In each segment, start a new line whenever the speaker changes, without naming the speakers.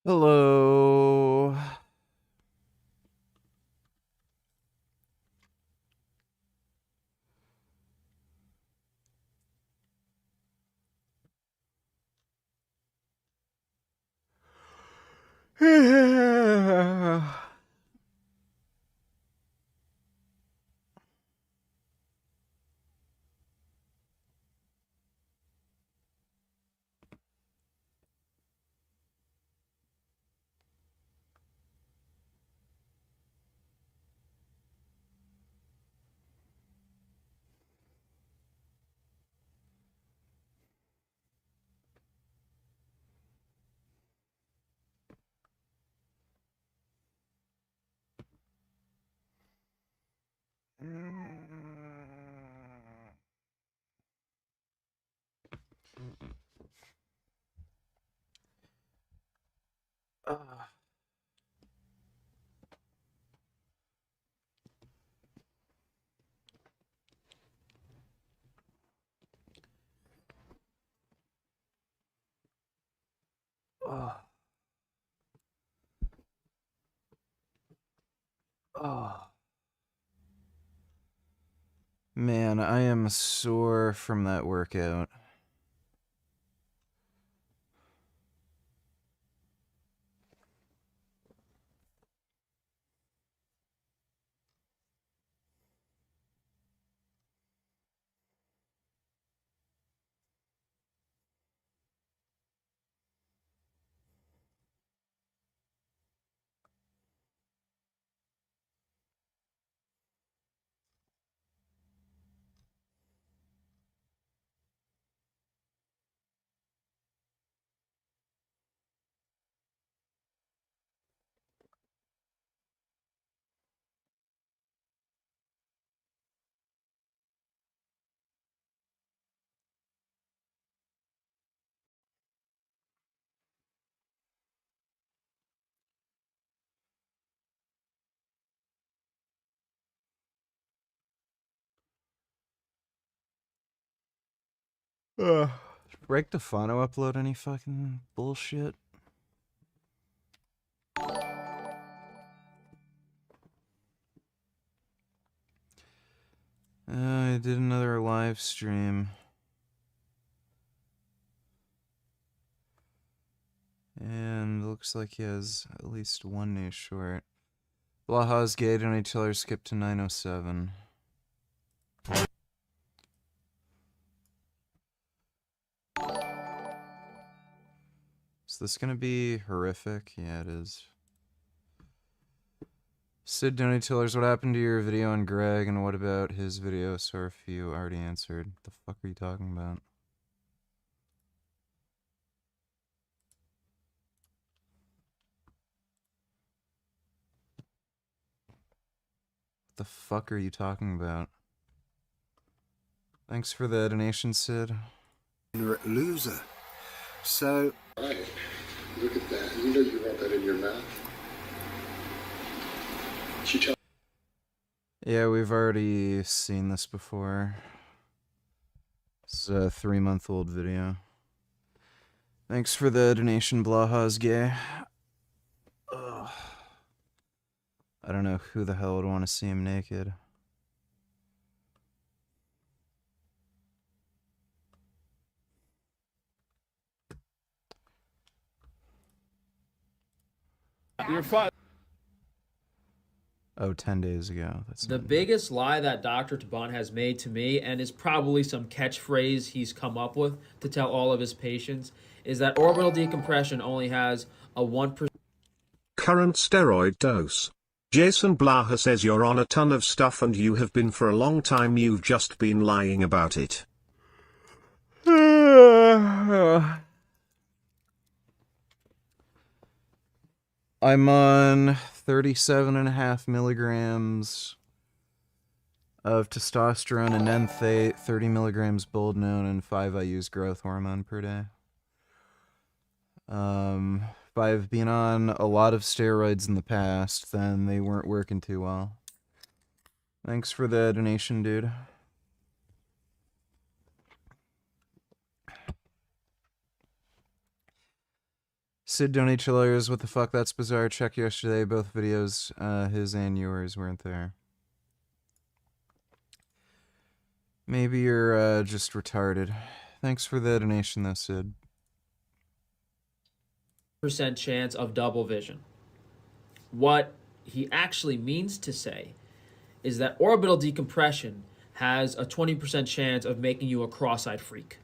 Hello. Oh, oh. Man, I am sore from that workout. Break Tufano upload any fucking bullshit? I did another live stream. And looks like he has at least one new short. Blaha's gay donate teller skip to 907. Is this gonna be horrific? Yeah, it is. Sid donate tellers, what happened to your video on Greg, and what about his video? Sorry if you already answered. What the fuck are you talking about? What the fuck are you talking about? Thanks for the donation, Sid.
Loser. So.
Right. Look at that. You know you want that in your mouth.
Yeah, we've already seen this before. This is a 3-month-old video. Thanks for the donation, Blaha's gay. Ugh. I don't know who the hell would want to see him naked.
You're fine.
Oh, 10 days ago. That's
the biggest lie that Dr. Taban has made to me, and is probably some catchphrase he's come up with to tell all of his patients, is that orbital decompression only has a 1%
current steroid dose. Jason Blaha says you're on a ton of stuff and you have been for a long time. You've just been lying about it.
I'm on 37.5 milligrams of testosterone and enthate, 30 milligrams boldenone, and 5 I use growth hormone per day. If I've been on a lot of steroids in the past, then they weren't working too well. Thanks for the donation, dude. Sid Donate Chillers, what the fuck, that's bizarre. Check yesterday, both videos, his and yours weren't there. Maybe you're, just retarded. Thanks for the donation though, Sid.
Percent chance of double vision. What he actually means to say is that orbital decompression has a 20% chance of making you a cross-eyed freak.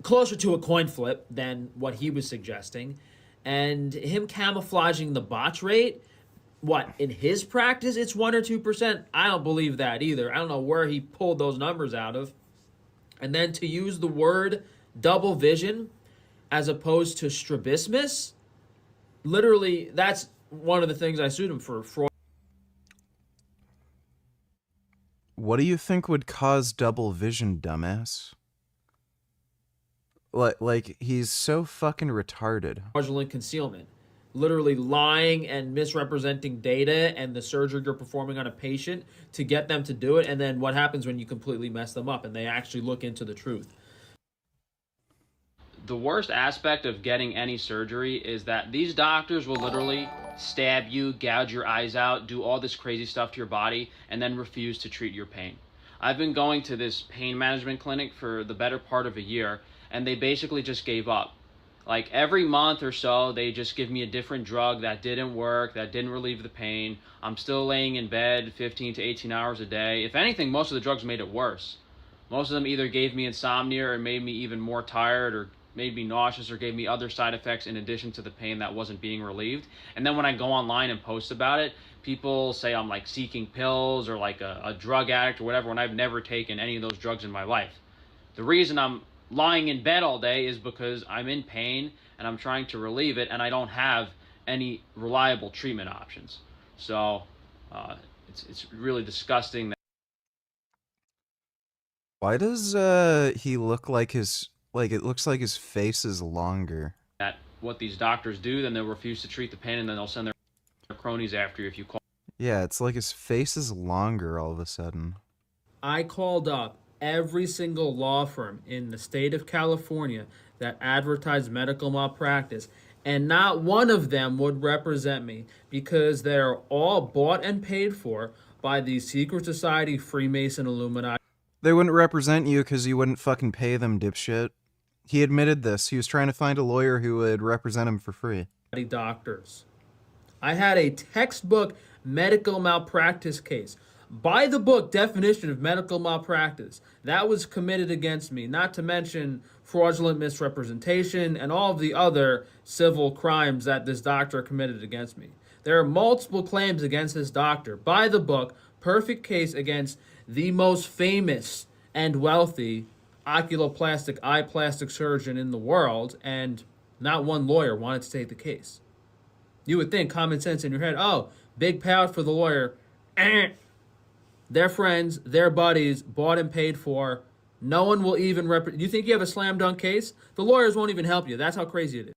Closer to a coin flip than what he was suggesting. And him camouflaging the botch rate, what, in his practice, it's 1 or 2%? I don't believe that either. I don't know where he pulled those numbers out of. And then to use the word double vision as opposed to strabismus, literally, that's one of the things I sued him for fraud.
What do you think would cause double vision, dumbass? Like he's so fucking retarded.
Fraudulent concealment. Literally lying and misrepresenting data and the surgery you're performing on a patient to get them to do it. And then what happens when you completely mess them up and they actually look into the truth?
The worst aspect of getting any surgery is that these doctors will literally stab you, gouge your eyes out, do all this crazy stuff to your body, and then refuse to treat your pain. I've been going to this pain management clinic for the better part of a year, and they basically just gave up. Like every month or so, they just give me a different drug that didn't work, that didn't relieve the pain. I'm still laying in bed 15 to 18 hours a day. If anything, most of the drugs made it worse. Most of them either gave me insomnia or made me even more tired or made me nauseous or gave me other side effects in addition to the pain that wasn't being relieved. And then when I go online and post about it, people say I'm like seeking pills or like a drug addict or whatever, when I've never taken any of those drugs in my life. The reason I'm lying in bed all day is because I'm in pain and I'm trying to relieve it and I don't have any reliable treatment options. So it's really disgusting.
Why does he look like his, like it looks like his face is longer?
That what these doctors do, then they'll refuse to treat the pain and then they'll send their cronies after you if you call.
Yeah, it's like his face is longer all of a sudden.
I called up every single law firm in the state of California that advertised medical malpractice, and not one of them would represent me because they're all bought and paid for by the secret society, Freemason, Illuminati.
They wouldn't represent you because you wouldn't fucking pay them, dipshit. He admitted this. He was trying to find a lawyer who would represent him for free.
Doctors. I had a textbook medical malpractice case. By the book definition of medical malpractice that was committed against me, not to mention fraudulent misrepresentation and all of the other civil crimes that this doctor committed against me. There are multiple claims against this doctor. By the book, perfect case against the most famous and wealthy oculoplastic eye plastic surgeon in the world, and not one lawyer wanted to take the case. You would think common sense in your head, oh, big payout for the lawyer. Their friends, their buddies, bought and paid for. No one will even you think you have a slam dunk case? The lawyers won't even help you. That's how crazy it is.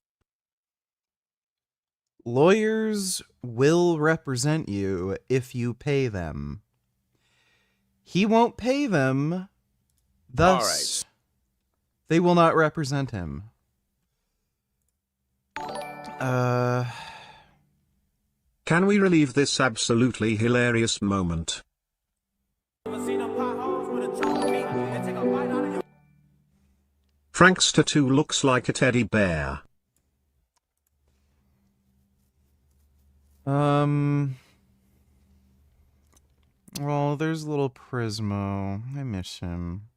Lawyers will represent you if you pay them. He won't pay them, thus they will not represent him.
Can we relive this absolutely hilarious moment? Frank's tattoo looks like a teddy bear.
Well, there's little Prismo. I miss him.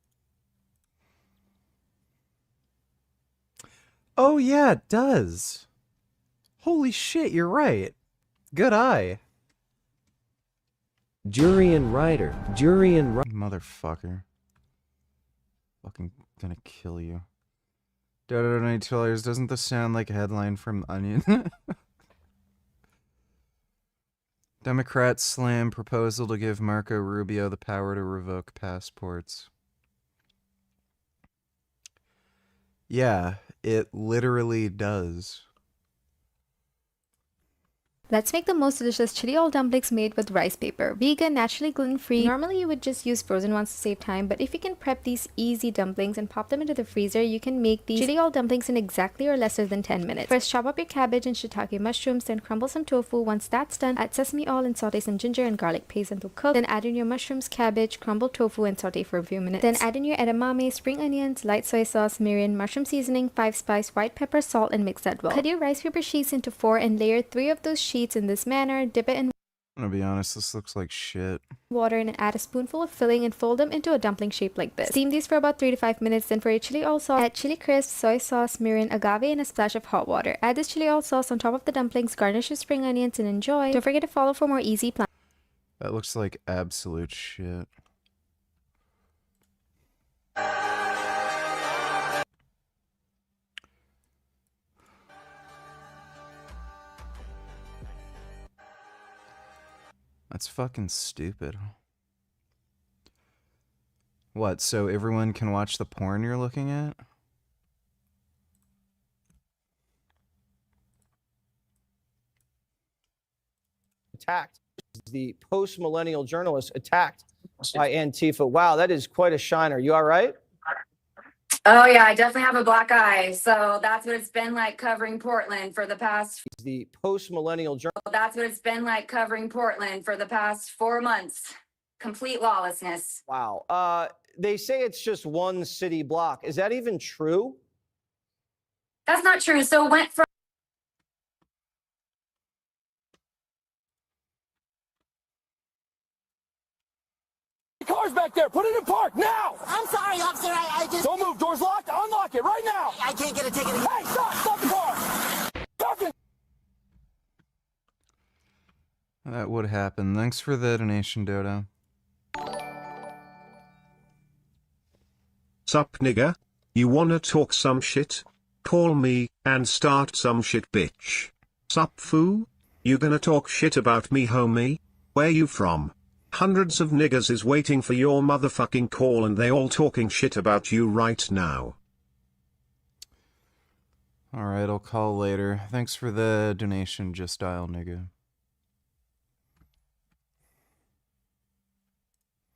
Oh yeah, it does. Holy shit, you're right. Good eye.
Jurian Ryder.
Motherfucker. Fucking gonna kill you. $2 doesn't this sound like a headline from Onion? Democrats slam proposal to give Marco Rubio the power to revoke passports. Yeah, it literally does.
Let's make the most delicious chili oil dumplings made with rice paper. Vegan, naturally gluten-free. Normally you would just use frozen ones to save time, but if you can prep these easy dumplings and pop them into the freezer, you can make these chili oil dumplings in exactly or lesser than 10 minutes. First, chop up your cabbage and shiitake mushrooms, then crumble some tofu. Once that's done, add sesame oil and saute some ginger and garlic paste until cooked. Then add in your mushrooms, cabbage, crumbled tofu and saute for a few minutes. Then add in your edamame, spring onions, light soy sauce, mirin, mushroom seasoning, 5-spice, white pepper, salt, and mix that well. Cut your rice paper sheets into 4 and layer 3 of those sheets in this manner. Dip it in
I'm gonna be honest, this looks like shit.
water and add a spoonful of filling and fold them into a dumpling shape like this. Steam these for about 3 to 5 minutes. Then for your chili oil sauce, add chili crisp, soy sauce, mirin, agave, and a splash of hot water. Add this chili oil sauce on top of the dumplings, garnish with spring onions, and enjoy. Don't forget to follow for more easy plan.
That looks like absolute shit. That's fucking stupid. What, so everyone can watch the porn you're looking at?
Attacked. The post-millennial journalist attacked by Antifa. Wow, that is quite a shiner. You all right?
Oh yeah, I definitely have a black eye. So that's what it's been like covering Portland for the past.
The post-millennial journalist.
That's what it's been like covering Portland for the past 4 months. Complete lawlessness.
Wow. They say it's just one city block. Is that even true?
That's not true. So it went from.
Cars back there. Put it in park now.
I'm sorry, officer. I just.
Don't move. Doors locked. Unlock it right now.
I can't get a ticket.
Hey, stop! Stop the car. Stop it.
That would happen. Thanks for the donation, Dodo.
Sup nigga? You wanna talk some shit? Call me, and start some shit bitch. Sup foo? You gonna talk shit about me homie? Where you from? Hundreds of niggas is waiting for your motherfucking call and they all talking shit about you right now.
Alright, I'll call later. Thanks for the donation, just dial nigga.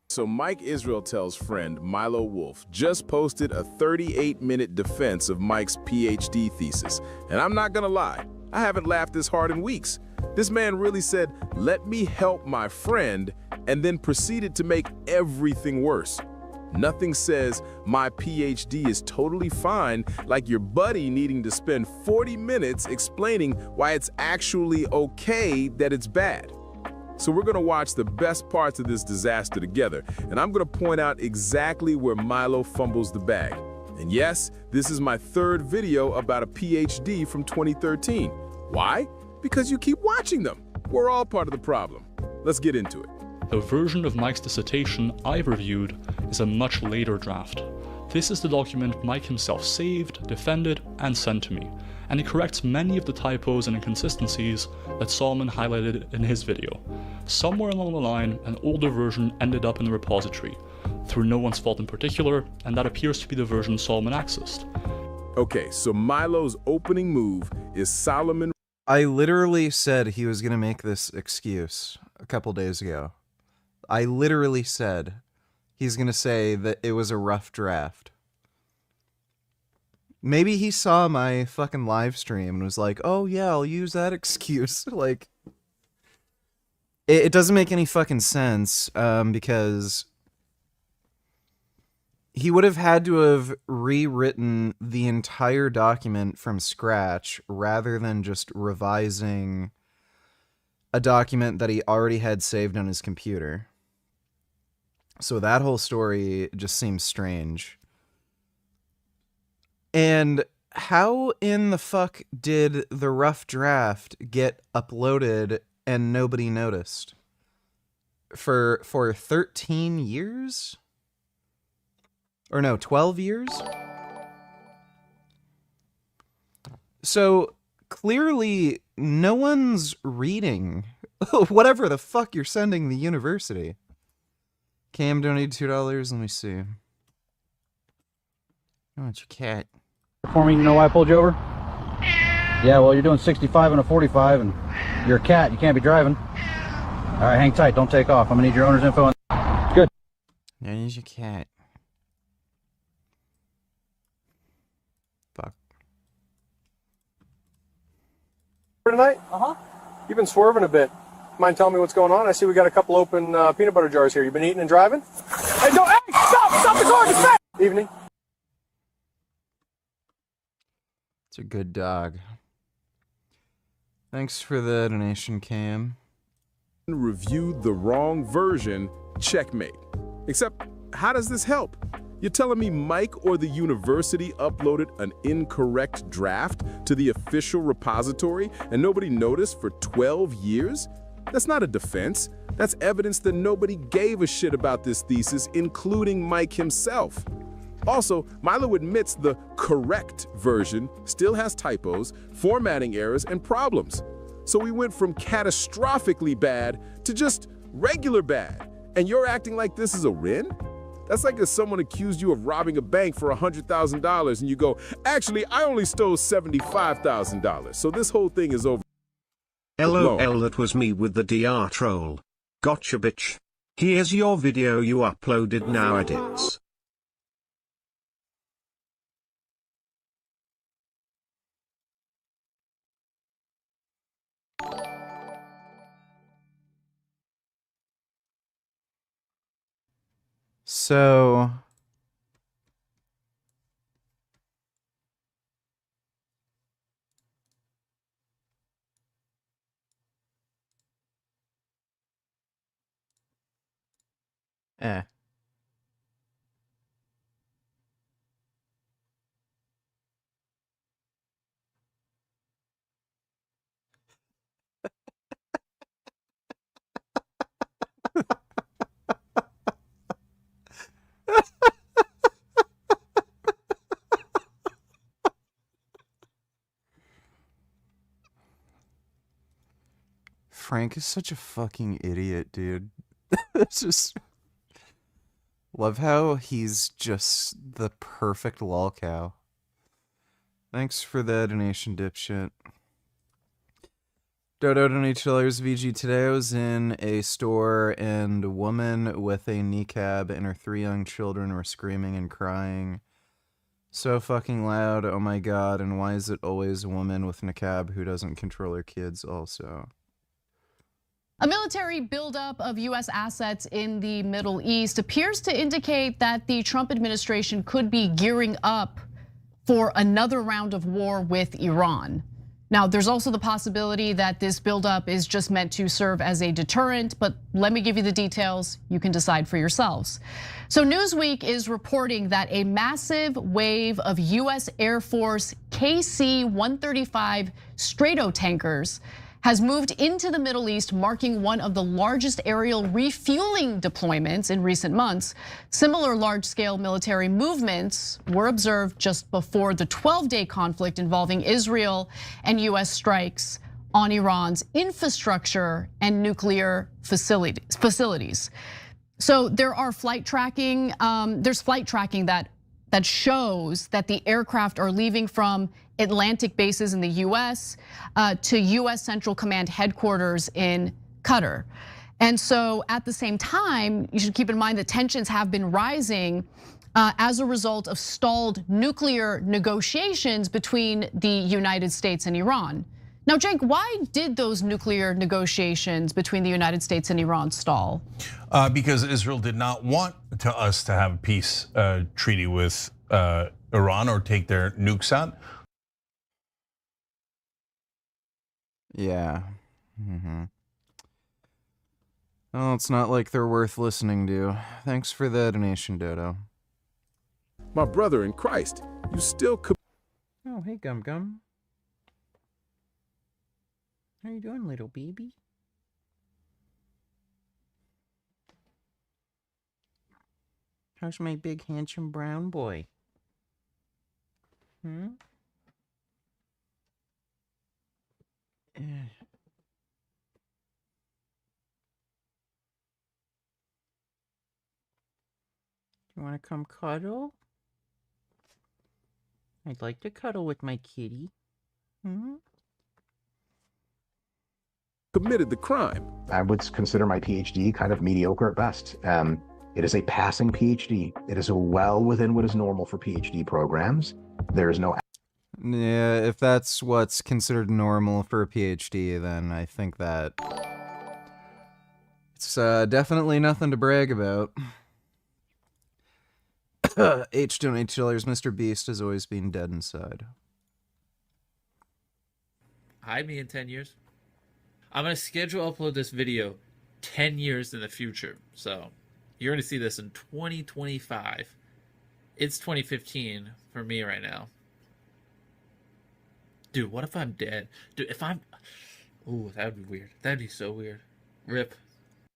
So Mike Israetel's friend, Milo Wolf, just posted a 38-minute defense of Mike's PhD thesis. And I'm not gonna lie, I haven't laughed this hard in weeks. This man really said, "Let me help my friend," and then proceeded to make everything worse. Nothing says my PhD is totally fine like your buddy needing to spend 40 minutes explaining why it's actually okay that it's bad. So we're gonna watch the best parts of this disaster together, and I'm gonna point out exactly where Milo fumbles the bag. And yes, this is my third video about a PhD from 2013. Why? Because you keep watching them. We're all part of the problem. Let's get into it.
The version of Mike's dissertation I've reviewed is a much later draft. This is the document Mike himself saved, defended, and sent to me, and it corrects many of the typos and inconsistencies that Solomon highlighted in his video. Somewhere along the line, an older version ended up in the repository, through no one's fault in particular, and that appears to be the version Solomon accessed.
Okay, so Milo's opening move is Solomon.
I literally said he was gonna make this excuse a couple days ago. I literally said he's gonna say that it was a rough draft. Maybe he saw my fucking live stream and was like, oh yeah, I'll use that excuse. Like, it doesn't make any fucking sense, because he would have had to have rewritten the entire document from scratch rather than just revising a document that he already had saved on his computer. So that whole story just seems strange. And how in the fuck did the rough draft get uploaded and nobody noticed? For 13 years? Or no, 12 years? So clearly no one's reading whatever the fuck you're sending the university. Cam donated $2. Let me see. How much your cat?
Performing, you know why I pulled you over? Yeah, well, you're doing 65 and a 45, and you're a cat. You can't be driving. All right, hang tight. Don't take off. I'm gonna need your owner's info. Good.
Yeah, use your cat. Fuck.
For tonight? You've been swerving a bit. Mind telling me what's going on? I see we got a couple open peanut butter jars here. You been eating and driving? Hey, don't! Hey, stop the car! Get back! Evening.
It's a good dog. Thanks for the donation, Cam.
Reviewed the wrong version, checkmate. Except, how does this help? You're telling me Mike or the university uploaded an incorrect draft to the official repository and nobody noticed for 12 years? That's not a defense. That's evidence that nobody gave a shit about this thesis, including Mike himself. Also, Milo admits the correct version still has typos, formatting errors, and problems. So we went from catastrophically bad to just regular bad. And you're acting like this is a win? That's like if someone accused you of robbing a bank for $100,000 and you go, actually, I only stole $75,000. So this whole thing is over.
LOL, that was me with the DR troll. Gotcha, bitch. Here's your video you uploaded now, edits.
So... Eh. Frank is such a fucking idiot, dude. It's just... Love how he's just the perfect lol cow. Thanks for the donation, dipshit. Dodo donated $2 VG. Today I was in a store and a woman with a niqab and her 3 young children were screaming and crying. So fucking loud, oh my god, and why is it always a woman with niqab who doesn't control her kids also?
A military buildup of U.S. assets in the Middle East appears to indicate that the Trump administration could be gearing up for another round of war with Iran. Now, there's also the possibility that this buildup is just meant to serve as a deterrent, but let me give you the details. You can decide for yourselves. So Newsweek is reporting that a massive wave of US Air Force KC-135 Stratotankers has moved into the Middle East, marking one of the largest aerial refueling deployments in recent months. Similar large-scale military movements were observed just before the 12-day conflict involving Israel and US strikes on Iran's infrastructure and nuclear facilities. So there are flight tracking, there's flight tracking that shows that the aircraft are leaving from Atlantic bases in the US to US Central Command headquarters in Qatar. And so at the same time, you should keep in mind that tensions have been rising as a result of stalled nuclear negotiations between the United States and Iran. Now, Jake, why did those nuclear negotiations between the United States and Iran stall?
Because Israel did not want us to have a peace treaty with Iran or take their nukes out.
Yeah. Well, it's not like they're worth listening to. Thanks for the donation, Dodo.
My brother in Christ, you still could.
Oh, hey, Gum Gum. How you doing, little baby? How's my big, handsome brown boy? You want to come cuddle? I'd like to cuddle with my kitty.
committed the crime.
I would consider my PhD kind of mediocre at best. It is a passing PhD. It is well within what is normal for PhD programs. There is no...
Yeah, if that's what's considered normal for a PhD, then I think that it's definitely nothing to brag about. H donate $2. Mr. Beast has always been dead inside.
Hide me in 10 years. I'm going to schedule upload this video 10 years in the future. So you're going to see this in 2025. It's 2015 for me right now. Dude, what if I'm dead? Dude, if I'm... Ooh, that would be weird. That'd be so weird. Rip.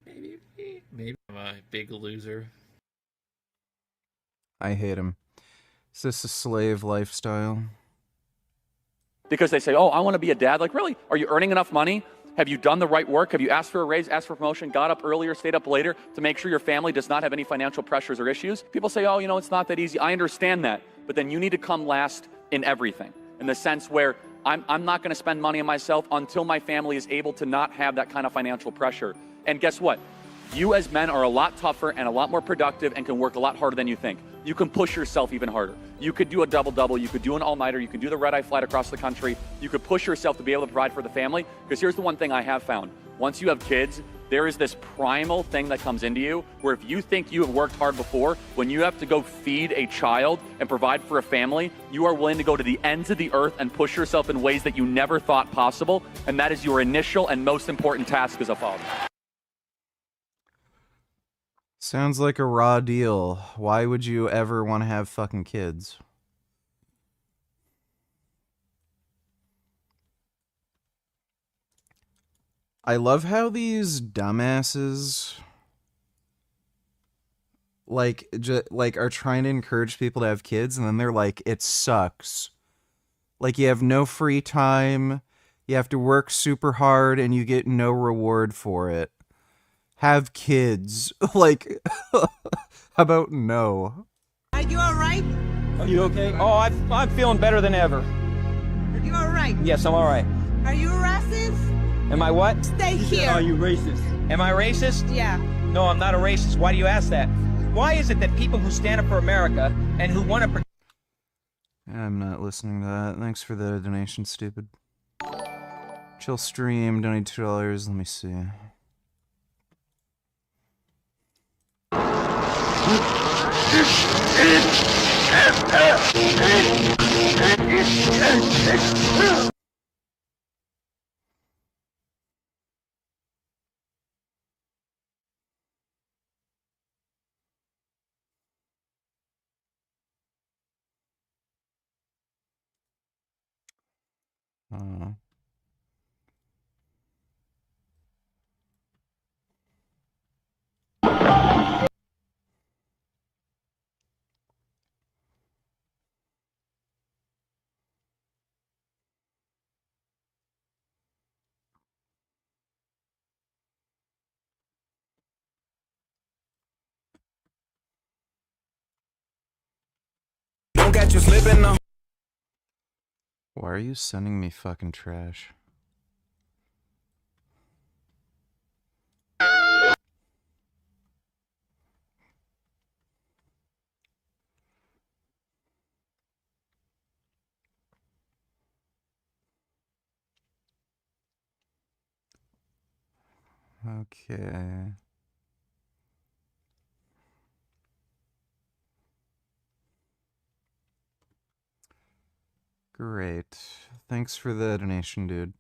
Maybe I'm a big loser.
I hate him. Is this a slave lifestyle?
Because they say, oh, I want to be a dad. Like, really? Are you earning enough money? Have you done the right work? Have you asked for a raise, asked for a promotion, got up earlier, stayed up later to make sure your family does not have any financial pressures or issues? People say, oh, you know, it's not that easy. I understand that. But then you need to come last in everything. In the sense where I'm not going to spend money on myself until my family is able to not have that kind of financial pressure. And guess what? You as men are a lot tougher and a lot more productive and can work a lot harder than you think. You can push yourself even harder. You could do a double-double. You could do an all-nighter. You could do the red-eye flight across the country. You could push yourself to be able to provide for the family. Because here's the one thing I have found. Once you have kids, there is this primal thing that comes into you where if you think you have worked hard before, when you have to go feed a child and provide for a family, you are willing to go to the ends of the earth and push yourself in ways that you never thought possible. And that is your initial and most important task as a father.
Sounds like a raw deal. Why would you ever want to have fucking kids? I love how these dumbasses like are trying to encourage people to have kids, and then they're like, it sucks. Like, you have no free time, you have to work super hard, and you get no reward for it. Have kids. Like, how about no?
Are you all right?
Are you okay? Oh, I'm feeling better than ever.
Are you all right?
Yes, I'm all right.
Are you racist?
Am I what?
Stay here.
Are you racist? Am I racist?
Yeah.
No, I'm not a racist. Why do you ask that? Why is it that people who stand up for America and who want to...
I'm not listening to that. Thanks for the donation, stupid. Chill stream, donate $2. Let me see.
Don't catch you slipping now.
Why are you sending me fucking trash? Okay. Great. Thanks for the donation, dude.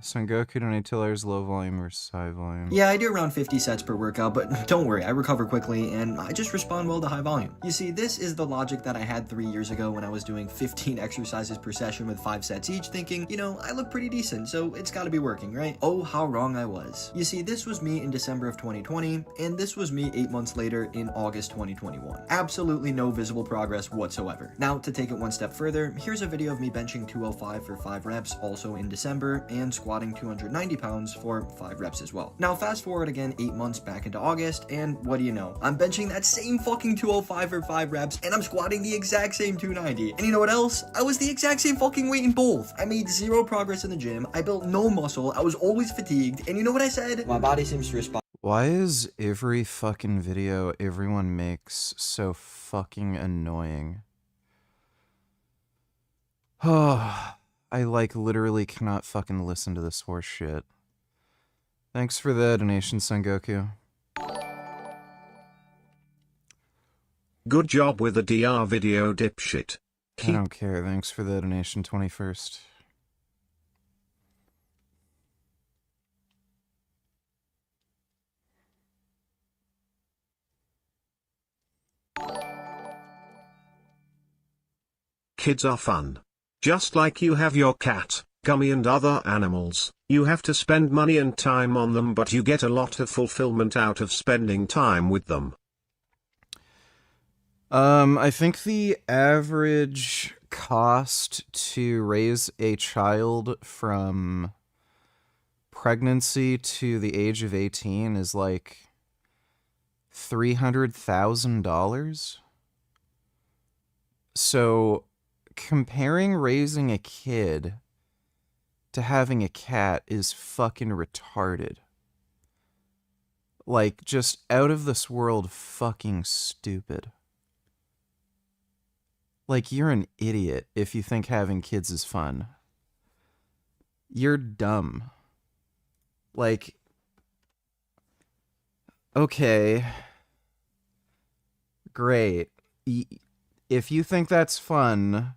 Son Goku donate $2, low volume versus high volume.
Yeah, I do around 50 sets per workout, but don't worry, I recover quickly and I just respond well to high volume. You see, this is the logic that I had 3 years ago when I was doing 15 exercises per session with 5 sets each, thinking, you know, I look pretty decent, so it's gotta be working, right? Oh, how wrong I was. You see, this was me in December of 2020, and this was me 8 months later in August 2021. Absolutely no visible progress whatsoever. Now, to take it one step further, here's a video of me benching 205 for 5 reps, also in December, and squatting squatting 290 pounds for 5 reps as well. Now fast forward again 8 months back into August, and what do you know? I'm benching that same fucking 205 for 5 reps, and I'm squatting the exact same 290. And you know what else? I was the exact same fucking weight in both. I made zero progress in the gym, I built no muscle, I was always fatigued, and you know what I said? My body seems to respond.
Why is every fucking video everyone makes so fucking annoying? Oh, I like literally cannot fucking listen to this horse shit. Thanks for the donation, Son Goku.
Good job with the DR video, dipshit.
I don't care. Thanks for the donation, 21st.
Kids are fun. Just like you have your cat, Gummy, and other animals, you have to spend money and time on them, but you get a lot of fulfillment out of spending time with them.
I think the average cost to raise a child from pregnancy to the age of 18 is like $300,000. So comparing raising a kid to having a cat is fucking retarded. Like, just out of this world fucking stupid. Like, you're an idiot if you think having kids is fun. You're dumb. Like, okay. Great. If you think that's fun,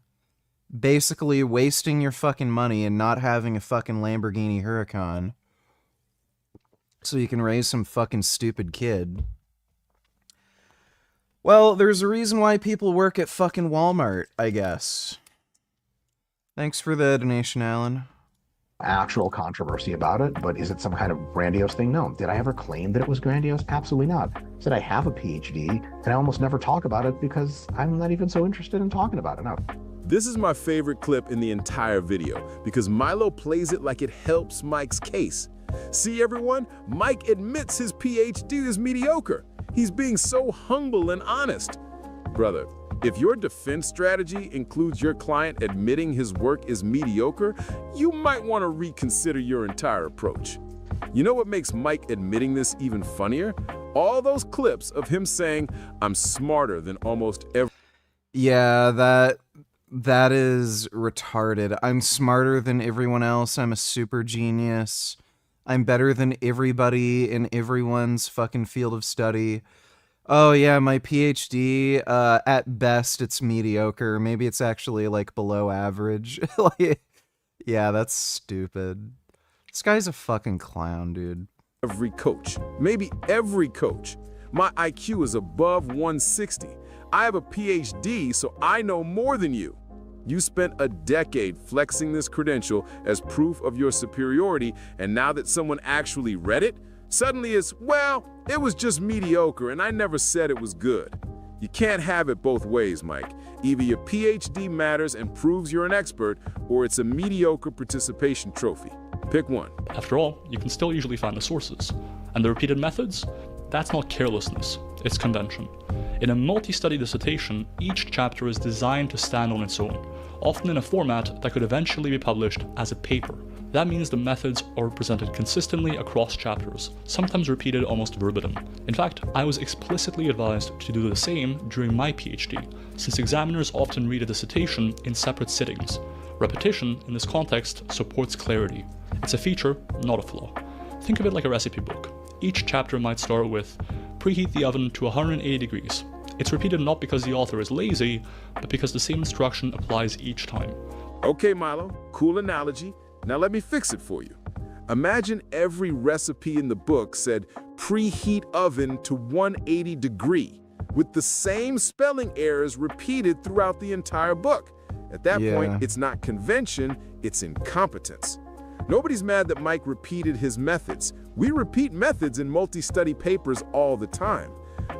basically wasting your fucking money and not having a fucking Lamborghini Huracan so you can raise some fucking stupid kid. Well, there's a reason why people work at fucking Walmart, I guess. Thanks for the donation, Alan.
Actual controversy about it, but is it some kind of grandiose thing? No. Did I ever claim that it was grandiose? Absolutely not. Did I have a PhD? And I almost never talk about it because I'm not even so interested in talking about it. No.
This is my favorite clip in the entire video because Milo plays it like it helps Mike's case. See everyone? Mike admits his PhD is mediocre. He's being so humble and honest. Brother, if your defense strategy includes your client admitting his work is mediocre, you might want to reconsider your entire approach. You know what makes Mike admitting this even funnier? All those clips of him saying, "I'm smarter than almost every..."
Yeah, that is retarded. I'm smarter than everyone else. I'm a super genius. I'm better than everybody in everyone's fucking field of study. Oh yeah, my PhD, at best it's mediocre. Maybe it's actually like below average. Like, yeah, that's stupid. This guy's a fucking clown, dude.
Every coach, maybe every coach. My IQ is above 160. I have a PhD, so I know more than you. You spent a decade flexing this credential as proof of your superiority, and now that someone actually read it, suddenly it's, well, it was just mediocre and I never said it was good. You can't have it both ways, Mike. Either your PhD matters and proves you're an expert, or it's a mediocre participation trophy. Pick one.
After all, you can still usually find the sources. And the repeated methods? That's not carelessness, it's convention. In a multi-study dissertation, each chapter is designed to stand on its own, often in a format that could eventually be published as a paper. That means the methods are presented consistently across chapters, sometimes repeated almost verbatim. In fact, I was explicitly advised to do the same during my PhD, since examiners often read a dissertation in separate sittings. Repetition, in this context, supports clarity. It's a feature, not a flaw. Think of it like a recipe book. Each chapter might start with, preheat the oven to 180 degrees. It's repeated not because the author is lazy, but because the same instruction applies each time.
Okay, Milo, cool analogy. Now let me fix it for you. Imagine every recipe in the book said preheat oven to 180 degree, with the same spelling errors repeated throughout the entire book. At that point, it's not convention, it's incompetence. Nobody's mad that Mike repeated his methods. We repeat methods in multi-study papers all the time.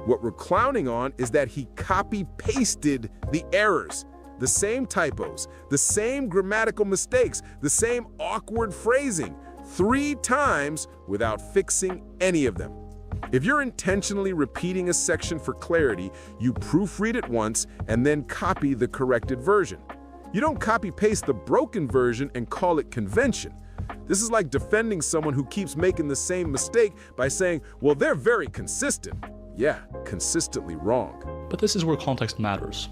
What we're clowning on is that he copy-pasted the errors. the same typos, the same grammatical mistakes, the same awkward phrasing 3 times without fixing any of them. If you're intentionally repeating a section for clarity, you proofread it once and then copy the corrected version. You don't copy-paste the broken version and call it convention. This is like defending someone who keeps making the same mistake by saying, well, they're very consistent. Yeah, consistently wrong.
But this is where context matters.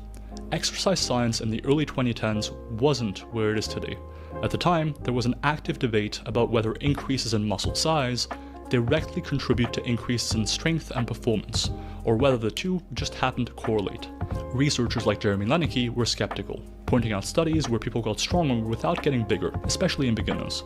Exercise science in the early 2010s wasn't where it is today. At the time, there was an active debate about whether increases in muscle size directly contribute to increases in strength and performance, or whether the two just happen to correlate. Researchers like Jeremy Lenicky were skeptical, pointing out studies where people got stronger without getting bigger, especially in beginners.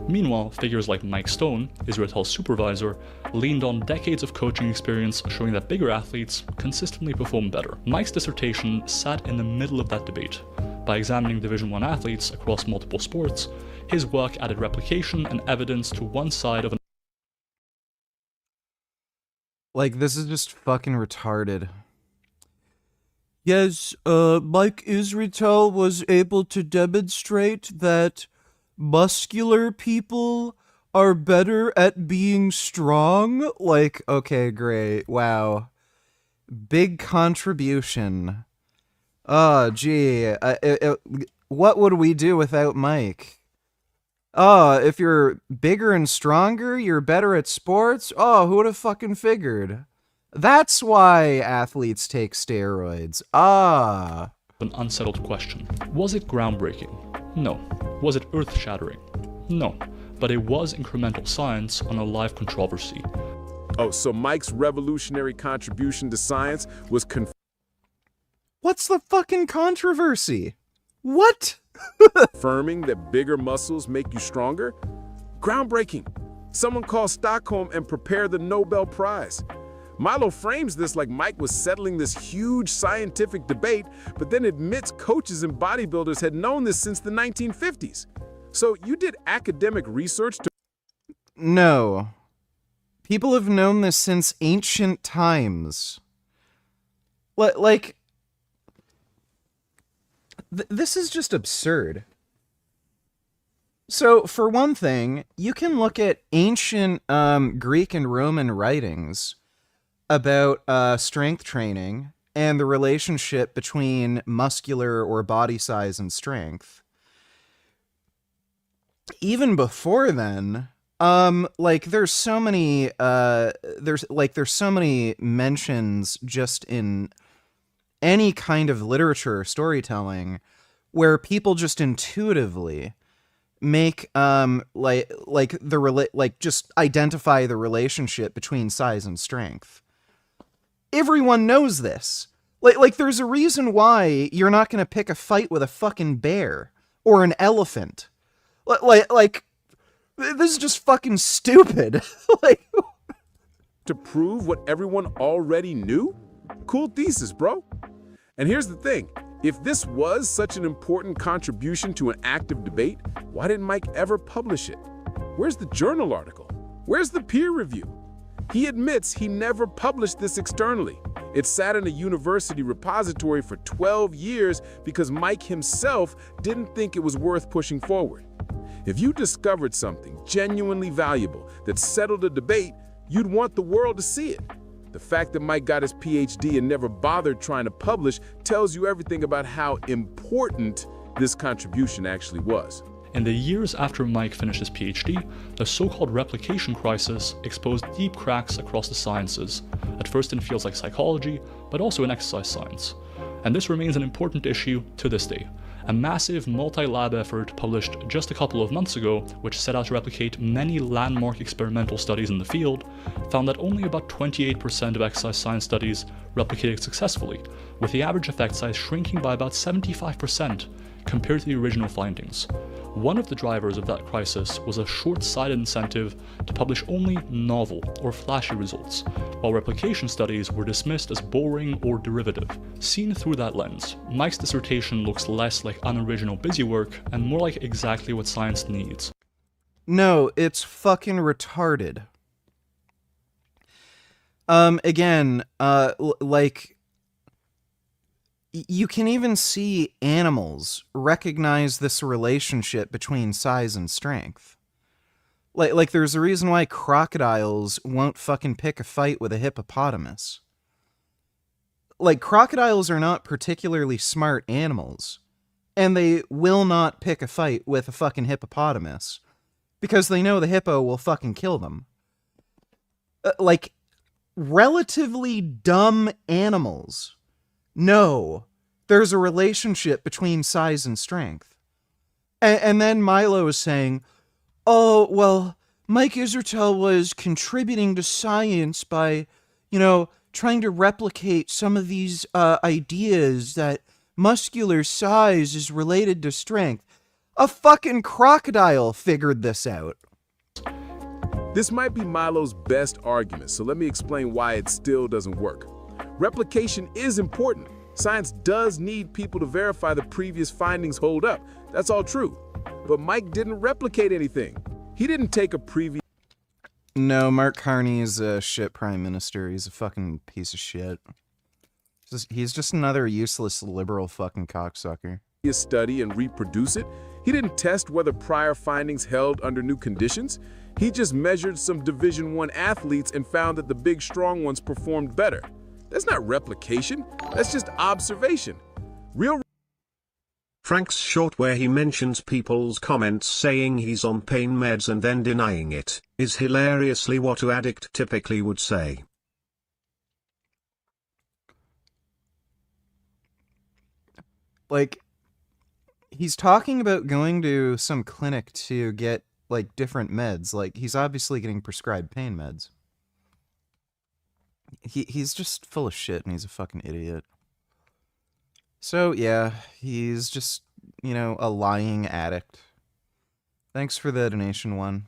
Meanwhile, figures like Mike Stone, Israetel's supervisor, leaned on decades of coaching experience showing that bigger athletes consistently perform better. Mike's dissertation sat in the middle of that debate. By examining Division I athletes across multiple sports, his work added replication and evidence to one side of an
Like, this is just fucking retarded. Yes, Mike Israetel was able to demonstrate that muscular people are better at being strong. Like, okay, great. Wow. Big contribution. Oh, gee. What would we do without Mike? Oh, if you're bigger and stronger, you're better at sports? Oh, who would have fucking figured? That's why athletes take steroids. Ah.
An unsettled question. Was it groundbreaking? No. Was it earth-shattering? No. But it was incremental science on a live controversy.
Oh, so Mike's revolutionary contribution to science was
What's the fucking controversy? What?
confirming that bigger muscles make you stronger? Groundbreaking. Someone call Stockholm and prepare the Nobel Prize. Milo frames this like Mike was settling this huge scientific debate, but then admits coaches and bodybuilders had known this since the 1950s. So you did academic research to...
No. People have known this since ancient times. This is just absurd. So, for one thing, you can look at ancient Greek and Roman writings about strength training and the relationship between muscular or body size and strength. Even before then, there's so many mentions just in any kind of literature or storytelling where people just intuitively make just identify the relationship between size and strength. Everyone knows this. Like there's a reason why you're not going to pick a fight with a fucking bear or an elephant. Like this is just fucking stupid.
To prove what everyone already knew? Cool thesis, bro. And here's the thing. If this was such an important contribution to an active debate, why didn't Mike ever publish it? Where's the journal article? Where's the peer review? He admits he never published this externally. It sat in a university repository for 12 years because Mike himself didn't think it was worth pushing forward. If you discovered something genuinely valuable that settled a debate, you'd want the world to see it. The fact that Mike got his PhD and never bothered trying to publish tells you everything about how important this contribution actually was.
In the years after Mike finished his PhD, the so-called replication crisis exposed deep cracks across the sciences, at first in fields like psychology, but also in exercise science. And this remains an important issue to this day. A massive multi-lab effort published just a couple of months ago, which set out to replicate many landmark experimental studies in the field, found that only about 28% of exercise science studies replicated successfully, with the average effect size shrinking by about 75% compared to the original findings. One of the drivers of that crisis was a short-sighted incentive to publish only novel or flashy results, while replication studies were dismissed as boring or derivative. Seen through that lens, Mike's dissertation looks less like unoriginal busywork and more like exactly what science needs.
No, it's fucking retarded. Again, you can even see animals recognize this relationship between size and strength. Like there's a reason why crocodiles won't fucking pick a fight with a hippopotamus. Like, crocodiles are not particularly smart animals, and they will not pick a fight with a fucking hippopotamus, because they know the hippo will fucking kill them. Like, relatively dumb animals know there's a relationship between size and strength. And then Milo is saying, oh, well, Mike Israetel was contributing to science by, trying to replicate some of these ideas that muscular size is related to strength. A fucking crocodile figured this out.
This might be Milo's best argument, so let me explain why it still doesn't work. Replication is important. Science does need people to verify the previous findings hold up. That's all true. But Mike didn't replicate anything. He didn't take a previous...
No, Mark Carney is a shit prime minister. He's a fucking piece of shit. He's just another useless liberal fucking cocksucker.
...study and reproduce it. He didn't test whether prior findings held under new conditions. He just measured some Division I athletes and found that the big strong ones performed better. That's not replication. That's just observation. Real...
Frank's short where he mentions people's comments saying he's on pain meds and then denying it, is hilariously what an addict typically would say.
Like, he's talking about going to some clinic to get, like, different meds. Like, he's obviously getting prescribed pain meds. He's just full of shit and he's a fucking idiot. So, yeah, he's just, a lying addict. Thanks for the donation, one.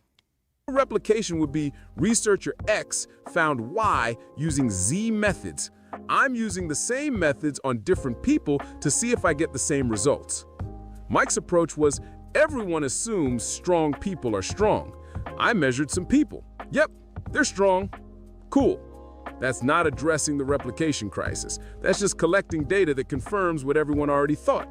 Replication would be researcher X found Y using Z methods. I'm using the same methods on different people to see if I get the same results. Mike's approach was everyone assumes strong people are strong. I measured some people. Yep, they're strong. Cool. That's not addressing the replication crisis. That's just collecting data that confirms what everyone already thought.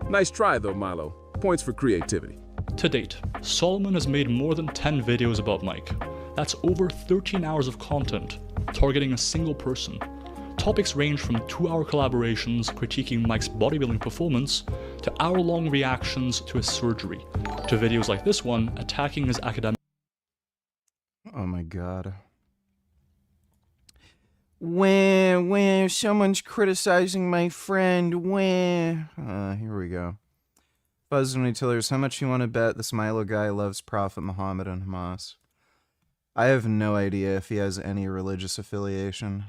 Nice try though, Milo. Points for creativity.
To date, Solomon has made more than 10 videos about Mike. That's over 13 hours of content, targeting a single person. Topics range from 2-hour collaborations critiquing Mike's bodybuilding performance, to hour-long reactions to his surgery, to videos like this one attacking his academic...
Oh my god. When someone's criticizing my friend, here we go. Buzz and Tillers, how much you want to bet this Milo guy loves Prophet Muhammad and Hamas? I have no idea if he has any religious affiliation.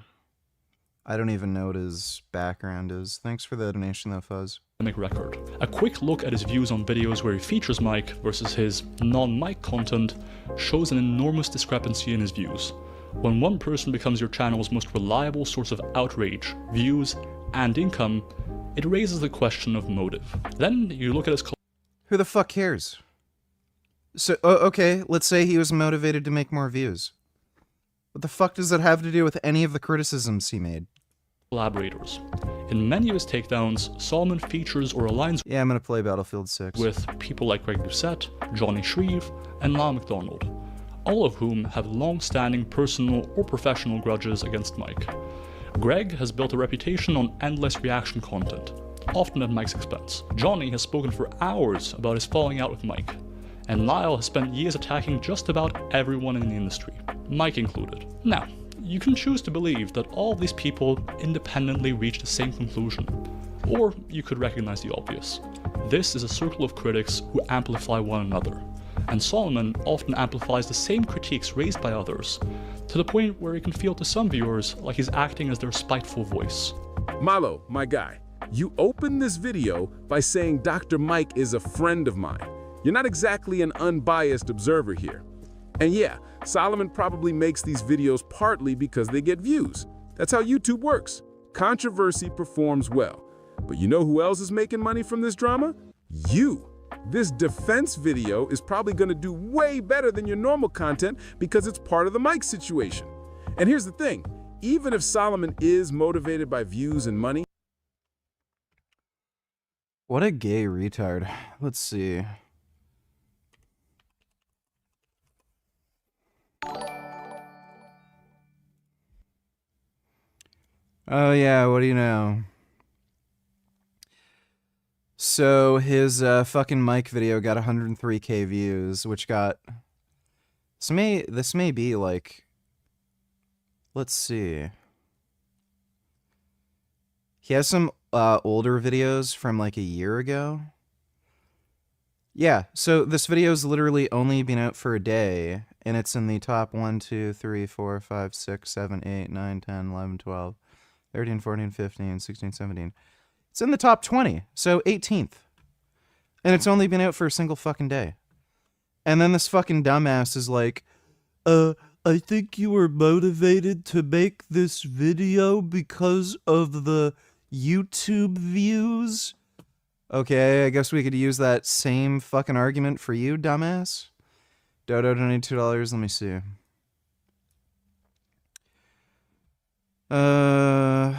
I don't even know what his background is. Thanks for the donation though, Fuzz.
Record. A quick look at his views on videos where he features Mike versus his non-Mike content shows an enormous discrepancy in his views. When one person becomes your channel's most reliable source of outrage, views, and income, it raises the question of motive. Then you look at his...
Who the fuck cares? So, okay, let's say he was motivated to make more views. What the fuck does that have to do with any of the criticisms he made?
Collaborators. In many of his takedowns, Solomon features or aligns...
Yeah, I'm gonna play Battlefield 6.
...with people like Greg Doucette, Johnny Shreve, and Lyle McDonald, all of whom have long-standing personal or professional grudges against Mike. Greg has built a reputation on endless reaction content, often at Mike's expense. Johnny has spoken for hours about his falling out with Mike, and Lyle has spent years attacking just about everyone in the industry, Mike included. Now, you can choose to believe that all of these people independently reach the same conclusion, or you could recognize the obvious. This is a circle of critics who amplify one another, and Solomon often amplifies the same critiques raised by others, to the point where it can feel to some viewers like he's acting as their spiteful voice.
Milo, my guy, you opened this video by saying Dr. Mike is a friend of mine. You're not exactly an unbiased observer here. And yeah, Solomon probably makes these videos partly because they get views. That's how YouTube works. Controversy performs well. But you know who else is making money from this drama? You. This defense video is probably going to do way better than your normal content because it's part of the Mike situation. And here's the thing, even if Solomon is motivated by views and money,
What a gay retard. Let's see. Oh yeah, what do you know? So his fucking Mike video got 103k views, which got this may be like, let's see. He has some older videos from like a year ago. Yeah, so this video's literally only been out for a day, and it's in the top 1, 2, 3, 4, 5, 6, 7, 8, 9, 10, 11, 12, 13, 14, 15, 16, 17. It's in the top 20, so 18th. And it's only been out for a single fucking day. And then this fucking dumbass is like, I think you were motivated to make this video because of the YouTube views? Okay, I guess we could use that same fucking argument for you, dumbass. Dodo donated $2, let me see. Okay.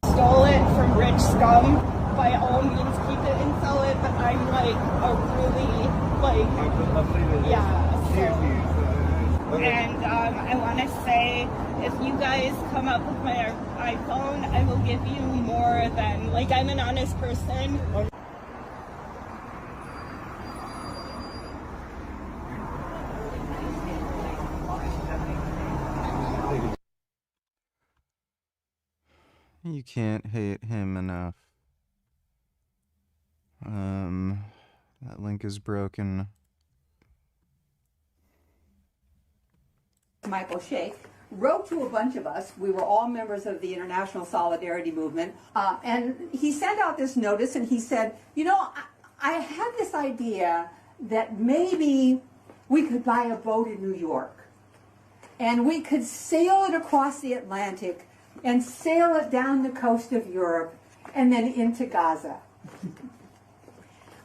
Stole it from rich scum. By all means, keep it and sell it. But I'm like a really And I want to say, if you guys come up with my iPhone, I will give you more than I'm an honest person.
You can't hate him enough. That link is broken.
Michael Sheikh wrote to a bunch of us. We were all members of the International Solidarity Movement. And he sent out this notice and he said, you know, I had this idea that maybe we could buy a boat in New York and we could sail it across the Atlantic and sail it down the coast of Europe and then into Gaza.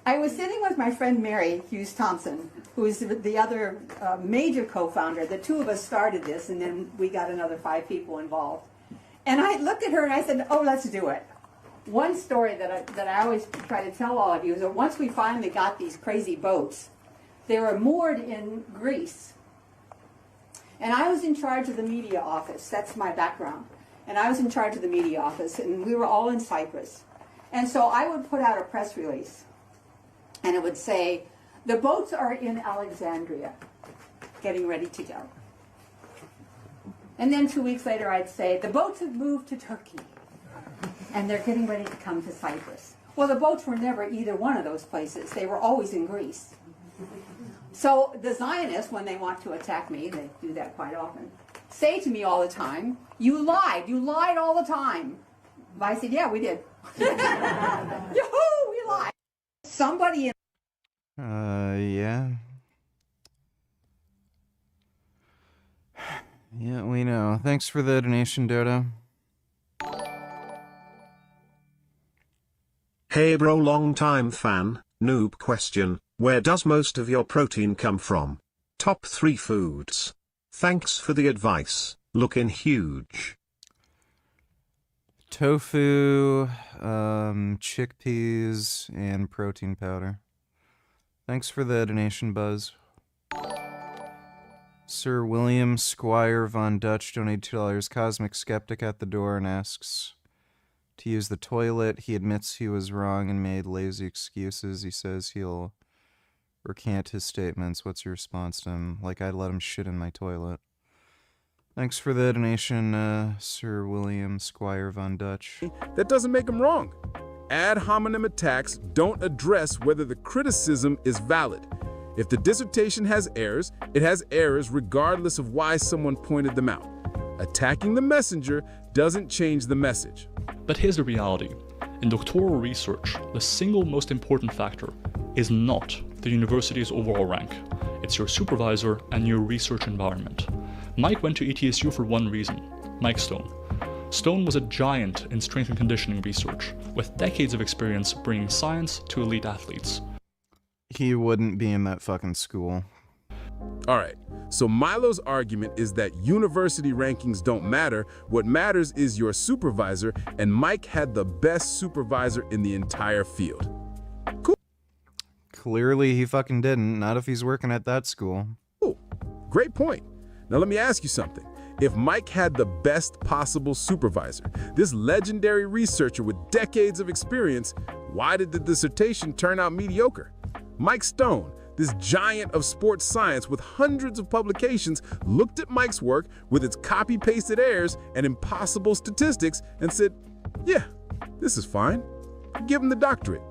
I was sitting with my friend Mary Hughes Thompson, who is the other major co-founder. The two of us started this, and then we got another 5 people involved. And I looked at her and I said, oh, let's do it. One story that I always try to tell all of you is that once we finally got these crazy boats, they were moored in Greece. And I was in charge of the media office. That's my background. And I was in charge of the media office, and we were all in Cyprus. And so I would put out a press release, and it would say, the boats are in Alexandria, getting ready to go. And then 2 weeks later, I'd say, the boats have moved to Turkey, and they're getting ready to come to Cyprus. Well, the boats were never either one of those places. They were always in Greece. So the Zionists, when they want to attack me, they do that quite often, say to me all the time, you lied all the time. I said, yeah, we did. Yoo-hoo, we lied. Somebody in
yeah. Yeah, we know. Thanks for the donation, Dodo.
Hey bro, long time fan, noob question, where does most of your protein come from? Top 3 foods. Thanks for the advice, looking huge.
Tofu, chickpeas, and protein powder. Thanks for the donation, Buzz. Sir William Squire Von Dutch donated $2. Cosmic Skeptic at the door and asks to use the toilet. He admits he was wrong and made lazy excuses. He says he'll recant his statements. What's your response to him? Like I'd let him shit in my toilet. Thanks for the donation, Sir William Squire Von Dutch.
That doesn't make him wrong. Ad hominem attacks don't address whether the criticism is valid. If the dissertation has errors, it has errors regardless of why someone pointed them out. Attacking the messenger doesn't change the message.
But here's the reality. In doctoral research, the single most important factor is not the university's overall rank. It's your supervisor and your research environment. Mike went to ETSU for one reason, Mike Stone. Stone was a giant in strength and conditioning research, with decades of experience bringing science to elite athletes.
He wouldn't be in that fucking school.
All right, so Milo's argument is that university rankings don't matter. What matters is your supervisor, and Mike had the best supervisor in the entire field. Cool.
Clearly he fucking didn't, not if he's working at that school.
Cool. Great point. Now let me ask you something. If Mike had the best possible supervisor, this legendary researcher with decades of experience, why did the dissertation turn out mediocre? Mike Stone, this giant of sports science with hundreds of publications, looked at Mike's work with its copy-pasted errors and impossible statistics and said, yeah, this is fine. Give him the doctorate.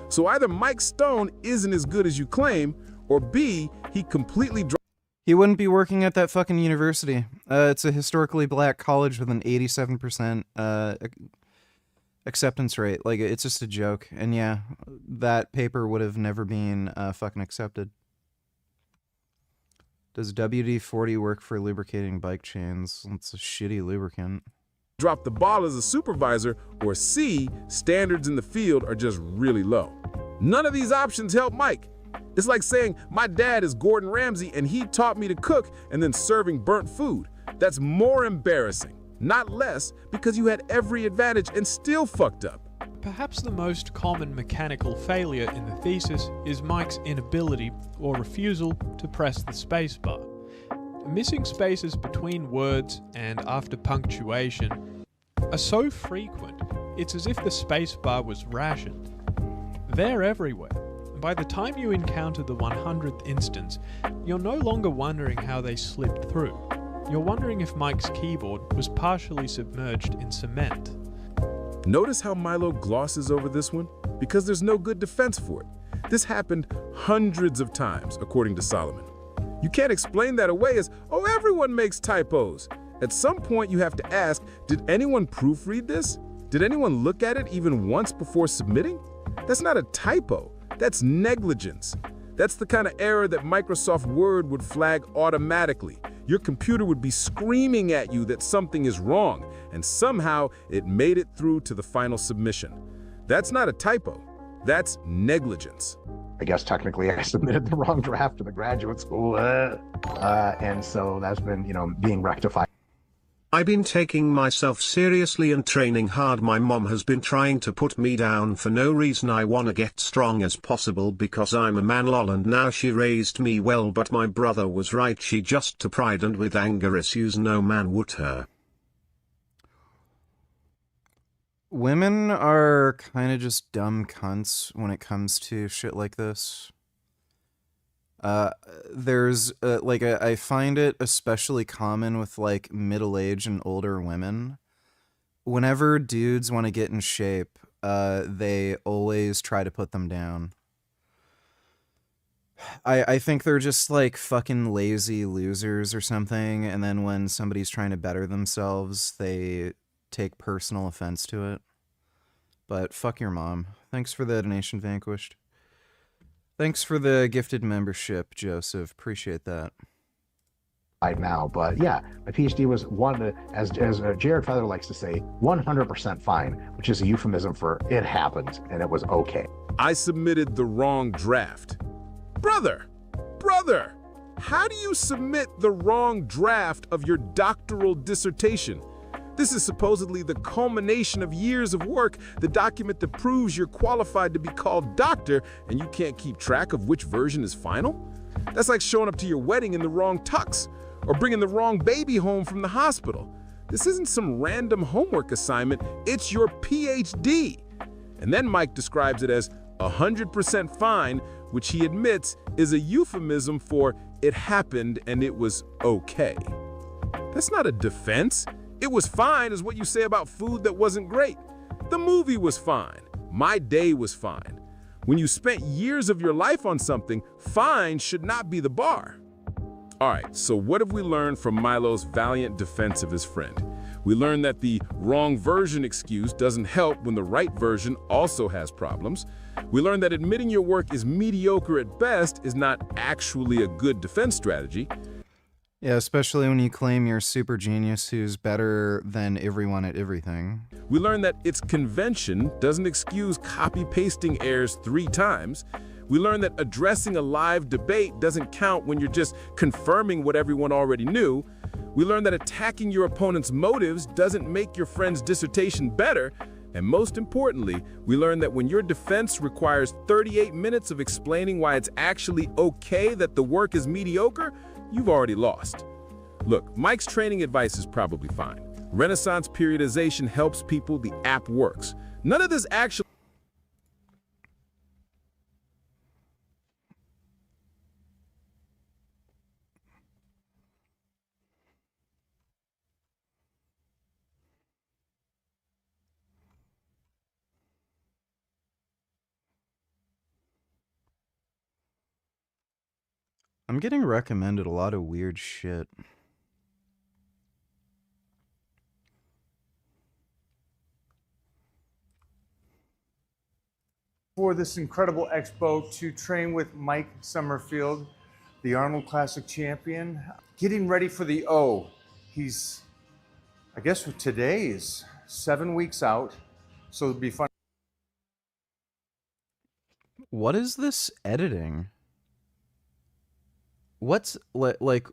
So either Mike Stone isn't as good as you claim, or B, he completely dropped.
He wouldn't be working at that fucking university. It's a historically black college with an 87% acceptance rate. Like, it's just a joke. And yeah, that paper would have never been fucking accepted. Does WD-40 work for lubricating bike chains? It's a shitty lubricant.
Drop the ball as a supervisor, or C, standards in the field are just really low. None of these options help Mike. It's like saying my dad is Gordon Ramsay and he taught me to cook and then serving burnt food. That's more embarrassing, not less, because you had every advantage and still fucked up.
Perhaps the most common mechanical failure in the thesis is Mike's inability or refusal to press the spacebar. Missing spaces between words and after punctuation are so frequent, it's as if the spacebar was rationed. They're everywhere. By the time you encounter the 100th instance, you're no longer wondering how they slipped through. You're wondering if Mike's keyboard was partially submerged in cement.
Notice how Milo glosses over this one? Because there's no good defense for it. This happened hundreds of times, according to Solomon. You can't explain that away as, oh, everyone makes typos. At some point you have to ask, did anyone proofread this? Did anyone look at it even once before submitting? That's not a typo. That's negligence. That's the kind of error that Microsoft Word would flag automatically. Your computer would be screaming at you that something is wrong, and somehow it made it through to the final submission. That's not a typo. That's negligence.
I guess technically I submitted the wrong draft to the graduate school, and so that's been, being rectified.
I've been taking myself seriously and training hard. My mom has been trying to put me down for no reason. I wanna get strong as possible because I'm a man lol, and now she raised me well, but my brother was right. She just to pride and with anger issues no man would her.
Women are kind of just dumb cunts when it comes to shit like this. I find it especially common with like middle-aged and older women. Whenever dudes want to get in shape, they always try to put them down. I think they're just like fucking lazy losers or something, and then when somebody's trying to better themselves, they take personal offense to it. But fuck your mom. Thanks for the donation, Vanquished. Thanks for the gifted membership, Joseph. Appreciate that.
Right now, but yeah, my PhD was as Jared Feather likes to say, 100% fine, which is a euphemism for it happened and it was okay.
I submitted the wrong draft. Brother, how do you submit the wrong draft of your doctoral dissertation? This is supposedly the culmination of years of work, the document that proves you're qualified to be called doctor, and you can't keep track of which version is final? That's like showing up to your wedding in the wrong tux, or bringing the wrong baby home from the hospital. This isn't some random homework assignment, it's your PhD. And then Mike describes it as 100% fine, which he admits is a euphemism for it happened and it was okay. That's not a defense. It was fine is what you say about food that wasn't great. The movie was fine. My day was fine. When you spent years of your life on something, fine should not be the bar. All right, so what have we learned from Milo's valiant defense of his friend? We learned that the wrong version excuse doesn't help when the right version also has problems. We learned that admitting your work is mediocre at best is not actually a good defense strategy.
Yeah, especially when you claim you're a super genius who's better than everyone at everything.
We learned that its convention doesn't excuse copy-pasting errors 3 times. We learned that addressing a live debate doesn't count when you're just confirming what everyone already knew. We learned that attacking your opponent's motives doesn't make your friend's dissertation better. And most importantly, we learned that when your defense requires 38 minutes of explaining why it's actually okay that the work is mediocre, you've already lost. Look, Mike's training advice is probably fine. Renaissance periodization helps people, the app works. None of this actually...
I'm getting recommended a lot of weird shit.
For this incredible expo to train with Mike Summerfield, the Arnold Classic champion, getting ready for the O. He's, I guess today is 7 weeks out, so it'll be fun.
What is this editing? What's like?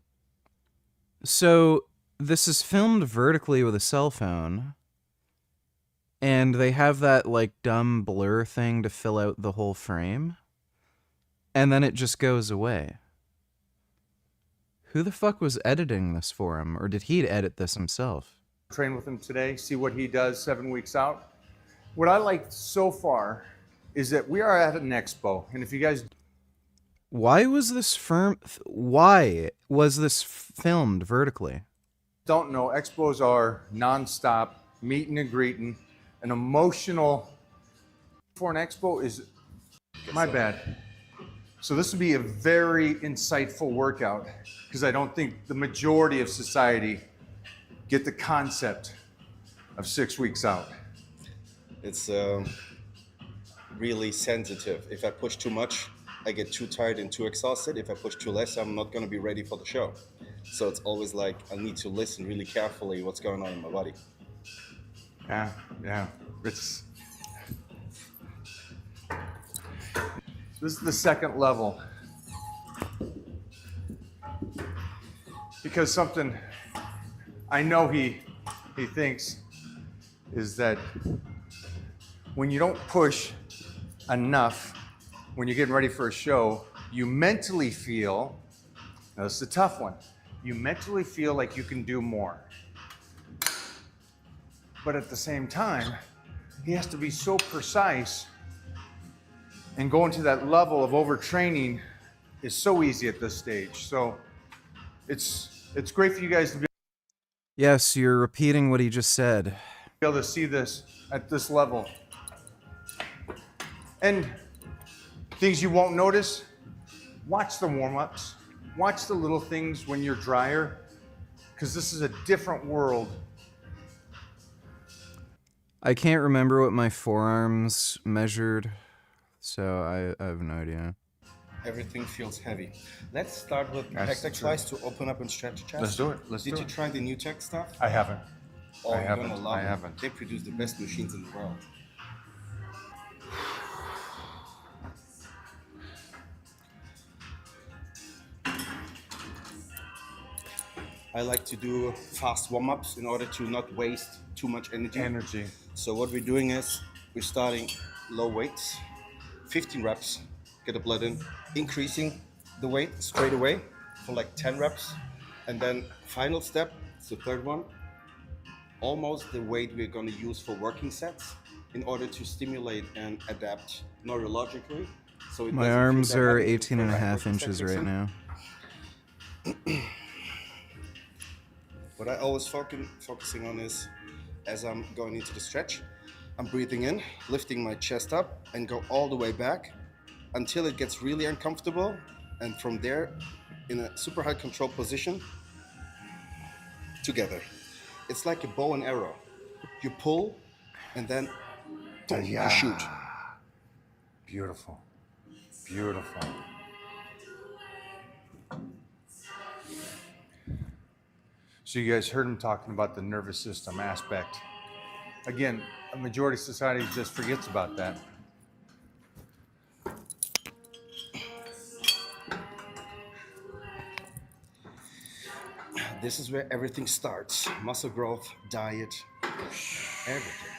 So this is filmed vertically with a cell phone, and they have that like dumb blur thing to fill out the whole frame, and then it just goes away. Who the fuck was editing this for him, or did he edit this himself?
Train with him today, see what he does 7 weeks out. What I like so far is that we are at an expo, and if you guys
Why was this filmed vertically?
don't know, expos are nonstop meeting and greeting, an emotional for an expo is my bad. So this would be a very insightful workout because I don't think the majority of society get the concept of 6 weeks out.
It's really sensitive. If I push too much, I get too tired and too exhausted. If I push too less, I'm not going to be ready for the show. So it's always like I need to listen really carefully what's going on in my body.
Yeah. This is the second level. Because something I know he thinks is that when you don't push enough, when you're getting ready for a show, you mentally feel, now this is a tough one, you mentally feel like you can do more. But at the same time, he has to be so precise, and going to that level of overtraining is so easy at this stage. So it's great for you guys to be
Yes, you're repeating what he just said.
able to see this at this level. And things you won't notice, watch the warm-ups, watch the little things when you're drier, because this is a different world.
I can't remember what my forearms measured, so I have no idea.
Everything feels heavy. Let's start with
That's
pec exercise to open up and stretch the chest.
Let's do it. Let's
Did
do
you
it.
try the new tech stuff?
I haven't.
Oh,
I
you're
haven't.
gonna love
I
it.
haven't.
They produce the best machines in the world. I like to do fast warm-ups in order to not waste too much energy. So what we're doing is we're starting low weights, 15 reps, get the blood in, increasing the weight straight away for like 10 reps. And then final step, it's the third one, almost the weight we're going to use for working sets in order to stimulate and adapt neurologically. So it
My
doesn't feel
arms
that
are
heavy
18 and a
before
half
working set
inches
kicks
right
in.
now.
What I always focusing on is, as I'm going into the stretch, I'm breathing in, lifting my chest up, and go all the way back until it gets really uncomfortable. And from there, in a super high control position, together. It's like a bow and arrow. You pull, and then boom, you shoot.
Beautiful. Beautiful. So you guys heard him talking about the nervous system aspect. Again, a majority of society just forgets about that.
This is where everything starts. Muscle growth, diet, everything.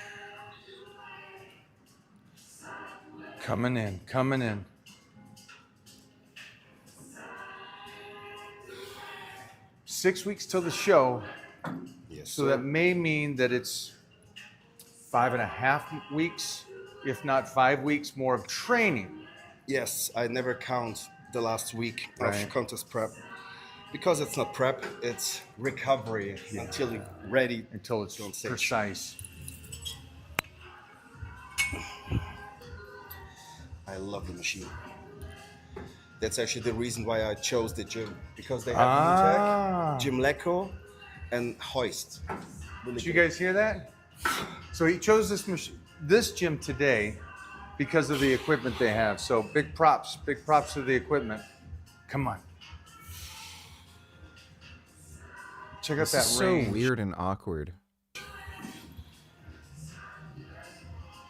Coming in, coming in. Six weeks till the show.
Yes,
so that may mean that it's 5.5 weeks, if not 5 weeks more of training.
Yes, I never count the last week
Right.
of contest prep. Because it's not prep, it's recovery until you're ready.
Until it's precise.
I love the machine. That's actually the reason why I chose the gym, because they have
Ah.
Tech, Gym Leco, and Hoist. Really
Did you
good.
guys hear that? So he chose this gym today because of the equipment they have. So big props to the equipment. Come on. Check out
This
that
is
range.
so weird and awkward.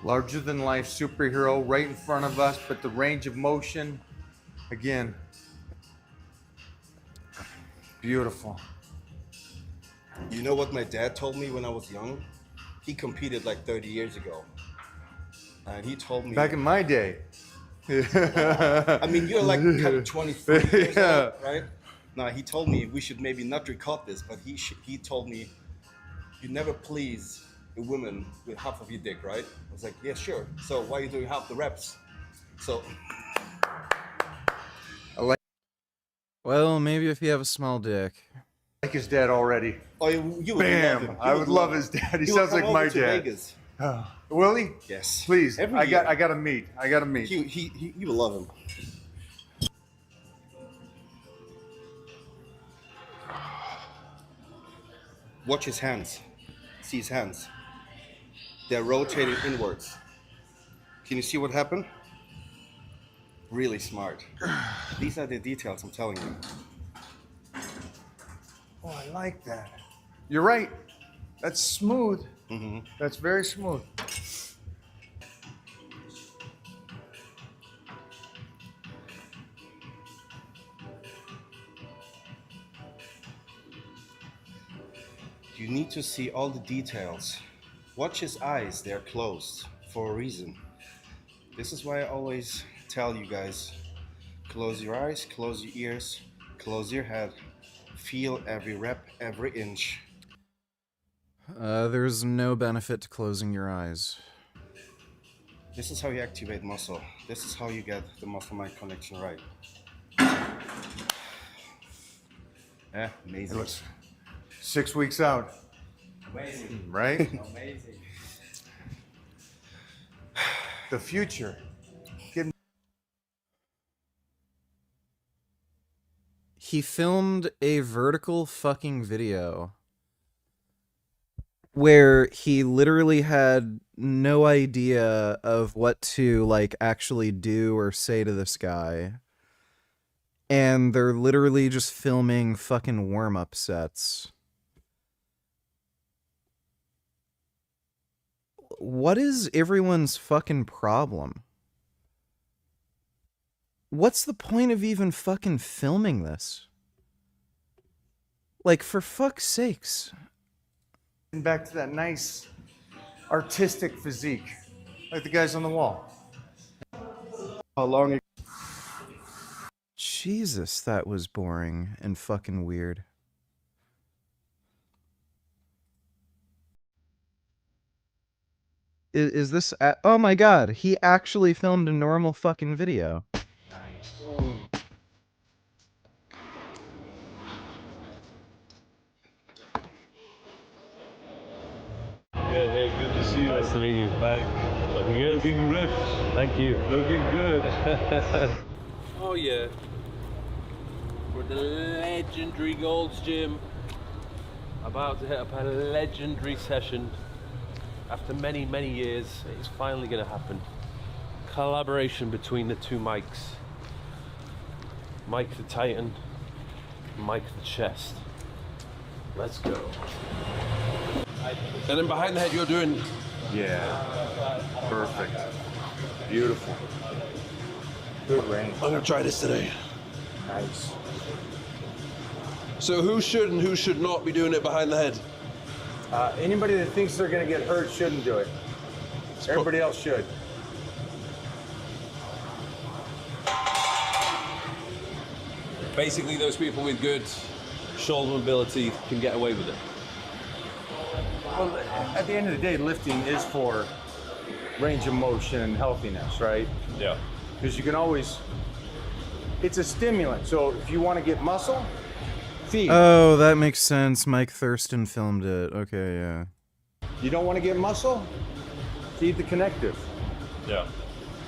Larger than life superhero right in front of us, but the range of motion, again, beautiful.
You know what my dad told me when I was young? He competed like 30 years ago. And he told me...
Back in my day.
I mean, you're like kind of 23 years
Yeah.
old, right? Now, he told me we should maybe not record this, but he told me, you never please a woman with half of your dick, right? I was like, yeah, sure. So why are you doing half the reps? So...
Well, maybe if you have a small dick.
Like his dad already.
Oh, you would
Bam!
love him.
I would love his dad. He
He would
sounds
come
like my
over to
dad.
Vegas.
Will he?
Yes.
Please.
Every
I
year.
gotta meet. I gotta meet.
You will love him. Watch his hands. See his hands. They're rotating inwards. Can you see what happened? Really smart. These are the details, I'm telling you.
Oh, I like that. You're right. That's smooth. That's very smooth.
You need to see all the details. Watch his eyes, they're closed for a reason. This is why I always tell you guys, close your eyes, close your ears, close your head, feel every rep, every inch.
There's no benefit to closing your eyes.
This is how you activate muscle. This is how you get the muscle-mind connection right. Yeah, amazing.
It looks 6 weeks out.
Amazing.
Right?
Amazing.
The future.
He filmed a vertical fucking video where he literally had no idea of what to like actually do or say to this guy. And they're literally just filming fucking warm-up sets. What is everyone's fucking problem? What's the point of even fucking filming this? Like, for fuck's sakes.
And back to that nice artistic physique, like the guys on the wall.
How long?
Jesus, that was boring and fucking weird. Is this... oh my god, he actually filmed a normal fucking video.
Yeah, hey, good to see you. Nice to meet you. Bye. Looking good. Looking rich. Thank you. Looking good.
Oh yeah. We're at the legendary Gold's Gym. About to hit up a legendary session. After many, many years, it's finally going to happen. Collaboration between the two Mikes. Mike the Titan, Mike the Chest. Let's go. And then behind the head, you're doing.
Yeah. Perfect. Beautiful. Good range.
I'm gonna try this today.
Nice.
So who should and who should not be doing it behind the head?
Anybody that thinks they're gonna get hurt shouldn't do it. Everybody else should.
Basically, those people with good shoulder mobility can get away with it.
Well, at the end of the day, lifting is for range of motion and healthiness, right?
Yeah.
Because you can always, it's a stimulant. So if you want to get muscle, feed.
Oh, that makes sense. Mike Thurston filmed it. Okay, yeah.
You don't want to get muscle, feed the connective.
Yeah.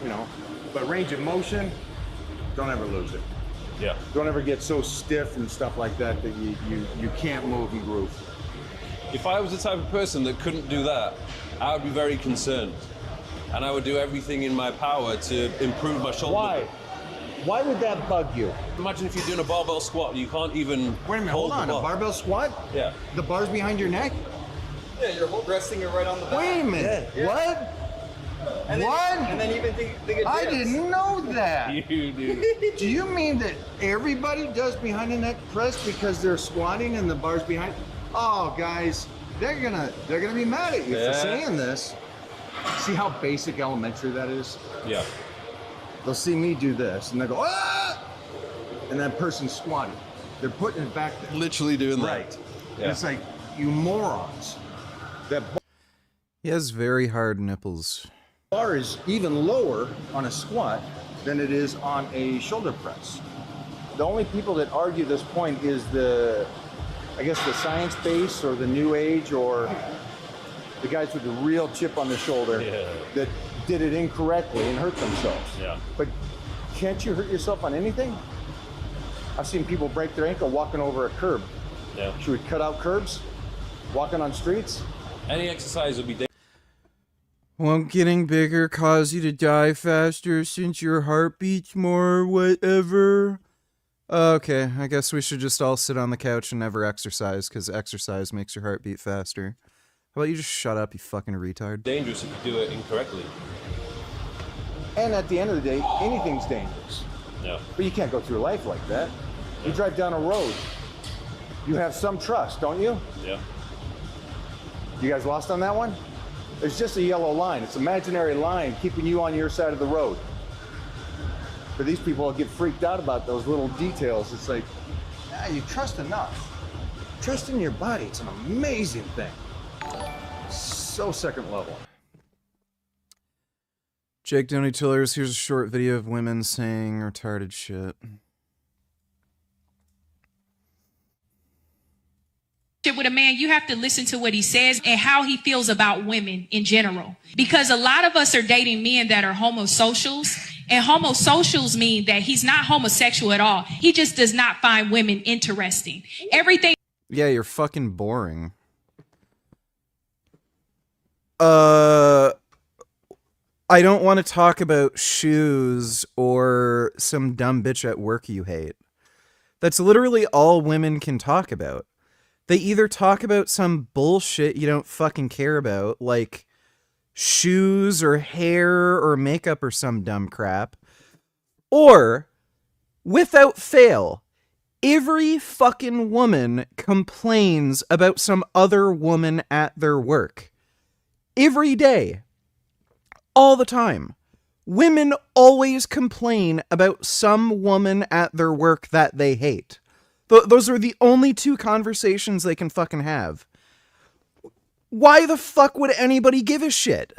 You know, but range of motion, don't ever lose it.
Yeah.
Don't ever get so stiff and stuff like that that you can't move and groove.
If I was the type of person that couldn't do that, I would be very concerned. And I would do everything in my power to improve my shoulder.
Why? Why would that bug you?
Imagine if you're doing a barbell squat and you can't even.
Wait a minute, hold on. A barbell squat?
Yeah.
The bar's behind your neck?
Yeah, you're resting it right on the back.
Wait a minute.
Yeah.
What?
And then,
what?
And then even think of
I
dips.
didn't know that.
You do.
Do you mean that everybody does behind the neck press because they're squatting and the bar's behind? Oh, guys, they're gonna be mad at you for saying this. See how basic elementary that is?
Yeah.
They'll see me do this and they go, ah! And that person's squatting. They're putting it back there.
Literally doing that.
Right.
Yeah.
It's like, you morons. That
He has very hard nipples.
bar is even lower on a squat than it is on a shoulder press. The only people that argue this point is the science base or the new age or the guys with the real chip on the shoulder that did it incorrectly and hurt themselves.
Yeah.
But can't you hurt yourself on anything? I've seen people break their ankle walking over a curb.
Yeah.
Should we cut out curbs? Walking on streets?
Any exercise would be dangerous.
Won't getting bigger cause you to die faster since your heart beats more, whatever? Okay, I guess we should just all sit on the couch and never exercise, because exercise makes your heart beat faster. How about you just shut up, you fucking retard?
Dangerous if you do it incorrectly.
And at the end of the day, anything's dangerous.
Yeah.
But you can't go through life like that. You drive down a road. You have some trust, don't you?
Yeah.
You guys lost on that one? It's just a yellow line. It's an imaginary line keeping you on your side of the road. But these people get freaked out about those little details. It's like, you trust enough. Trust in your body. It's an amazing thing. So second level.
Jake Donny Tillers, here's a short video of women saying retarded shit.
With a man, you have to listen to what he says and how he feels about women in general. Because a lot of us are dating men that are homosocials, and homosocials mean that he's not homosexual at all. He just does not find women interesting. Everything.
Yeah, you're fucking boring. I don't want to talk about shoes or some dumb bitch at work you hate. That's literally all women can talk about. They either talk about some bullshit you don't fucking care about, like shoes or hair or makeup or some dumb crap, or, without fail, every fucking woman complains about some other woman at their work. Every day. All the time. Women always complain about some woman at their work that they hate. Those are the only two conversations they can fucking have. Why the fuck would anybody give a shit?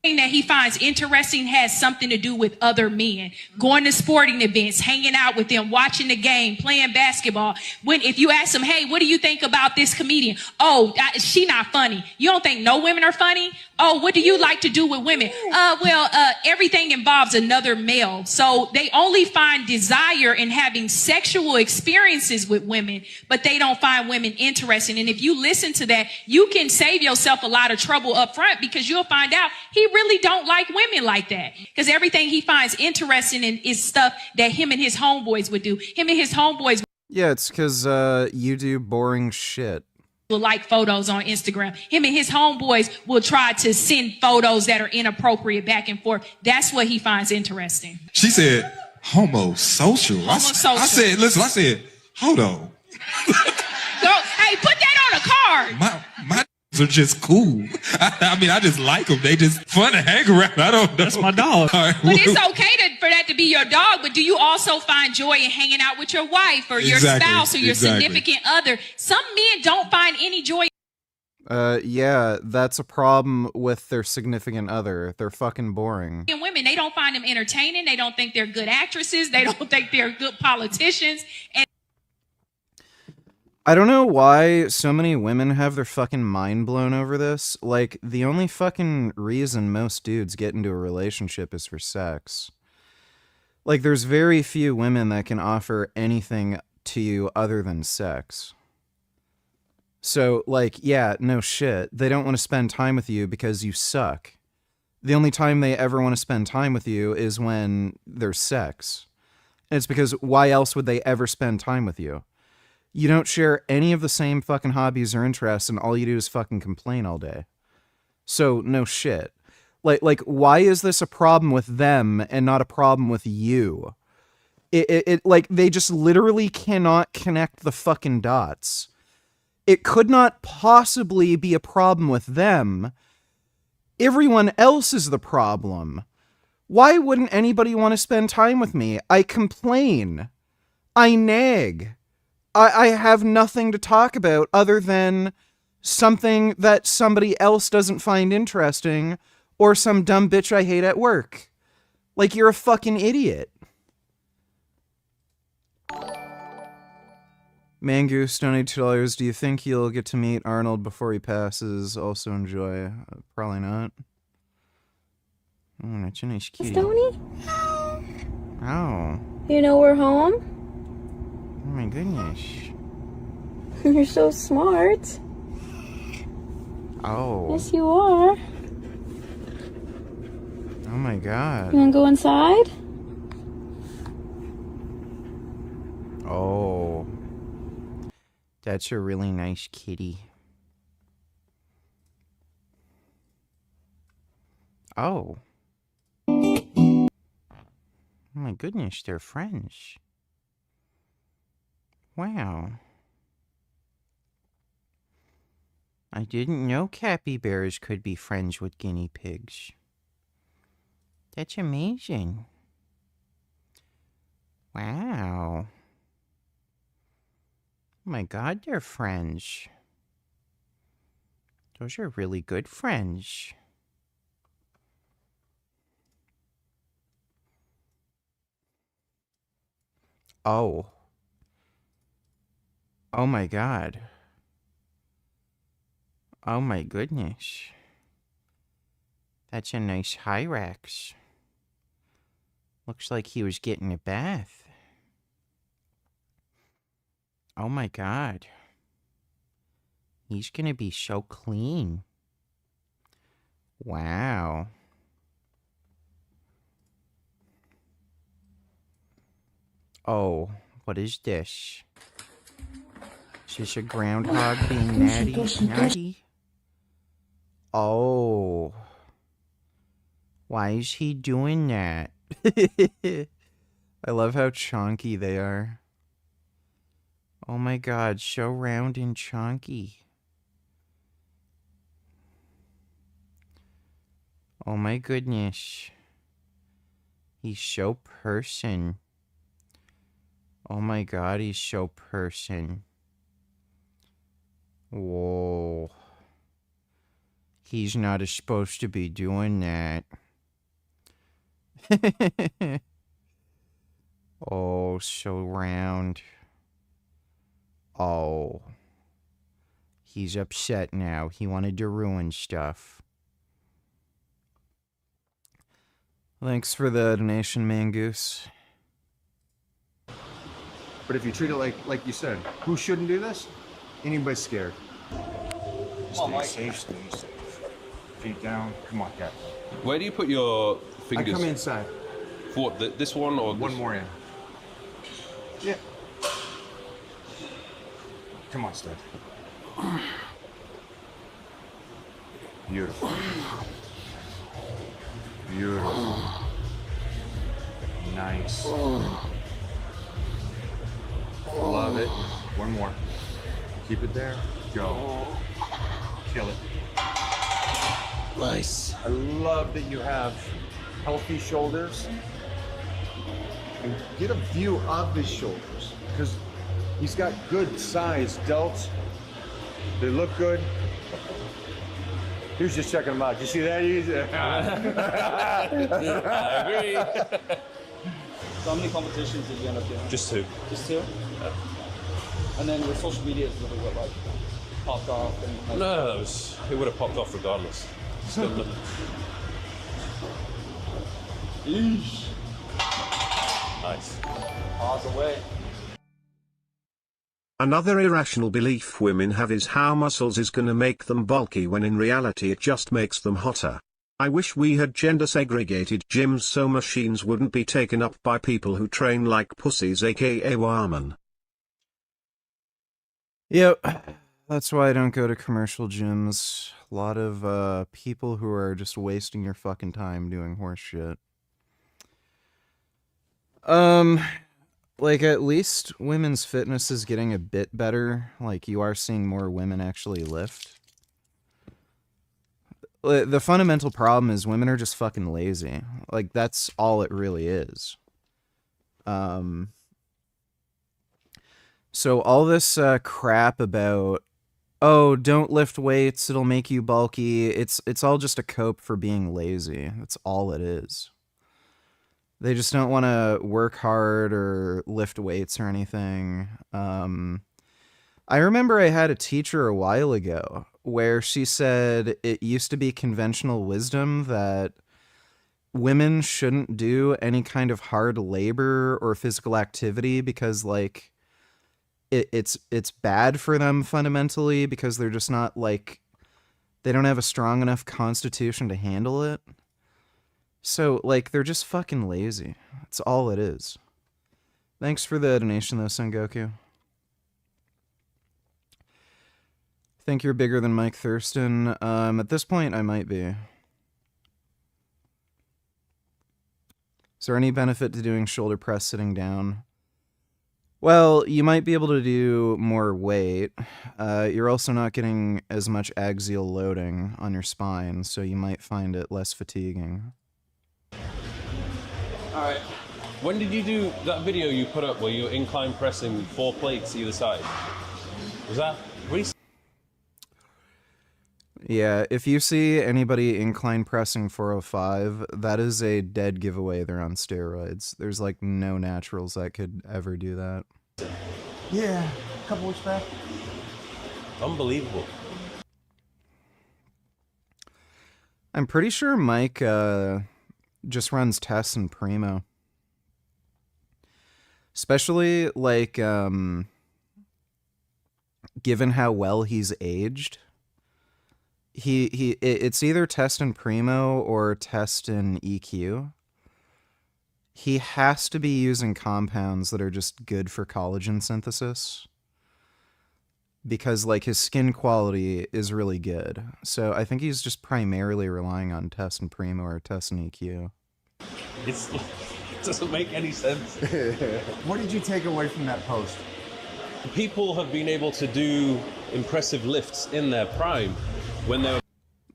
That he finds interesting has something to do with other men, going to sporting events, hanging out with them, watching the game, playing basketball. If you ask them, hey, what do you think about this comedian? Oh, she not funny. You don't think no women are funny? Oh, what do you like to do with women? Everything involves another male. So they only find desire in having sexual experiences with women, but they don't find women interesting. And if you listen to that, you can save yourself a lot of trouble up front, because you'll find out he really don't like women like that, because everything he finds interesting in is stuff that him and his homeboys would do. Him and his homeboys.
Yeah, it's because you do boring shit.
will like photos on Instagram. Him and his homeboys will try to send photos that are inappropriate back and forth. That's what he finds interesting.
She said, homosocial.
Homosocial.
I said, listen, I said, hold on.
Go, hey, put that on a card.
My are just cool. I mean, I just like them. They just fun to hang around. I don't know. That's my dog.
But it's okay for that to be your dog, but do you also find joy in hanging out with your wife or your spouse or your significant other? Some men don't find any joy.
Yeah, that's a problem with their significant other. They're fucking boring.
In women, they don't find them entertaining. They don't think they're good actresses. They don't think they're good politicians. And
I don't know why so many women have their fucking mind blown over this. Like, the only fucking reason most dudes get into a relationship is for sex. Like, there's very few women that can offer anything to you other than sex. So, like, yeah, no shit. They don't want to spend time with you because you suck. The only time they ever want to spend time with you is when there's sex. And it's because why else would they ever spend time with you? You don't share any of the same fucking hobbies or interests, and all you do is fucking complain all day. So, no shit. Like, why is this a problem with them and not a problem with you? Like, they just literally cannot connect the fucking dots. It could not possibly be a problem with them. Everyone else is the problem. Why wouldn't anybody want to spend time with me? I complain. I nag. I have nothing to talk about other than something that somebody else doesn't find interesting or some dumb bitch I hate at work. Like, you're a fucking idiot. Mangoose, donate $2. Do you think you'll get to meet Arnold before he passes? Also enjoy. Probably not. Oh, that's a nice kitty.
Stoney?
Oh.
You know we're home?
Oh my goodness.
You're so smart.
Oh.
Yes, you are.
Oh my god.
You wanna go inside?
Oh. That's a really nice kitty. Oh. Oh my goodness, they're friends. Wow. I didn't know capybaras could be friends with guinea pigs. That's amazing. Wow. Oh my god, they're friends. Those are really good friends. Oh. Oh my god. Oh my goodness. That's a nice Hyrax. Looks like he was getting a bath. Oh my god. He's gonna be so clean. Wow. Oh, what is this? Is this a groundhog being naughty? Oh. Why is he doing that? I love how chonky they are. Oh my god, so round and chonky. Oh my goodness. He's so person. Oh my god, he's so person. Whoa. He's not supposed to be doing that. Oh, so round. Oh. He's upset now. He wanted to ruin stuff. Thanks for the donation, Mangoose.
But if you treat it like you said, who shouldn't do this? Anybody scared. Stay safe, stay safe. Feet down. Come on, cat.
Where do you put your fingers?
I come inside.
For what, this one or
one
this?
more in? Yeah. Come on, stud. Beautiful. Beautiful. Nice. Love it. One more. Keep it there. Go. Kill it.
Nice.
I love that you have healthy shoulders. And get a view of his shoulders because he's got good size delts. They look good. He was just checking them out. You see that?
I agree.
So how many competitions did you end up doing?
Just 2.
Just 2? Yeah. And then your social media is really what, like, popped off? And, like...
No, it would have popped off regardless. Still done.
Eesh.
Nice.
Pause away.
Another irrational belief women have is how muscles is gonna make them bulky when in reality it just makes them hotter. I wish we had gender segregated gyms so machines wouldn't be taken up by people who train like pussies aka women.
Yep, that's why I don't go to commercial gyms. A lot of people who are just wasting your fucking time doing horse shit. Like, at least women's fitness is getting a bit better. Like, you are seeing more women actually lift. The fundamental problem is women are just fucking lazy. Like, that's all it really is. So all this crap about, oh, don't lift weights, it'll make you bulky, it's all just a cope for being lazy. That's all it is. They just don't want to work hard or lift weights or anything. I remember I had a teacher a while ago where she said it used to be conventional wisdom that women shouldn't do any kind of hard labor or physical activity because, like, it's bad for them fundamentally because they're just not, like, they don't have a strong enough constitution to handle it. So, like, they're just fucking lazy. That's all it is. Thanks for the donation, though, Sengoku. Think you're bigger than Mike Thurston? At this point, I might be. Is there any benefit to doing shoulder press sitting down? Well, you might be able to do more weight. You're also not getting as much axial loading on your spine, so you might find it less fatiguing.
Alright. When did you do that video you put up where you were incline pressing 4 plates either side? Was that recent?
Yeah, if you see anybody incline pressing 405, that is a dead giveaway they're on steroids. There's like no naturals that could ever do that.
Yeah, a couple weeks back.
Unbelievable.
I'm pretty sure Mike just runs tests in Primo. Especially, like, given how well he's aged. It's either test in Primo or test in EQ. He has to be using compounds that are just good for collagen synthesis. Because, like, his skin quality is really good. So I think he's just primarily relying on test in Primo or test in EQ.
It doesn't make any sense.
What did you take away from that post?
People have been able to do impressive lifts in their prime when they're...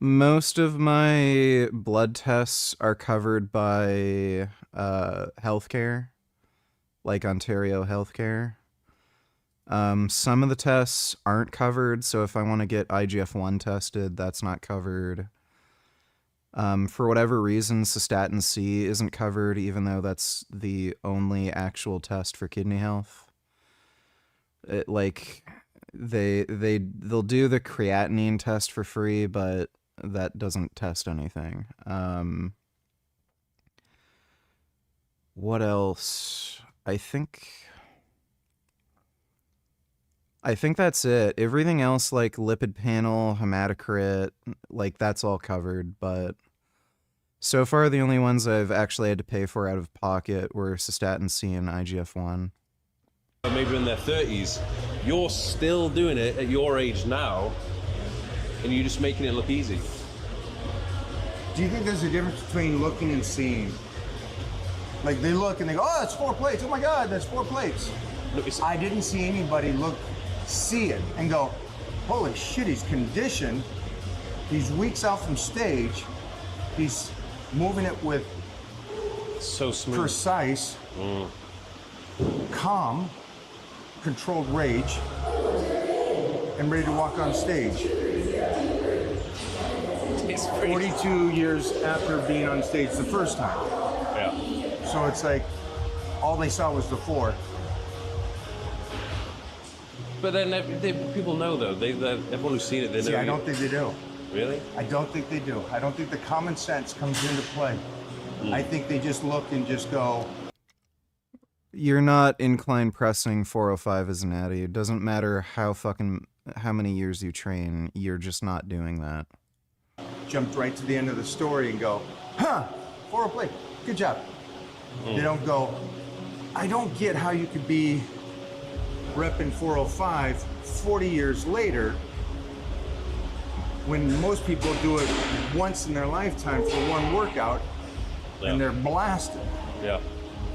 Most of my blood tests are covered by healthcare, like Ontario Healthcare. Some of the tests aren't covered, so if I want to get IGF-1 tested, that's not covered. For whatever reason, cystatin C isn't covered, even though that's the only actual test for kidney health. It, like, they'll do the creatinine test for free, but that doesn't test anything. What else? I think that's it. Everything else, like lipid panel, hematocrit, like that's all covered, but so far the only ones I've actually had to pay for out of pocket were cystatin C and IGF-1.
Maybe in their 30s, you're still doing it at your age now, and you're just making it look easy.
Do you think there's a difference between looking and seeing? Like they look and they go, oh, it's 4 plates. Oh my God, that's 4 plates. I didn't see anybody see it and go, holy shit, he's conditioned. He's weeks out from stage. He's moving it with
so smooth,
precise, calm, controlled rage, and ready to walk on stage. 42 years after being on stage the first time.
Yeah.
So it's like, all they saw was the 4.
But then people know though. Everyone who's seen it, they know.
See, I don't think they do.
Really?
I don't think they do. I don't think the common sense comes into play. I think they just look and just go.
You're not incline pressing 405 as an Addy. It doesn't matter how many years you train. You're just not doing that.
Jumped right to the end of the story and go, huh, 405, good job. They don't go, I don't get how you could be repping 405 40 years later when most people do it once in their lifetime for one workout and they're blasted.
Yeah.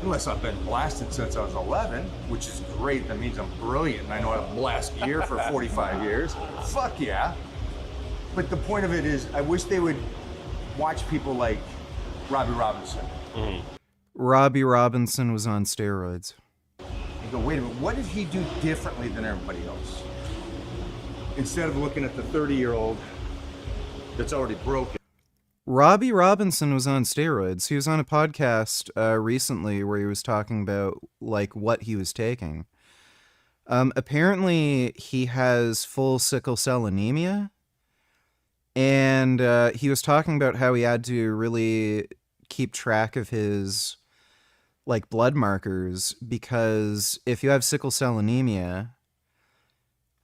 Unless I've been blasted since I was 11, which is great. That means I'm brilliant and I know how to blast gear for 45 years. Fuck yeah. But the point of it is, I wish they would watch people like Robbie Robinson.
Robbie Robinson was on steroids.
You go, wait a minute, what did he do differently than everybody else? Instead of looking at the 30-year-old that's already broken.
Robbie Robinson was on steroids. He was on a podcast recently where he was talking about like what he was taking. Apparently, he has full sickle cell anemia. And he was talking about how he had to really keep track of his like blood markers, because if you have sickle cell anemia,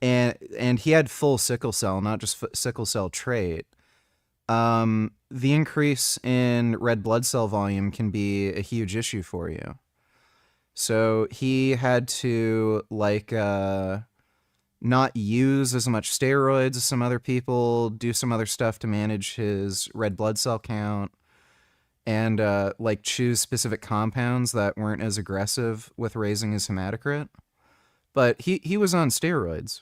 and he had full sickle cell, not just sickle cell trait, the increase in red blood cell volume can be a huge issue for you. So he had to like not use as much steroids as some other people, do some other stuff to manage his red blood cell count, and like choose specific compounds that weren't as aggressive with raising his hematocrit. But he was on steroids,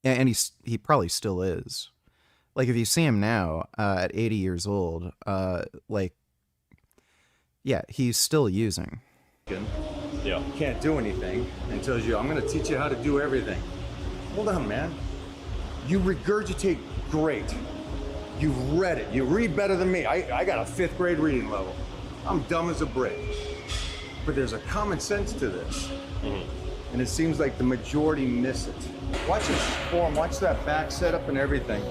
and he probably still is. Like if you see him now at 80 years old, like yeah, he's still using.
Yeah.
Can't do anything and tells you, I'm gonna teach you how to do everything. Hold on, man. You regurgitate great. You've read it. You read better than me. I got a 5th grade reading level. I'm dumb as a brick. But there's a common sense to this. And it seems like the majority miss it. Watch his form. Watch that back setup and everything.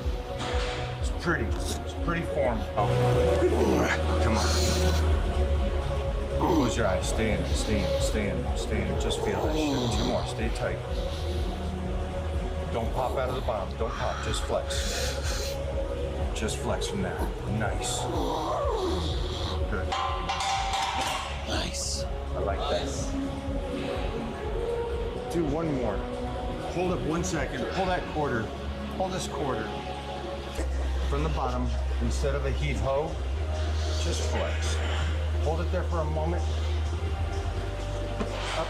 It's pretty. It's pretty form. Oh. Come on. Close your eyes. Stay in. Stay in. Stay in. Stay in. Just feel that shit. 2 more. Stay tight. Don't pop out of the bottom. Don't pop. Just flex. Just flex from there. Nice. Good. Nice. I like that. Do 1 more. Hold it 1 second. Pull that quarter. Pull this quarter. From the bottom, instead of a heave-ho, just flex. Hold it there for a moment. Up.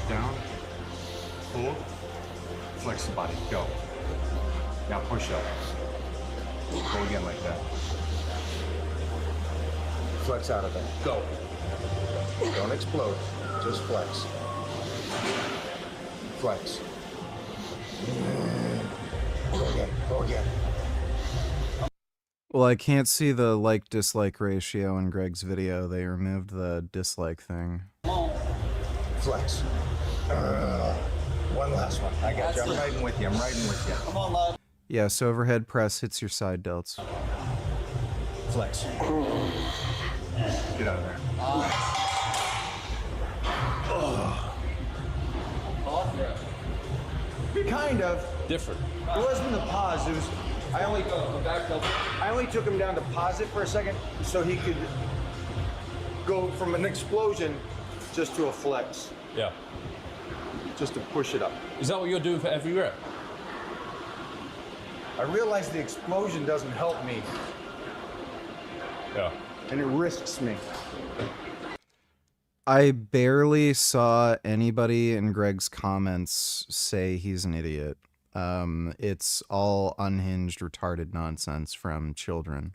Down. Hold. Flex the body. Go. Now push up. Go again like that. Flex out of it. Go. Don't explode. Just flex. Flex. Go again. Go again.
Well, I can't see the like-dislike ratio in Greg's video. They removed the dislike thing.
Flex. One last one. I got you. I'm riding with you. I'm riding with you. Come on, love.
Yeah, so overhead press hits your side delts.
Flex. Get out of there. Kind of.
Different.
It wasn't the pause. It was. I only took him down to pause it for a second so he could go from an explosion just to a flex.
Yeah.
Just to push it up.
Is that what you're doing for every rep?
I realize the explosion doesn't help me.
Yeah.
And it risks me.
I barely saw anybody in Greg's comments say he's an idiot. It's all unhinged, retarded nonsense from children.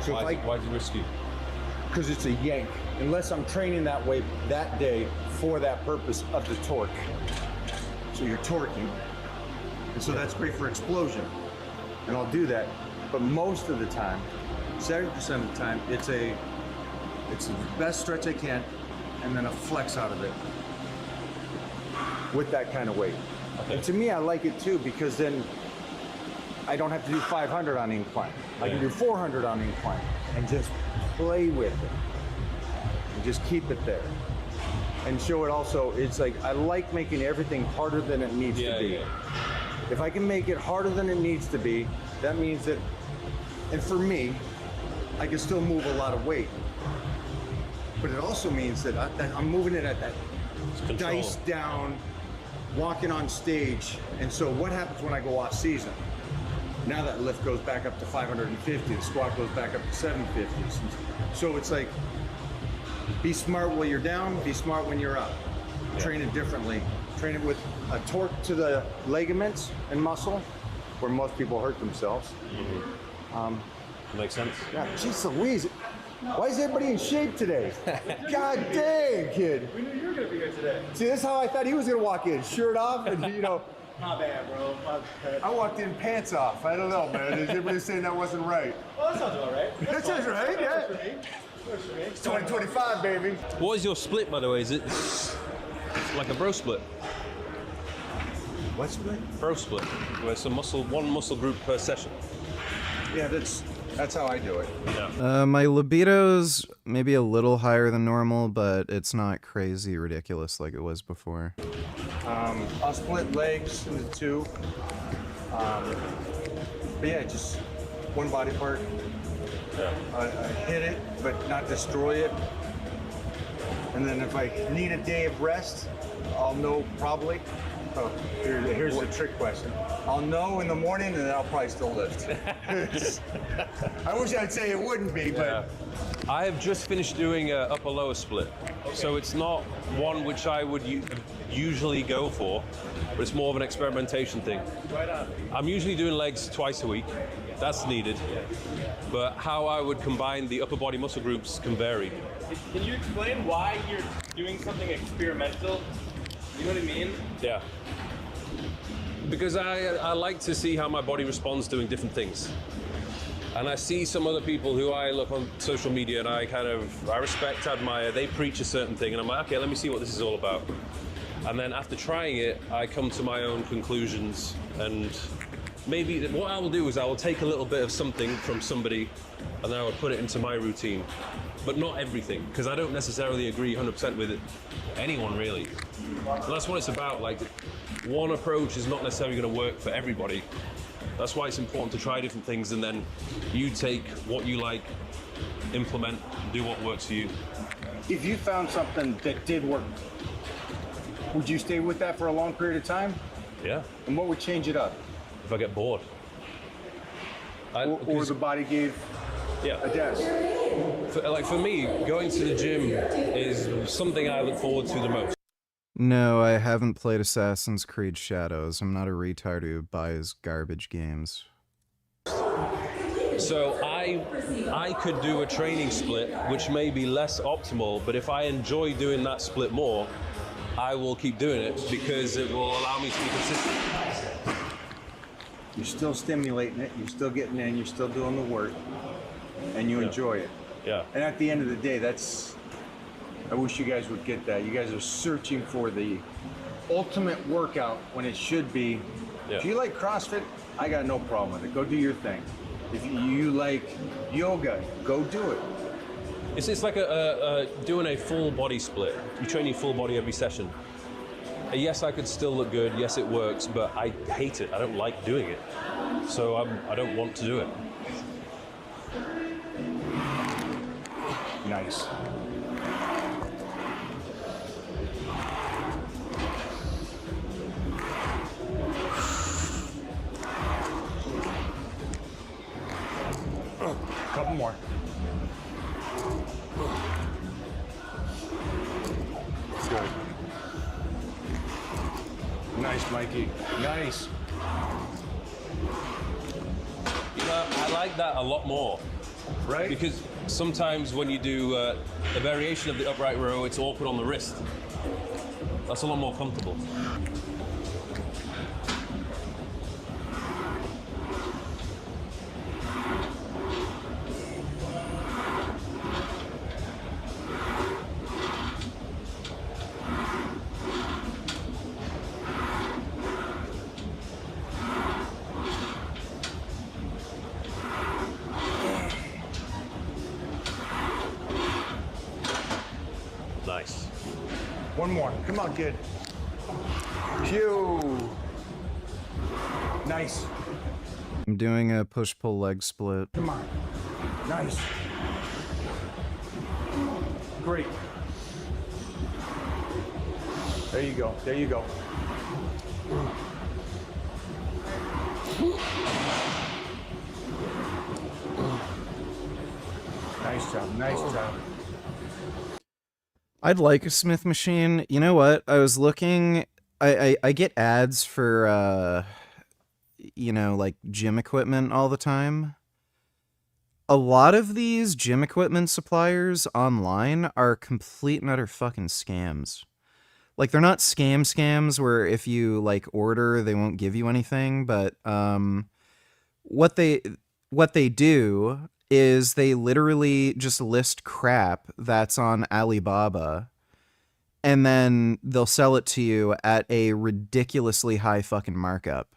So
why is it risky?
Because it's a yank. Unless I'm training that way that day for that purpose of the torque. So you're torquing. And so that's great for explosion. And I'll do that. But most of the time, 70% of the time, it's the best stretch I can, and then a flex out of it with that kind of weight. Okay. And to me, I like it too, because then I don't have to do 500 on incline. I can do 400 on incline and just play with it and just keep it there and show it. Also, it's like I like making everything harder than it needs to be. If I can make it harder than it needs to be, that means that, and for me, I can still move a lot of weight. But it also means that I'm moving it at that dice down, walking on stage. And so what happens when I go off season? Now that lift goes back up to 550, the squat goes back up to 750. So it's like, be smart while you're down, be smart when you're up. Train it differently. Train it with a torque to the ligaments and muscle, where most people hurt themselves.
Makes sense.
Yeah, geez Louise. Why is everybody in shape today? God dang, kid.
We knew you were going to be here today.
See, this is how I thought he was going to walk in. Shirt off and, you know.
My bad, bro. My bad.
I walked in pants off. I don't know, man. Is everybody saying that wasn't right?
Well, that sounds all right.
That sounds right, yeah.
Works for me.
It's 2025, baby.
What is your split, by the way? Is it like a bro split?
What split?
Bro split, where it's one muscle group per session.
Yeah, that's how I do it.
Yeah.
My libido's maybe a little higher than normal, but it's not crazy ridiculous like it was before.
I'll split legs into two. But yeah, just one body part.
Yeah.
I hit it, but not destroy it. And then if I need a day of rest, I'll know probably. Oh, here's the trick question. I'll know in the morning, and then I'll probably still lift. I wish I'd say it wouldn't be, but
I have just finished doing a upper-lower split, so it's not one which I would usually go for, but it's more of an experimentation thing.
Right on.
I'm usually doing legs twice a week. That's needed, but how I would combine the upper body muscle groups can vary.
Can you explain why you're doing something experimental? You know what I mean?
Yeah. Because I like to see how my body responds doing different things. And I see some other people who I look on social media and I respect, admire, they preach a certain thing and I'm like, okay, let me see what this is all about. And then after trying it, I come to my own conclusions, and maybe what I will do is I will take a little bit of something from somebody and then I will put it into my routine. But not everything, because I don't necessarily agree 100% with it. Anyone really. And that's what it's about. Like, one approach is not necessarily going to work for everybody. That's why it's important to try different things, and then you take what you like, implement, do what works for you.
if you found something that did work, would you stay with that for a long period of time?
Yeah.
And what would change it up?
If I get bored.
Or the body gave a desk.
For me, going to the gym is something I look forward to the most.
No, I haven't played Assassin's Creed Shadows. I'm not a retard who buys garbage games.
So I could do a training split, which may be less optimal, but if I enjoy doing that split more, I will keep doing it because it will allow me to be consistent.
You're still stimulating it, you're still getting in, you're still doing the work, and you enjoy it.
Yeah.
And at the end of the day, I wish you guys would get that. You guys are searching for the ultimate workout when it should be.
Yeah.
If you like CrossFit, I got no problem with it. Go do your thing. If you like yoga, go do it.
It's like doing a full body split. You train your full body every session. Yes, I could still look good. Yes, it works, but I hate it. I don't like doing it. So I don't want to do it.
Nice. Couple more. Good. Nice, Mikey. Nice.
You know, I like that a lot more.
Right?
Because sometimes when you do a variation of the upright row, it's all put on the wrist. That's a lot more comfortable. Nice.
One more. Come on, kid. Pew. Nice.
I'm doing a push-pull leg split.
Come on. Nice. Great. There you go. There you go. Nice job. Nice job.
I'd like a Smith machine. You know what? I was looking. I get ads for you know, like gym equipment all the time. A lot of these gym equipment suppliers online are complete and utter fucking scams. Like, they're not scams where if you like order they won't give you anything, but what they do is they literally just list crap that's on Alibaba, and then they'll sell it to you at a ridiculously high fucking markup.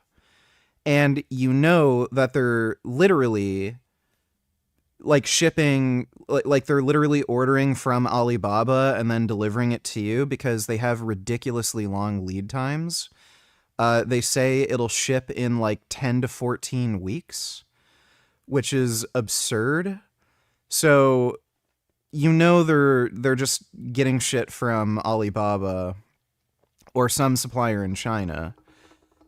And you know that they're literally like shipping, like they're literally ordering from Alibaba and then delivering it to you because they have ridiculously long lead times. They say it'll ship in like 10 to 14 weeks, which is absurd. So, you know, they're just getting shit from Alibaba or some supplier in China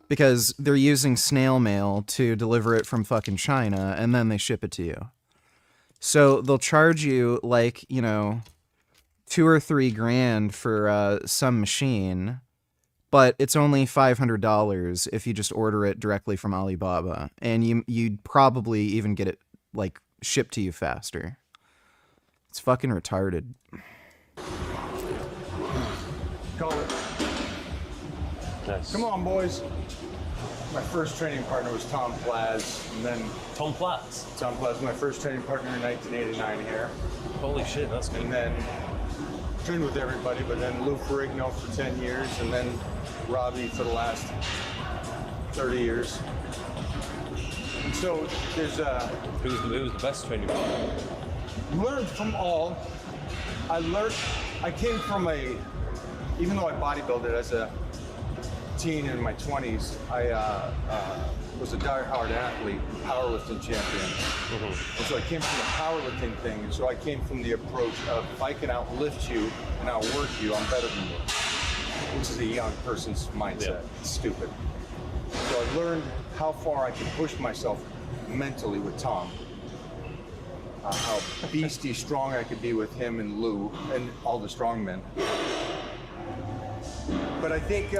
because they're using snail mail to deliver it from fucking China and then they ship it to you. So they'll charge you like, you know, $2 or $3 grand for some machine, but it's only $500 if you just order it directly from Alibaba, and you'd probably even get it like shipped to you faster. It's fucking retarded.
Call it.
Nice.
Come on, boys. My first training partner was Tom Plaz, and then
Tom Plaz.
Tom Plaz was my first training partner in 1989 here.
Holy shit, that's good.
And then trained with everybody, but then Lou Ferrigno for 10 years, and then Robbie for the last 30 years. And so there's
Who was the best training partner?
Learned from all. I came from even though I bodybuilded as a teen in my 20s, I was a die-hard athlete, powerlifting champion. And so I came from the powerlifting thing, and so I came from the approach of if I can outlift you and outwork you, I'm better than you, which is a young person's mindset.
Yeah.
It's stupid. So I learned how far I can push myself mentally with Tom, how beastie strong I could be with him and Lou and all the strong men. But I think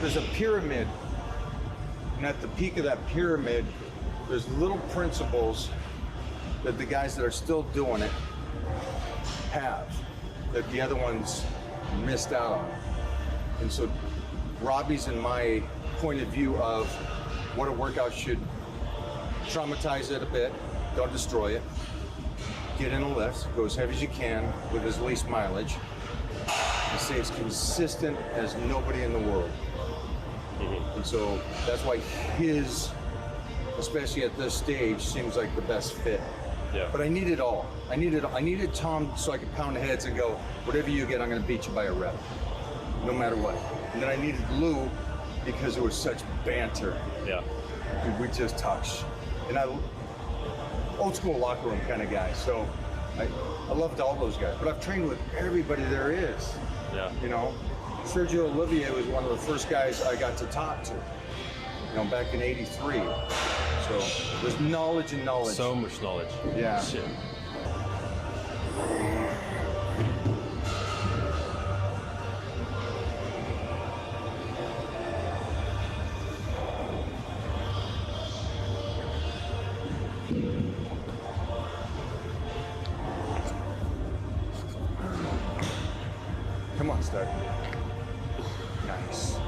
there's a pyramid, and at the peak of that pyramid, there's little principles that the guys that are still doing it have, that the other ones missed out on. And so Robbie's in my point of view of what a workout should traumatize it a bit, don't destroy it, get in a lift, go as heavy as you can with as least mileage, and stay as consistent as nobody in the world. And so that's why his, especially at this stage, seems like the best fit.
Yeah.
But I need it all. I needed Tom so I could pound heads and go, whatever you get, I'm gonna beat you by a rep, no matter what. And then I needed Lou because it was such banter.
Yeah.
We just touch. And old school locker room kind of guy. So I loved all those guys. But I've trained with everybody there is.
Yeah.
You know, Sergio Olivier was one of the first guys I got to talk to, you know, back in '83. So there's knowledge and knowledge.
So much knowledge.
Yeah.
Shit.
Come on, Stud. Nice.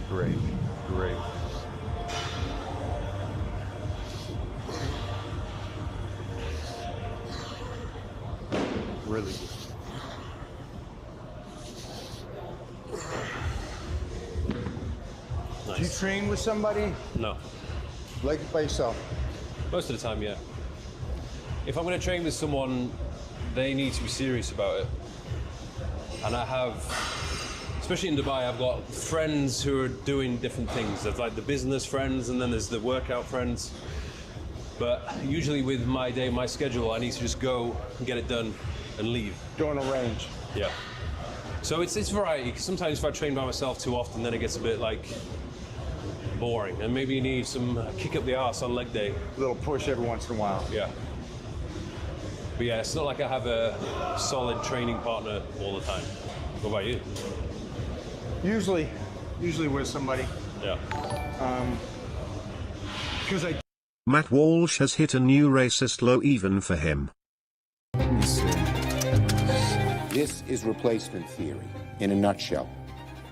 Great, great. Really good.
Nice.
Do you train with somebody?
No.
Like it by yourself?
Most of the time, yeah. If I'm going to train with someone, they need to be serious about it. And I have, especially in Dubai, I've got friends who are doing different things. There's like the business friends, and then there's the workout friends. But usually with my day, my schedule, I need to just go and get it done and leave.
Go on a range.
Yeah. So it's variety. Sometimes if I train by myself too often, then it gets a bit like boring. And maybe you need some kick up the arse on leg day.
A little push every once in a while.
Yeah. But yeah, it's not like I have a solid training partner all the time. What about you?
Usually with somebody.
Yeah.
Because I.
Matt Walsh has hit a new racist low even for him.
Let me see.
This is replacement theory in a nutshell.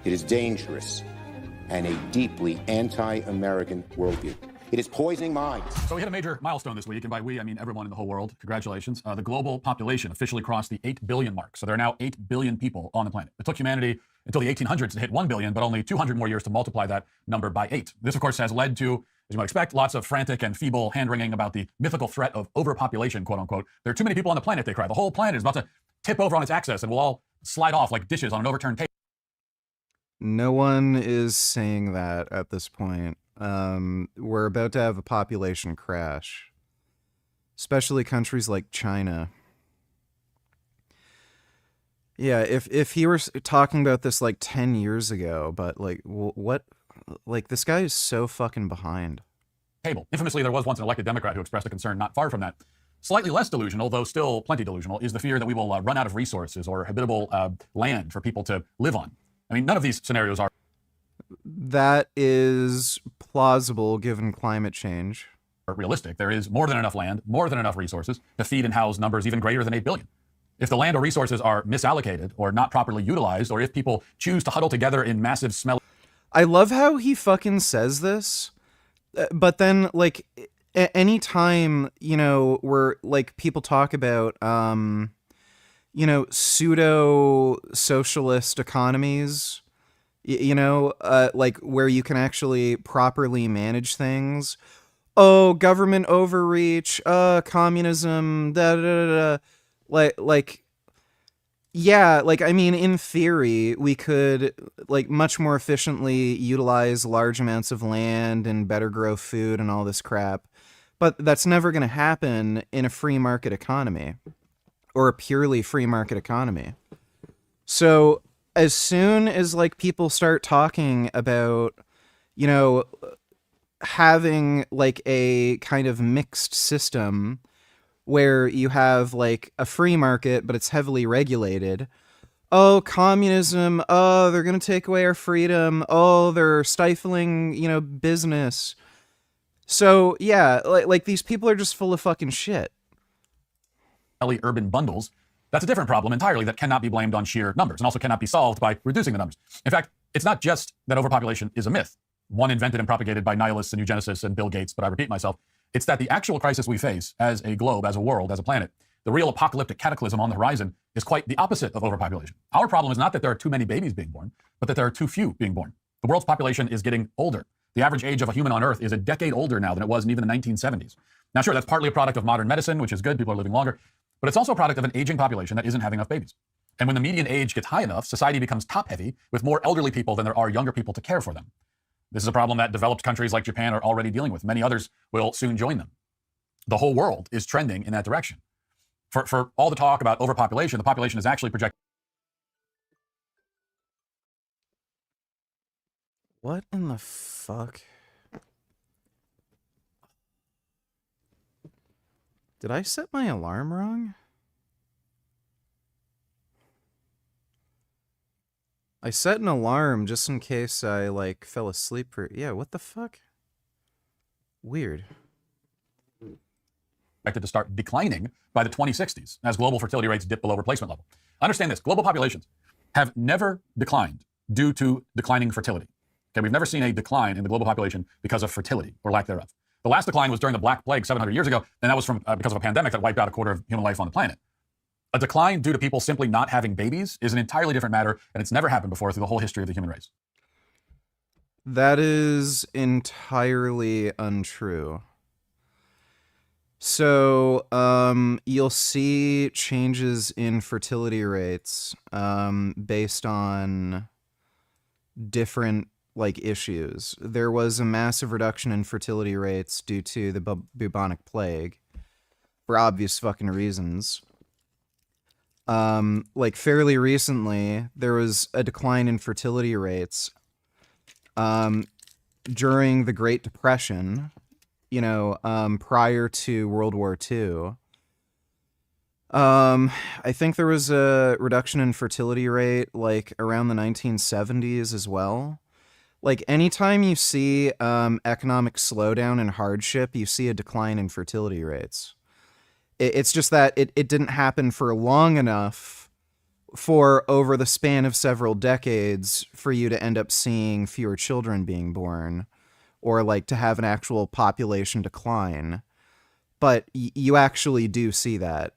It is dangerous and a deeply anti-American worldview. It is poisoning minds.
So we hit a major milestone this week, and by we, I mean everyone in the whole world. Congratulations. The global population officially crossed the 8 billion mark. So there are now 8 billion people on the planet. It took humanity until the 1800s to hit 1 billion, but only 200 more years to multiply that number by 8. This, of course, has led to, as you might expect, lots of frantic and feeble hand-wringing about the mythical threat of overpopulation, quote unquote. There are too many people on the planet, they cry. The whole planet is about to tip over on its axis, and we'll all slide off like dishes on an overturned table.
No one is saying that at this point. We're about to have a population crash, especially countries like China. Yeah, if he were talking about this like 10 years ago, but like what, like this guy is so fucking behind.
Table. Infamously, there was once an elected Democrat who expressed a concern not far from that. Slightly less delusional, though still plenty delusional, is the fear that we will run out of resources or habitable land for people to live on. I mean, none of these scenarios are.
That is plausible given climate change.
Realistic. There is more than enough land, more than enough resources to feed and house numbers even greater than 8 billion. If the land or resources are misallocated or not properly utilized, or if people choose to huddle together in massive smelly...
I love how he fucking says this, but then, like, anytime, you know, where, like, people talk about, you know, pseudo-socialist economies, you know, like, where you can actually properly manage things. Oh, government overreach, communism, da-da-da-da. Like, yeah, like, I mean, in theory, we could, like, much more efficiently utilize large amounts of land and better grow food and all this crap. But that's never going to happen in a free market economy or a purely free market economy. So as soon as, like, people start talking about, you know, having, like, a kind of mixed system where you have, like, a free market, but it's heavily regulated. Oh, communism. Oh, they're going to take away our freedom. Oh, they're stifling, you know, business. So, yeah, like these people are just full of fucking shit.
Urban bundles, that's a different problem entirely that cannot be blamed on sheer numbers and also cannot be solved by reducing the numbers. In fact, it's not just that overpopulation is a myth, one invented and propagated by nihilists and eugenicists and Bill Gates, but I repeat myself. It's that the actual crisis we face as a globe, as a world, as a planet, the real apocalyptic cataclysm on the horizon is quite the opposite of overpopulation. Our problem is not that there are too many babies being born, but that there are too few being born. The world's population is getting older. The average age of a human on Earth is a decade older now than it was in even the 1970s. Now, sure, that's partly a product of modern medicine, which is good. People are living longer. But it's also a product of an aging population that isn't having enough babies. And when the median age gets high enough, society becomes top-heavy with more elderly people than there are younger people to care for them. This is a problem that developed countries like Japan are already dealing with. Many others will soon join them. The whole world is trending in that direction. For all the talk about overpopulation, the population is actually projected
What in the fuck? Did I set my alarm wrong? I set an alarm just in case I, like, fell asleep for... Yeah, what the fuck? Weird.
Expected to start declining by the 2060s as global fertility rates dip below replacement level. Understand this, global populations have never declined due to declining fertility. Okay, we've never seen a decline in the global population because of fertility or lack thereof. The last decline was during the Black Plague 700 years ago, and that was from because of a pandemic that wiped out a quarter of human life on the planet. A decline due to people simply not having babies is an entirely different matter, and it's never happened before through the whole history of the human race.
That is entirely untrue. So, you'll see changes in fertility rates based on different, like, issues. There was a massive reduction in fertility rates due to the bubonic plague for obvious fucking reasons. Like, fairly recently, there was a decline in fertility rates during the Great Depression, you know, prior to World War II. I think there was a reduction in fertility rate, like, around the 1970s as well. Like, anytime you see economic slowdown and hardship, you see a decline in fertility rates. It's just that it didn't happen for long enough for over the span of several decades for you to end up seeing fewer children being born or, like, to have an actual population decline. But you actually do see that.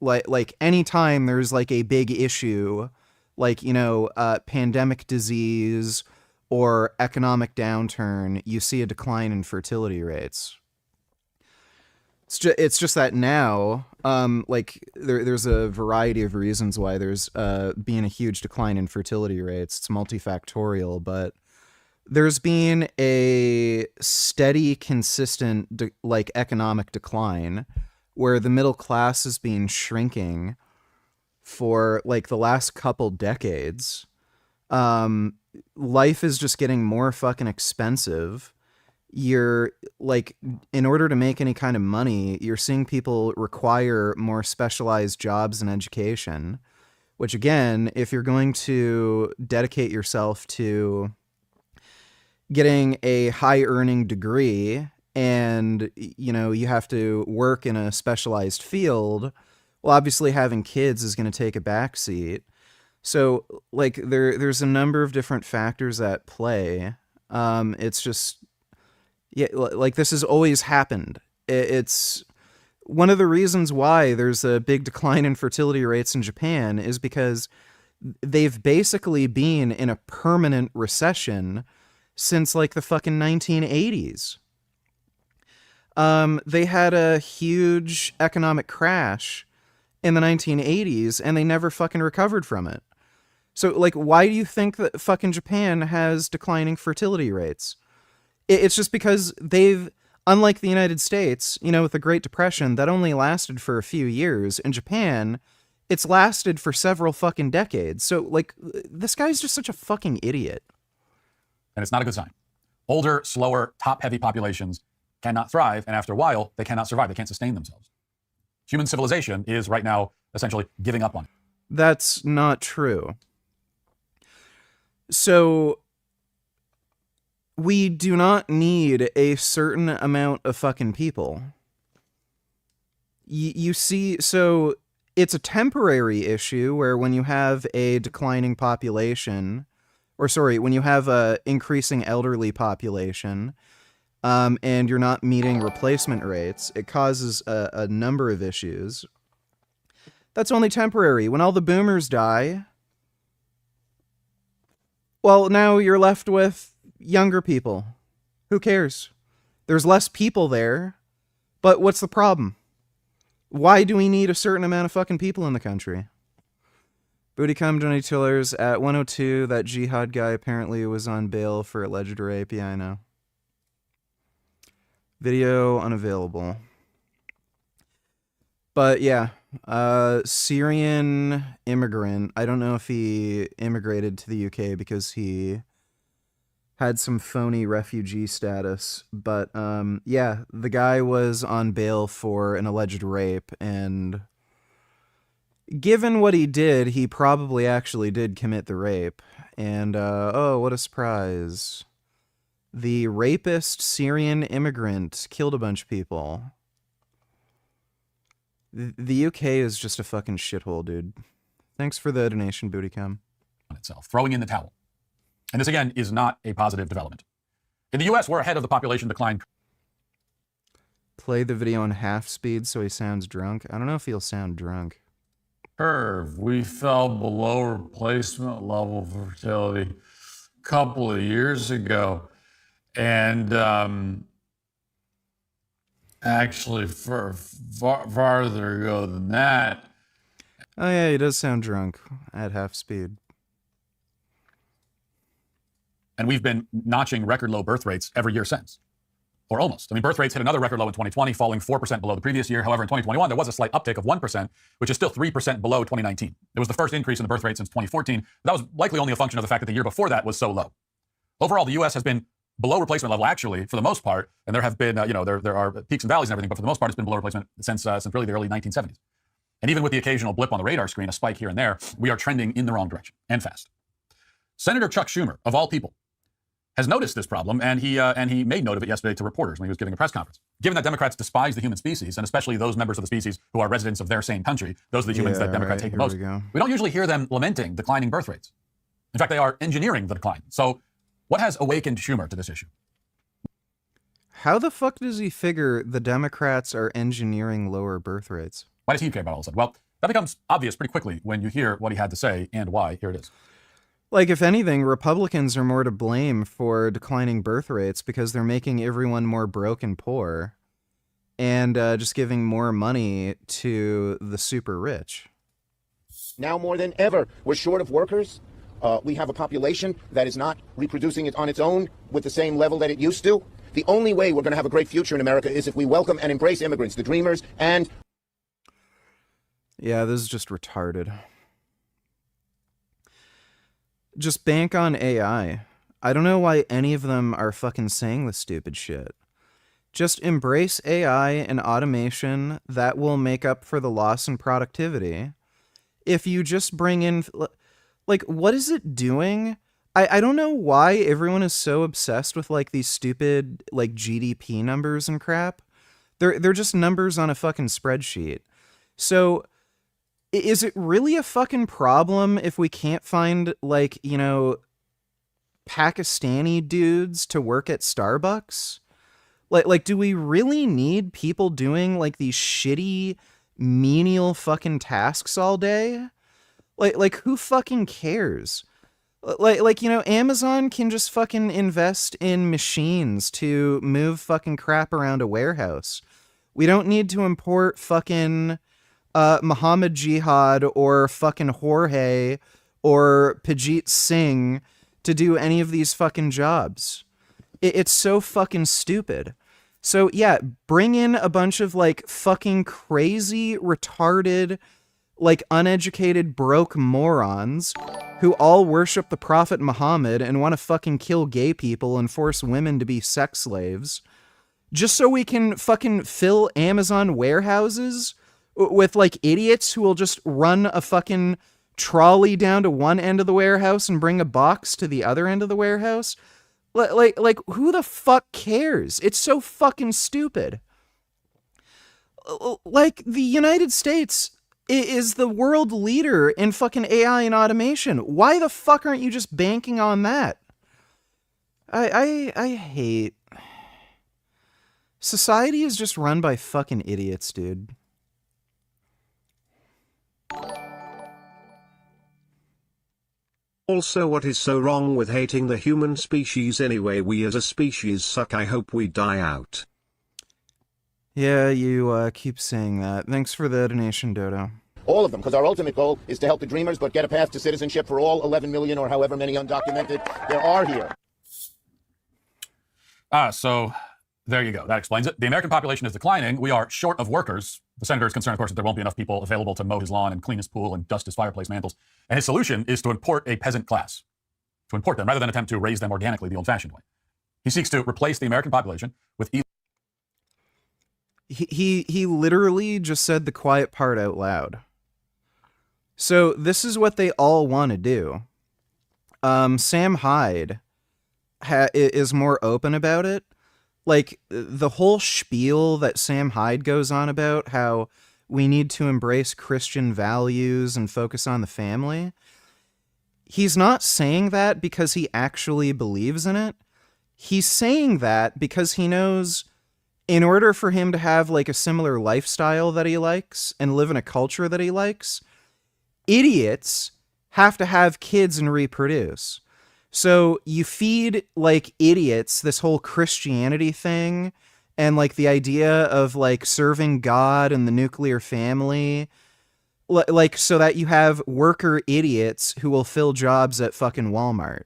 Like anytime there's, like, a big issue, like, you know, pandemic disease or economic downturn, you see a decline in fertility rates. It's just that now, like, there's a variety of reasons why there's been a huge decline in fertility rates. It's multifactorial, but there's been a steady, consistent, like, economic decline where the middle class has been shrinking for, like, the last couple decades. Life is just getting more fucking expensive. You're, like, in order to make any kind of money, you're seeing people require more specialized jobs and education, which, again, if you're going to dedicate yourself to getting a high earning degree and, you know, you have to work in a specialized field, well, obviously having kids is going to take a backseat. So, like, there's a number of different factors at play. It's just, yeah, like, this has always happened. It's one of the reasons why there's a big decline in fertility rates in Japan is because they've basically been in a permanent recession since, like, the fucking 1980s. They had a huge economic crash in the 1980s, and they never fucking recovered from it. So, like, why do you think that fucking Japan has declining fertility rates? It's just because they've, unlike the United States, you know, with the Great Depression, that only lasted for a few years. In Japan, it's lasted for several fucking decades. So, like, this guy's just such a fucking idiot.
And it's not a good sign. Older, slower, top-heavy populations cannot thrive, and after a while, they cannot survive. They can't sustain themselves. Human civilization is right now essentially giving up on it.
That's not true. So, we do not need a certain amount of fucking people. You see, so it's a temporary issue where when you have a declining population, or sorry, when you have a increasing elderly population, and you're not meeting replacement rates, it causes a number of issues. That's only temporary. When all the boomers die, well, now you're left with younger people. Who cares? There's less people there, but what's the problem? Why do we need a certain amount of fucking people in the country? Bootycom $22 at 102. That jihad guy apparently was on bail for alleged rape. Yeah, I know. Video unavailable. But yeah, Syrian immigrant. I don't know if he immigrated to the UK because he had some phony refugee status. But yeah, the guy was on bail for an alleged rape, and given what he did, he probably actually did commit the rape. And oh, what a surprise. The rapist Syrian immigrant killed a bunch of people. The UK is just a fucking shithole, dude. Thanks for the donation, Bootycam.
Itself, throwing in the towel. And this, again, is not a positive development. In the US, we're ahead of the population decline.
Play the video on half speed so he sounds drunk. I don't know if he'll sound drunk.
Curve. We fell below replacement level for fertility a couple of years ago. And actually, farther ago than that.
Oh yeah, he does sound drunk at half speed.
And we've been notching record low birth rates every year since. Or almost. I mean, birth rates hit another record low in 2020, falling 4% below the previous year. However, in 2021, there was a slight uptick of 1%, which is still 3% below 2019. It was the first increase in the birth rate since 2014. That was likely only a function of the fact that the year before that was so low. Overall, the U.S. has been below replacement level, actually, for the most part. And there have been, there are peaks and valleys and everything, but for the most part, it's been below replacement since really the early 1970s. And even with the occasional blip on the radar screen, a spike here and there, we are trending in the wrong direction, and fast. Senator Chuck Schumer, of all people, has noticed this problem, and he made note of it yesterday to reporters when he was giving a press conference. Given that Democrats despise the human species, and especially those members of the species who are residents of their same country, those are the humans that Democrats hate the most, we don't usually hear them lamenting declining birth rates. In fact, they are engineering the decline. So what has awakened Schumer to this issue?
How the fuck does he figure the Democrats are engineering lower birth rates?
Why does he care about all of a sudden? Well, that becomes obvious pretty quickly when you hear what he had to say and why. Here it is.
Like, if anything, Republicans are more to blame for declining birth rates because they're making everyone more broke and poor and just giving more money to the super rich.
Now more than ever, we're short of workers. We have a population that is not reproducing it on its own with the same level that it used to. The only way we're going to have a great future in America is if we welcome and embrace immigrants, the dreamers, and...
Yeah, this is just retarded. Just bank on AI. I don't know why any of them are fucking saying this stupid shit. Just embrace AI and automation. That will make up for the loss in productivity. If you just bring in... Like, what is it doing? I don't know why everyone is so obsessed with, like, these stupid, like, GDP numbers and crap. They're just numbers on a fucking spreadsheet. So... is it really a fucking problem if we can't find, like, Pakistani dudes to work at Starbucks? Like, do we really need people doing, like, these shitty, menial fucking tasks all day? Like, who fucking cares? Like, Amazon can just fucking invest in machines to move fucking crap around a warehouse. We don't need to import fucking... Muhammad Jihad or fucking Jorge or Pajit Singh to do any of these fucking jobs. It's so fucking stupid. So yeah, bring in a bunch of like fucking crazy, retarded, like uneducated, broke morons who all worship the Prophet Muhammad and want to fucking kill gay people and force women to be sex slaves, just so we can fucking fill Amazon warehouses with, like, idiots who will just run a fucking trolley down to one end of the warehouse and bring a box to the other end of the warehouse. Like, who the fuck cares? It's so fucking stupid. Like, the United States is the world leader in fucking AI and automation. Why the fuck aren't you just banking on that? I hate... Society is just run by fucking idiots, dude.
Also, what is so wrong with hating the human species anyway? We as a species suck. I hope we die out.
Yeah, you keep saying that. Thanks for the donation, Dodo.
All of them, because our ultimate goal is to help the dreamers, but get a path to citizenship for all 11 million or however many undocumented there are here.
So there you go. That explains it. The American population is declining. We are short of workers. The senator is concerned, of course, that there won't be enough people available to mow his lawn and clean his pool and dust his fireplace mantles. And his solution is to import a peasant class. to import them rather than attempt to raise them organically the old-fashioned way. He seeks to replace the American population with
He literally just said the quiet part out loud. So this is what they all want to do. Sam Hyde is more open about it. Like, the whole spiel that Sam Hyde goes on about how we need to embrace Christian values and focus on the family. He's not saying that because he actually believes in it. He's saying that because he knows in order for him to have like a similar lifestyle that he likes and live in a culture that he likes, idiots have to have kids and reproduce. So you feed like idiots this whole Christianity thing and like the idea of like serving God and the nuclear family, like so that you have worker idiots who will fill jobs at fucking Walmart.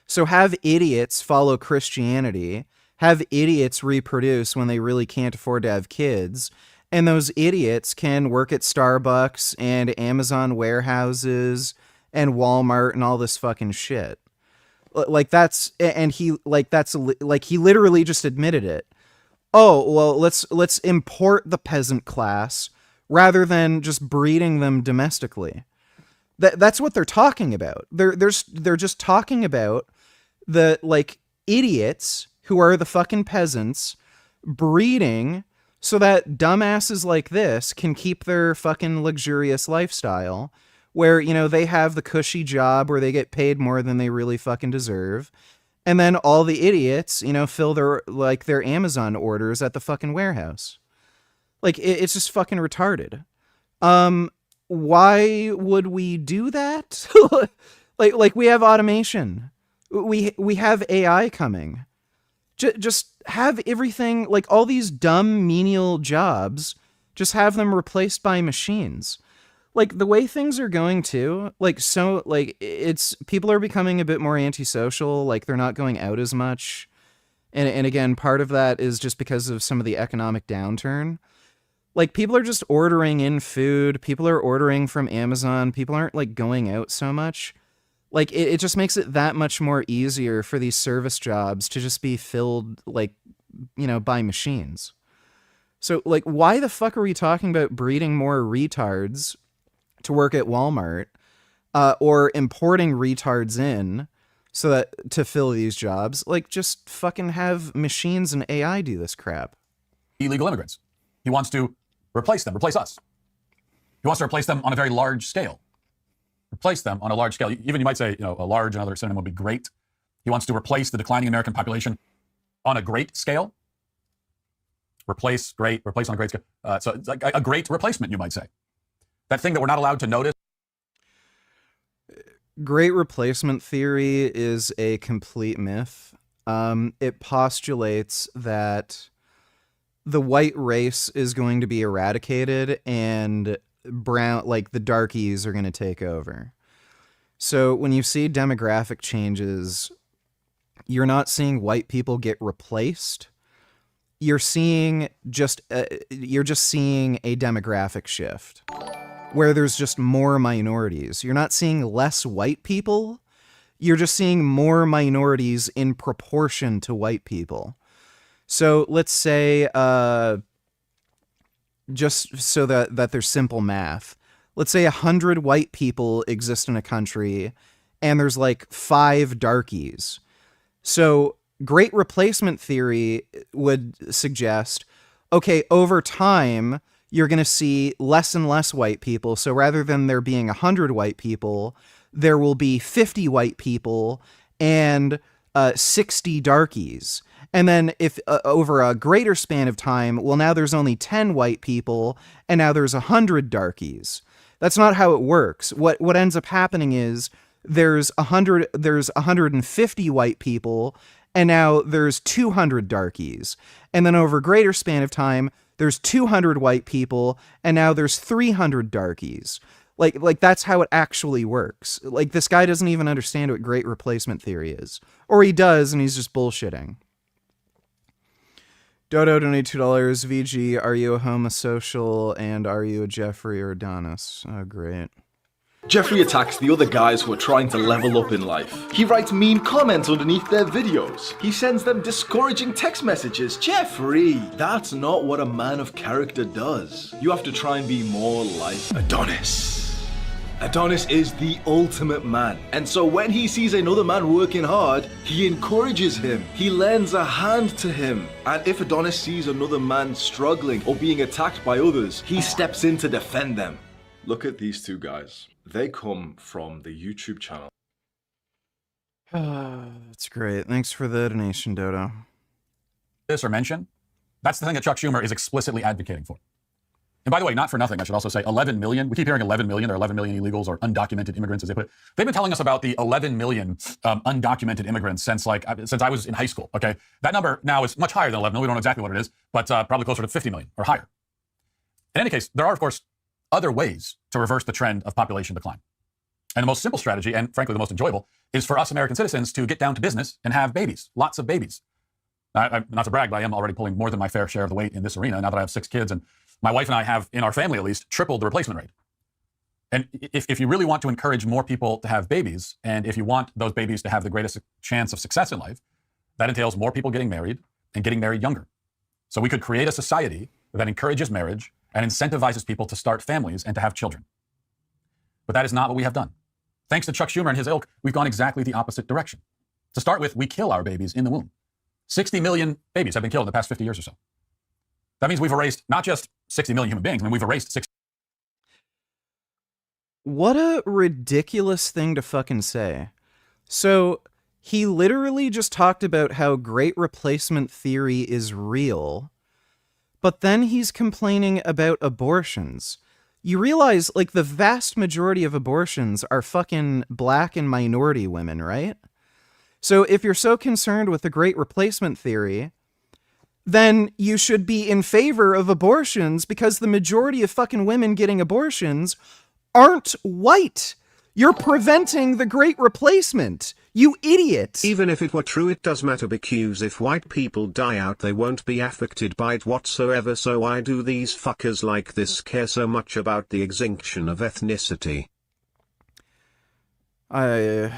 So have idiots follow Christianity, have idiots reproduce when they really can't afford to have kids, and those idiots can work at Starbucks and Amazon warehouses and Walmart and all this fucking shit. Like that's, and he like that's like he literally just admitted it. Oh, well, let's import the peasant class rather than just breeding them domestically. That's what they're talking about. They're just talking about the like idiots who are the fucking peasants breeding so that dumbasses like this can keep their fucking luxurious lifestyle where, you know, they have the cushy job where they get paid more than they really fucking deserve. And then all the idiots, you know, fill their Amazon orders at the fucking warehouse. Like, it's just fucking retarded. Why would we do that? like we have automation. We have AI coming. Just have everything, like all these dumb menial jobs, just have them replaced by machines. Like the way things are going too, like so like it's people are becoming a bit more antisocial, like they're not going out as much. And again, part of that is just because of some of the economic downturn. Like people are just ordering in food, people are ordering from Amazon, people aren't like going out so much. Like it just makes it that much more easier for these service jobs to just be filled like, you know, by machines. So like why the fuck are we talking about breeding more retards to work at Walmart, or importing retards in so that to fill these jobs? Like just fucking have machines and AI do this crap.
illegal immigrants. He wants to replace us. He wants to replace them on a very large scale. Replace them on a large scale. Even you might say, you know, a large, another synonym would be great. He wants to replace the declining American population on a great scale. Replace on a great scale. So it's like a great replacement, you might say. That thing that we're not allowed to notice.
Great replacement theory is a complete myth. It postulates that the white race is going to be eradicated and brown, like the darkies, are going to take over. So when you see demographic changes, you're not seeing white people get replaced. You're just seeing a demographic shift where there's just more minorities. You're not seeing less white people. You're just seeing more minorities in proportion to white people. So let's say, just so that there's simple math, let's say 100 white people exist in a country and there's like 5 darkies. So great replacement theory would suggest, okay, over time, you're going to see less and less white people. So rather than there being 100 white people, there will be 50 white people and 60 darkies. And then if over a greater span of time, well, now there's only 10 white people and now there's 100 darkies. That's not how it works. What ends up happening is there's 150 white people and now there's 200 darkies. And then over a greater span of time, there's 200 white people and now there's 300 darkies. Like that's how it actually works. Like this guy doesn't even understand what great replacement theory is. Or he does and he's just bullshitting. Dodo donated $2. VG, are you a homosocial and are you a Jeffrey or Adonis? Oh, great.
Jeffrey attacks the other guys who are trying to level up in life. He writes mean comments underneath their videos. He sends them discouraging text messages. Jeffrey, that's not what a man of character does. You have to try and be more like Adonis. Adonis is the ultimate man, and so when he sees another man working hard, he encourages him. He lends a hand to him. And if Adonis sees another man struggling or being attacked by others, he steps in to defend them. Look at these two guys. They come from the YouTube channel.
That's great. Thanks for the donation, Dodo.
This or mention, that's the thing that Chuck Schumer is explicitly advocating for. And by the way, not for nothing, I should also say 11 million. We keep hearing 11 million. There are 11 million illegals or undocumented immigrants, as they put it. They've been telling us about the 11 million undocumented immigrants since I was in high school, okay? That number now is much higher than 11 million. We don't know exactly what it is, but probably closer to 50 million or higher. In any case, there are, of course, other ways to reverse the trend of population decline. And the most simple strategy, and frankly the most enjoyable, is for us American citizens to get down to business and have babies, lots of babies. Not to brag, but I am already pulling more than my fair share of the weight in this arena now that I have 6 kids, and my wife and I have, in our family at least, tripled the replacement rate. And if you really want to encourage more people to have babies, and if you want those babies to have the greatest chance of success in life, that entails more people getting married and getting married younger. So we could create a society that encourages marriage and incentivizes people to start families and to have children. But that is not what we have done. Thanks to Chuck Schumer and his ilk, we've gone exactly the opposite direction. To start with, we kill our babies in the womb. 60 million babies have been killed in the past 50 years or so. That means we've erased not just 60 million human beings, I mean, we've erased 60.
What a ridiculous thing to fucking say. So, he literally just talked about how great replacement theory is real, but then he's complaining about abortions. You realize, like, the vast majority of abortions are fucking black and minority women, right? So if you're so concerned with the great replacement theory, then you should be in favor of abortions because the majority of fucking women getting abortions aren't white. You're preventing the great replacement. You idiot.
Even if it were true, it does matter because if white people die out, they won't be affected by it whatsoever. So why do these fuckers like this care so much about the extinction of ethnicity?
I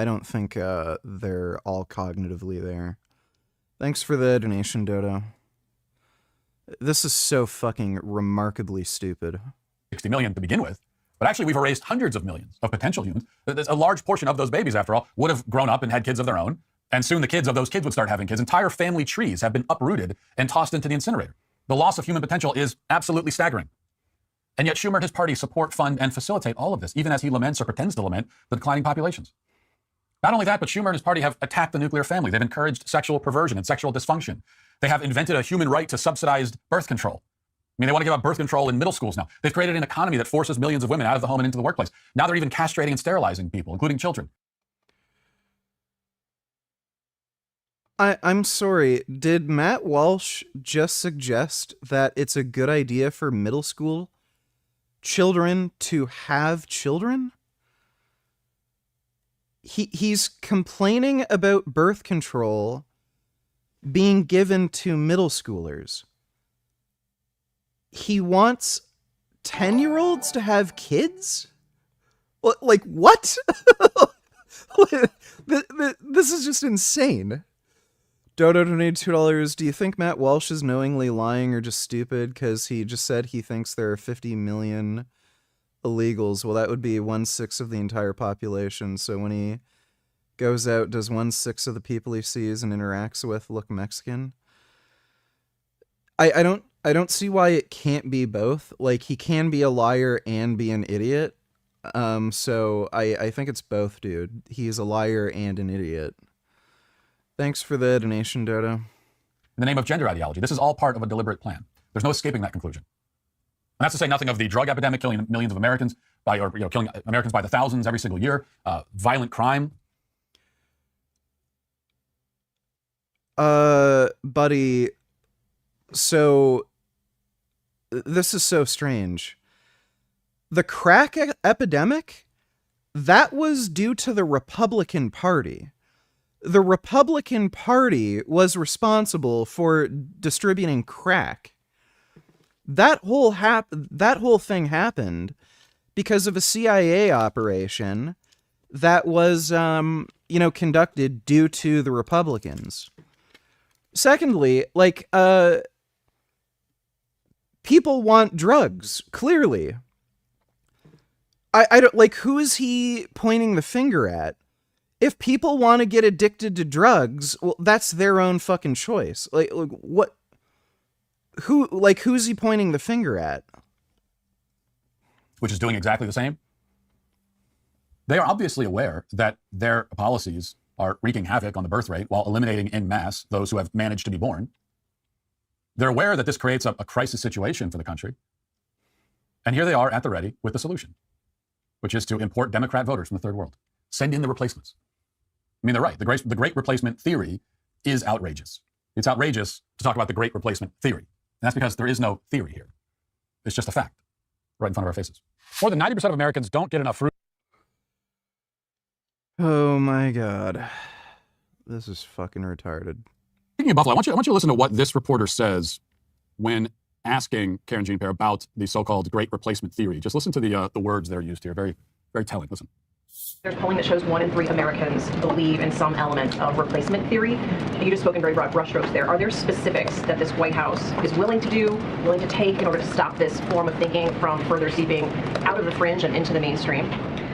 don't think they're all cognitively there. Thanks for the donation, Dodo. This is so fucking remarkably stupid.
60 million to begin with, but actually we've erased hundreds of millions of potential humans. A large portion of those babies, after all, would have grown up and had kids of their own, and soon the kids of those kids would start having kids. Entire family trees have been uprooted and tossed into the incinerator. The loss of human potential is absolutely staggering. And yet Schumer and his party support, fund, and facilitate all of this, even as he laments or pretends to lament the declining populations. Not only that, but Schumer and his party have attacked the nuclear family. They've encouraged sexual perversion and sexual dysfunction. They have invented a human right to subsidized birth control. I mean, they want to give up birth control in middle schools now. They've created an economy that forces millions of women out of the home and into the workplace. Now they're even castrating and sterilizing people, including children.
I'm sorry, did Matt Walsh just suggest that it's a good idea for middle school children to have children? He's complaining about birth control being given to middle schoolers. He wants 10-year-olds to have kids? Like, what? This is just insane. Dodo donated $2. Do you think Matt Walsh is knowingly lying or just stupid because he just said he thinks there are 50 million illegals? Well, that would be 1/6 of the entire population. So when he goes out, does 1/6 of the people he sees and interacts with look Mexican? I don't see why it can't be both. Like, he can be a liar and be an idiot. So I think it's both, dude. He's a liar and an idiot. Thanks for the donation, Dodo.
In the name of gender ideology, this is all part of a deliberate plan. There's no escaping that conclusion. And that's to say nothing of the drug epidemic killing millions of Americans killing Americans by the thousands every single year, violent crime.
Buddy, so this is so strange. The crack epidemic, that was due to the Republican Party. The Republican Party was responsible for distributing crack. That whole thing happened because of a CIA operation that was, conducted due to the Republicans. Secondly, like, people want drugs, clearly. I don't, like, who is he pointing the finger at? If people want to get addicted to drugs, well, that's their own fucking choice. Like what? Who's he pointing the finger at?
Which is doing exactly the same. They are obviously aware that their policies are wreaking havoc on the birth rate while eliminating en masse those who have managed to be born. They're aware that this creates a crisis situation for the country. And here they are at the ready with the solution, which is to import Democrat voters from the third world. Send in the replacements. I mean, they're right. The great replacement theory is outrageous. It's outrageous to talk about the great replacement theory. And that's because there is no theory here. It's just a fact right in front of our faces. More than 90% of Americans don't get enough fruit.
Oh my God. This is fucking retarded.
Speaking of Buffalo, I want you to listen to what this reporter says when asking Karen Jean-Pierre about the so-called great replacement theory. Just listen to the words that are used here. Very, very telling. Listen.
There's polling that shows 1 in 3 Americans believe in some element of replacement theory. You just spoke in very broad brushstrokes there. Are there specifics that this White House is willing to do, willing to take in order to stop this form of thinking from further seeping out of the fringe and into the mainstream?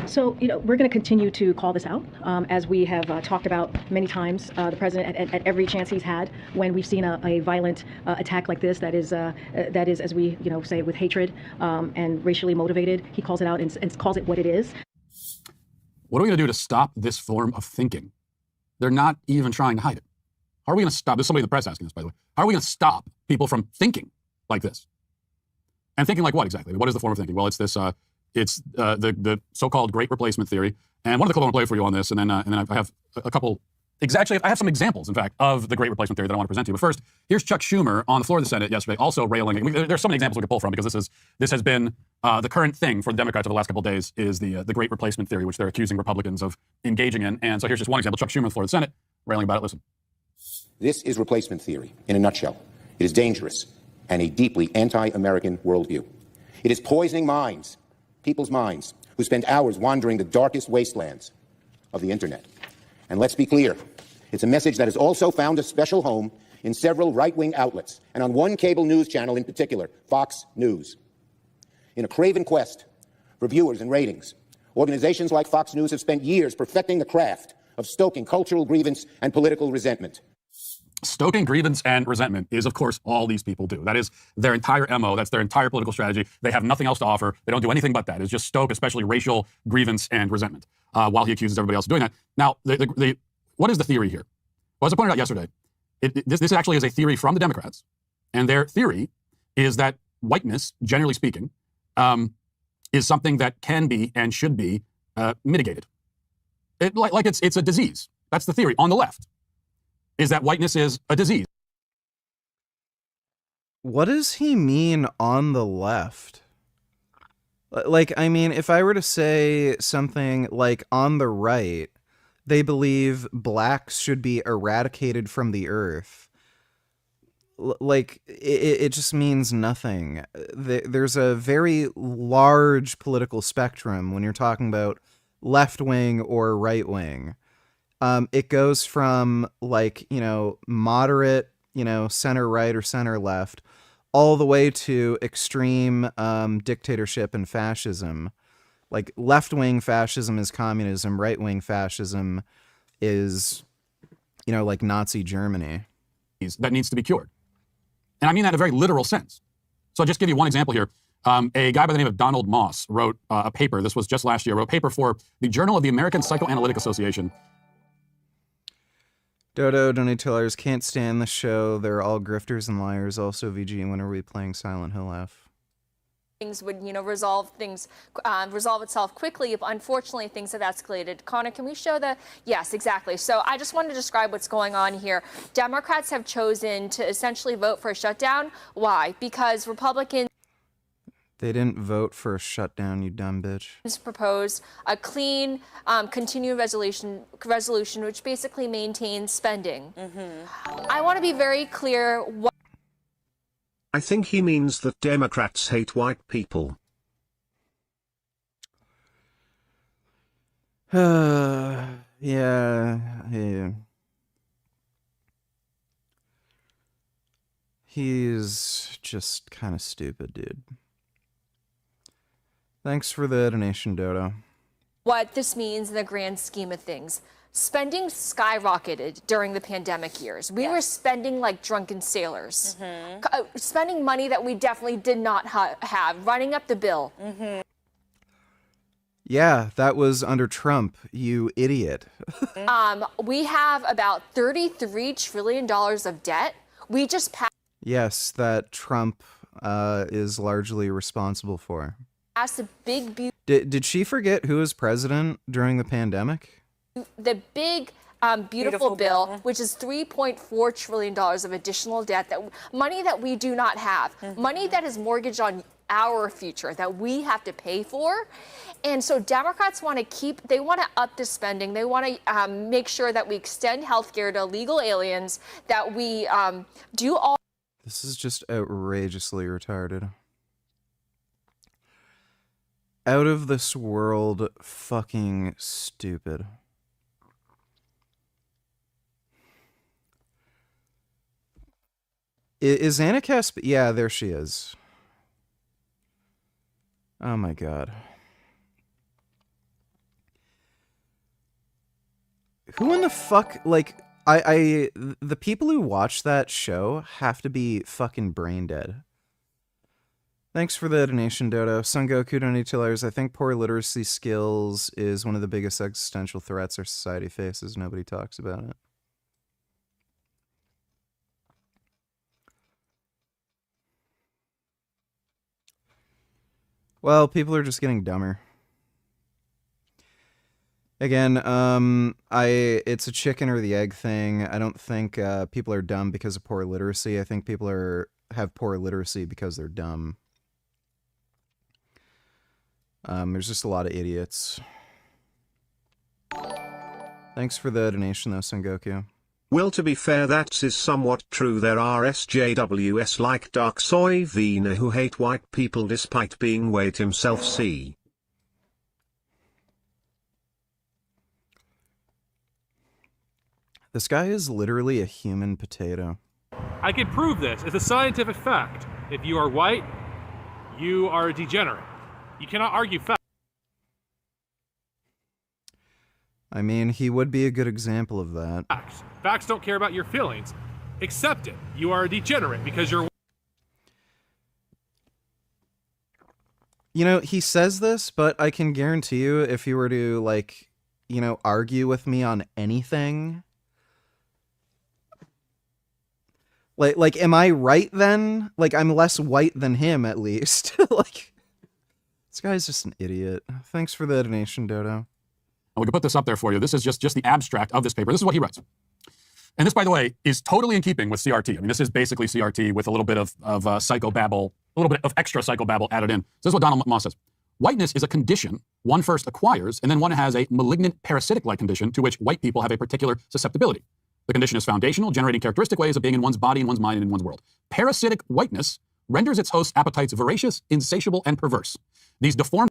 So, we're going to continue to call this out, as we have talked about many times. The president, at every chance he's had, when we've seen a violent attack like this, that is, as we say, with hatred and racially motivated, he calls it out and calls it what it is.
What are we going to do to stop this form of thinking? They're not even trying to hide it. How are we going to stop? There's somebody in the press asking this, by the way. How are we going to stop people from thinking like this? And thinking like what exactly? What is the form of thinking? Well, it's this. It's the so-called great replacement theory. And one of the clips I want to play for you on this, and then I have a couple. Actually, I have some examples, in fact, of the great replacement theory that I want to present to you. But first, here's Chuck Schumer on the floor of the Senate yesterday, also railing. There's so many examples we could pull from because this has been the current thing for the Democrats over the last couple of days is the great replacement theory, which they're accusing Republicans of engaging in. And so here's just one example: Chuck Schumer on the floor of the Senate railing about it. Listen.
This is replacement theory in a nutshell. It is dangerous and a deeply anti-American worldview. It is poisoning minds, people's minds, who spend hours wandering the darkest wastelands of the internet. And let's be clear, it's a message that has also found a special home in several right-wing outlets, and on one cable news channel in particular, Fox News. In a craven quest for viewers and ratings, organizations like Fox News have spent years perfecting the craft of stoking cultural grievance and political resentment.
Stoking grievance and resentment is, of course, all these people do. That is their entire MO. That's their entire political strategy. They have nothing else to offer. They don't do anything but that. It's just stoke, especially racial grievance and resentment, while he accuses everybody else of doing that. Now, what is the theory here? Well, as I pointed out yesterday, this actually is a theory from the Democrats. And their theory is that whiteness, generally speaking, is something that can be and should be mitigated. It's a disease. That's the theory on the left. Is that whiteness is a disease.
What does he mean on the left? Like, I mean, if I were to say something like on the right, they believe blacks should be eradicated from the earth. Like, it just means nothing. There's a very large political spectrum when you're talking about left-wing or right-wing. It goes from, like, moderate, center right or center left, all the way to extreme dictatorship and fascism. Like, left-wing fascism is communism, right-wing fascism is, like Nazi Germany.
That needs to be cured. And I mean that in a very literal sense. So I'll just give you one example here. A guy by the name of Donald Moss wrote a paper, this was just last year, wrote a paper for the Journal of the American Psychoanalytic Association.
Dodo, Donatillers can't stand the show. They're all grifters and liars. Also, VG, when are we playing Silent Hill F?
Things would, resolve itself quickly, but unfortunately things have escalated. Connor, can we show the, yes, exactly. So I just wanted to describe what's going on here. Democrats have chosen to essentially vote for a shutdown. Why? Because Republicans
They didn't vote for a shutdown, you dumb bitch.
proposed a clean, continuing resolution which basically maintains spending. I want to be very clear.
I think he means that Democrats hate white people.
Yeah. He's just kind of stupid, dude. Thanks for the donation, Dodo.
What this means in the grand scheme of things. Spending skyrocketed during the pandemic years. We were spending like drunken sailors. Spending money that we definitely did not have, running up the bill.
Yeah, that was under Trump, you idiot.
We have about $33 trillion of debt. We just passed
Yes, that Trump is largely responsible for.
a big,
Did she forget who was president during the pandemic?
beautiful bill, which is $3.4 trillion of additional debt, money that we do not have, money that is mortgaged on our future that we have to pay for. And so Democrats want to up the spending. They want to make sure that we extend health care to illegal aliens, that we do all.
This is just outrageously retarded. Out of this world fucking stupid. Is Anna Casp? Yeah, there she is. Oh my god. Who in the fuck, like, the people who watch that show have to be fucking brain dead. Thanks for the donation, Dodo. Son Goku $22. I think poor literacy skills is one of the biggest existential threats our society faces. Nobody talks about it. Well, people are just getting dumber. Again, it's a chicken or the egg thing. I don't think people are dumb because of poor literacy. I think people have poor literacy because they're dumb. There's just a lot of idiots. Thanks for the donation, though, Son Goku.
Well, to be fair, that is somewhat true. There are SJWs like Dark Soy Vina who hate white people despite being white himself. See.
This guy is literally a human potato.
I can prove this. It's a scientific fact. If you are white, you are a degenerate. You cannot argue facts.
I mean, he would be a good example of that.
Facts don't care about your feelings. Accept it. You are a degenerate because you're...
You know, he says this, but I can guarantee you if you were to, like, you know, argue with me on anything... Like, am I right then? Like, I'm less white than him, at least. Like, this guy's just an idiot. Thanks for the donation, Dodo.
And we can put this up there for you. This is just the abstract of this paper. This is what he writes. And this, by the way, is totally in keeping with CRT. I mean, this is basically CRT with a little bit of psychobabble, a little bit of extra psychobabble added in. So this is what Donald Moss says. Whiteness is a condition one first acquires, and then one has a malignant parasitic-like condition to which white people have a particular susceptibility. The condition is foundational, generating characteristic ways of being in one's body, in one's mind, and in one's world. Parasitic whiteness renders its host's appetites voracious, insatiable, and perverse. These deformed...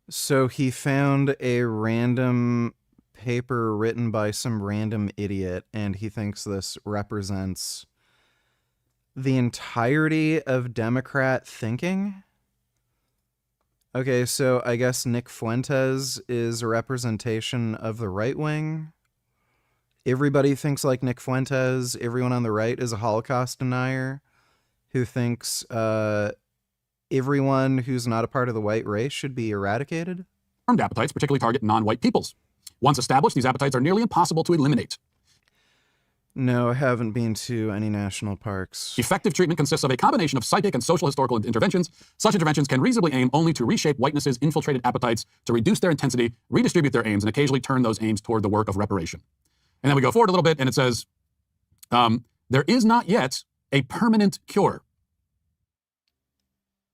So he found a random paper written by some random idiot, and he thinks this represents the entirety of Democrat thinking? Okay, so I guess Nick Fuentes is a representation of the right wing. Everybody thinks like Nick Fuentes. Everyone on the right is a Holocaust denier who thinks everyone who's not a part of the white race should be eradicated.
Deformed appetites particularly target non-white peoples. Once established, these appetites are nearly impossible to eliminate.
No, I haven't been to any national parks.
Effective treatment consists of a combination of psychic and social historical interventions. Such interventions can reasonably aim only to reshape whiteness's infiltrated appetites, to reduce their intensity, redistribute their aims, and occasionally turn those aims toward the work of reparation. And then we go forward a little bit, and it says, there is not yet a permanent cure.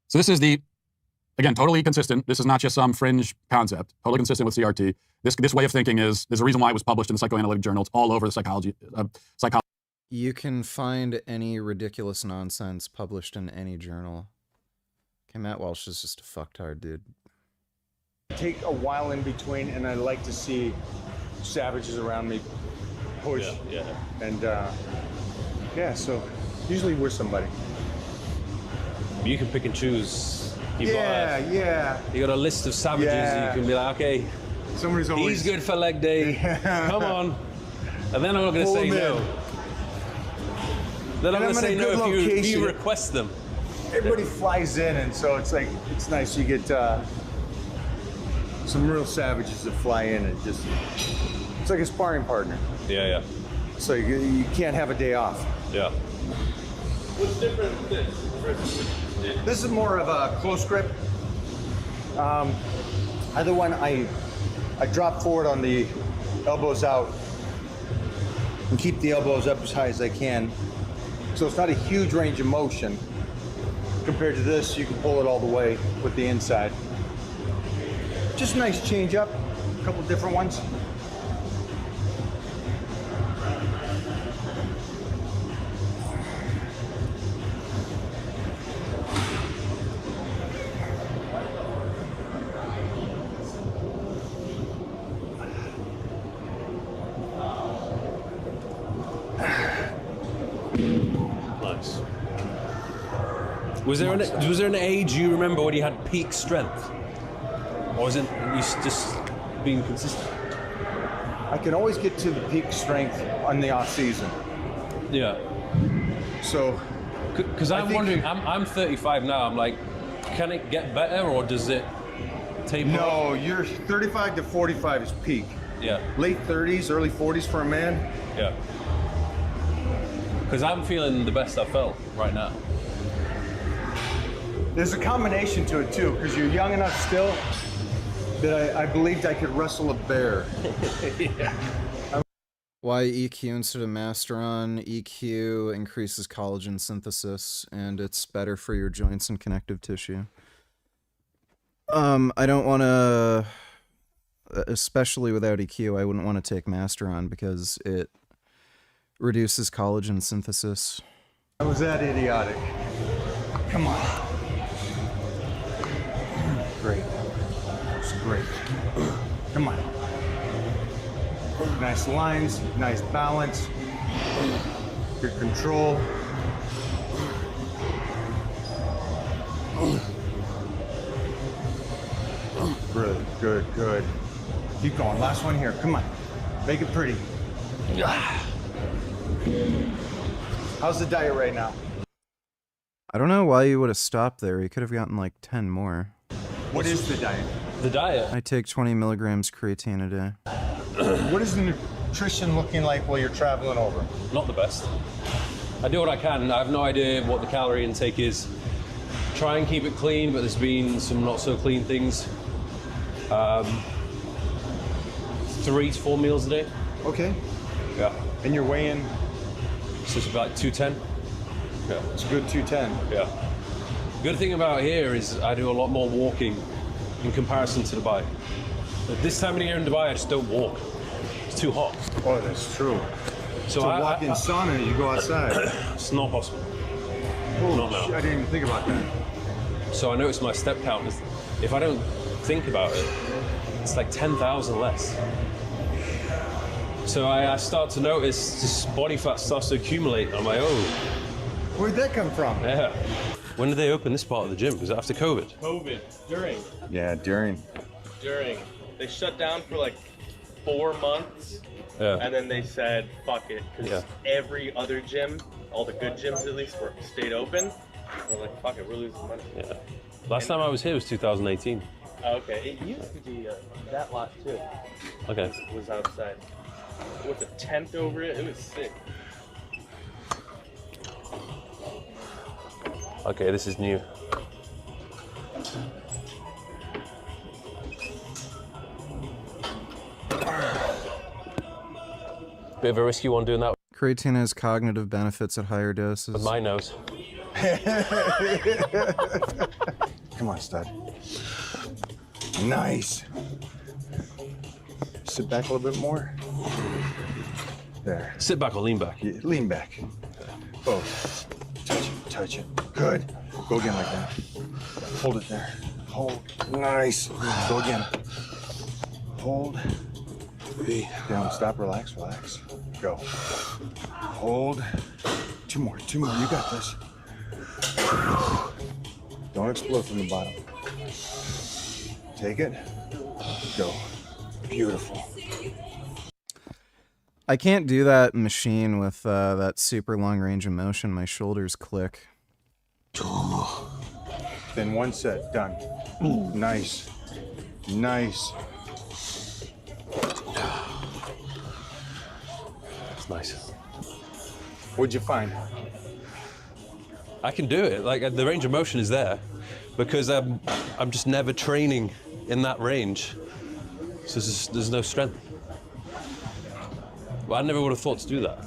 So this is again, totally consistent. This is not just some fringe concept. Totally consistent with CRT. This way of thinking there's a reason why it was published in the Psychoanalytic Journal. It's all over the psychology.
You can find any ridiculous nonsense published in any journal. Okay, Matt Walsh is just a fucktard, dude.
Take a while in between, and I like to see savages around me push.
Yeah.
And yeah, so usually we're somebody.
You can pick and choose. You
Yeah.
You got a list of savages.
Yeah.
You can be like, okay,
somebody's always
he's good for leg day. Come on. And then I'm not going to say no. Then I'm going to say no if you request them.
Everybody flies in, and so it's like, it's nice. You get some real savages that fly in, and just, it's like a sparring partner.
Yeah.
So you can't have a day off.
Yeah.
What's different with this?
This is more of a close grip. Other one, I drop forward on the elbows out and keep the elbows up as high as I can. So it's not a huge range of motion. Compared to this, you can pull it all the way with the inside. Just a nice change up, a couple different ones.
Nice. Was there an age you remember when you had peak strength? Or was it you just being consistent?
I can always get to the peak strength on the off season.
Yeah.
So,
because I'm wondering, I'm 35 now. I'm like, can it get better or does it taper?
No, you're 35 to 45 is peak.
Yeah.
Late 30s, early 40s for a man.
Yeah. Because I'm feeling the best I've felt right now.
There's a combination to it too, because you're young enough still that I believed I could wrestle a bear.
Yeah.
Why EQ instead of Masteron? EQ increases collagen synthesis, and it's better for your joints and connective tissue. I don't want to, especially without EQ, I wouldn't want to take Masteron because it reduces collagen synthesis.
How was that idiotic? Come on. Great. It's great. Come on. Nice lines, nice balance, good control. Good. Keep going. Last one here. Come on. Make it pretty. How's the diet right now?
I don't know why you would have stopped there. You could have gotten like 10 more.
What is the diet?
The diet?
I take 20 milligrams creatine a day.
What is the nutrition looking like while you're traveling over?
Not the best. I do what I can. I have no idea what the calorie intake is. Try and keep it clean, but there's been some not so clean things. 3 to 4 meals a day.
Okay.
Yeah.
And you're weighing?
So it's about 210. Yeah.
It's a good 210.
Yeah. Good thing about here is I do a lot more walking in comparison to Dubai. But this time of year in Dubai, I just don't walk. It's too hot.
Oh, that's true.
So
I walk in sauna, you go outside.
It's not possible.
Not now. I didn't even think about that.
So I noticed my step count is, if I don't think about it, it's like 10,000 less. So I start to notice this body fat starts to accumulate. I'm like, oh.
Where'd that come from?
Yeah. When did they open this part of the gym? Was it after COVID?
COVID. During.
Yeah, during.
They shut down for like 4 months.
Yeah.
And then they said, fuck it. Because every other gym, all the good gyms at least, stayed open. We're like, fuck it, we're losing money.
Yeah. Last time I was here was 2018.
Okay. It used to be that lot too.
Okay.
Was outside. With a tent over it, it was sick.
Okay, this is new. Bit of a risky one doing that.
Creatine has cognitive benefits at higher doses.
With my nose.
Come on, stud. Nice. Sit back a little bit more. There.
Sit back or lean back?
Yeah, lean back. Both. Touch it. Good. Go again like that. Hold it there. Hold. Nice. Go again. Hold. Down. Stop. Relax. Relax. Go. Hold. Two more. You got this. Don't explode from the bottom. Take it. Go. Beautiful.
I can't do that machine with that super long range of motion. My shoulders click.
Then one set. Done. Nice. Nice.
That's nice.
What'd you find?
I can do it. Like the range of motion is there because I'm just never training in that range. So there's no strength. Well, I never would have thought to do that.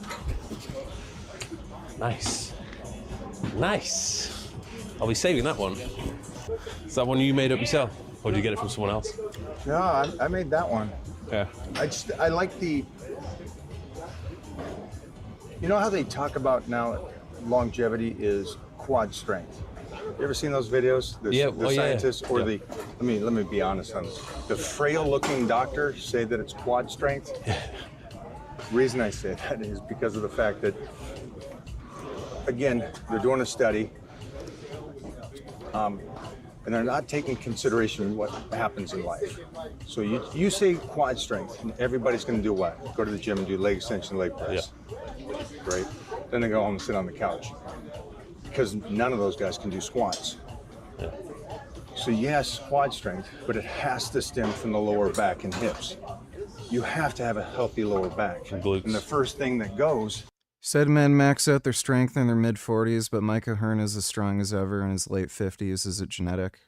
Nice. Nice. I'll be saving that one. Is that one you made up yourself? Or did you get it from someone else?
No, I made that one.
Yeah.
I like the, you know how they talk about now longevity is quad strength. You ever seen those videos? The scientists or the, let me be honest on this. The frail looking doctors say that it's quad strength. The reason I say that is because of the fact that, again, they're doing a study, and they're not taking consideration what happens in life. So you say quad strength, and everybody's going to do what? Go to the gym and do leg extension, leg press. Yeah. Great. Then they go home and sit on the couch because none of those guys can do squats.
Yeah.
So yes, quad strength, but it has to stem from the lower back and hips. You have to have a healthy lower back. And the first thing that goes.
Said men max out their strength in their mid-40s, but Mike O'Hearn is as strong as ever in his late 50s. Is it genetic?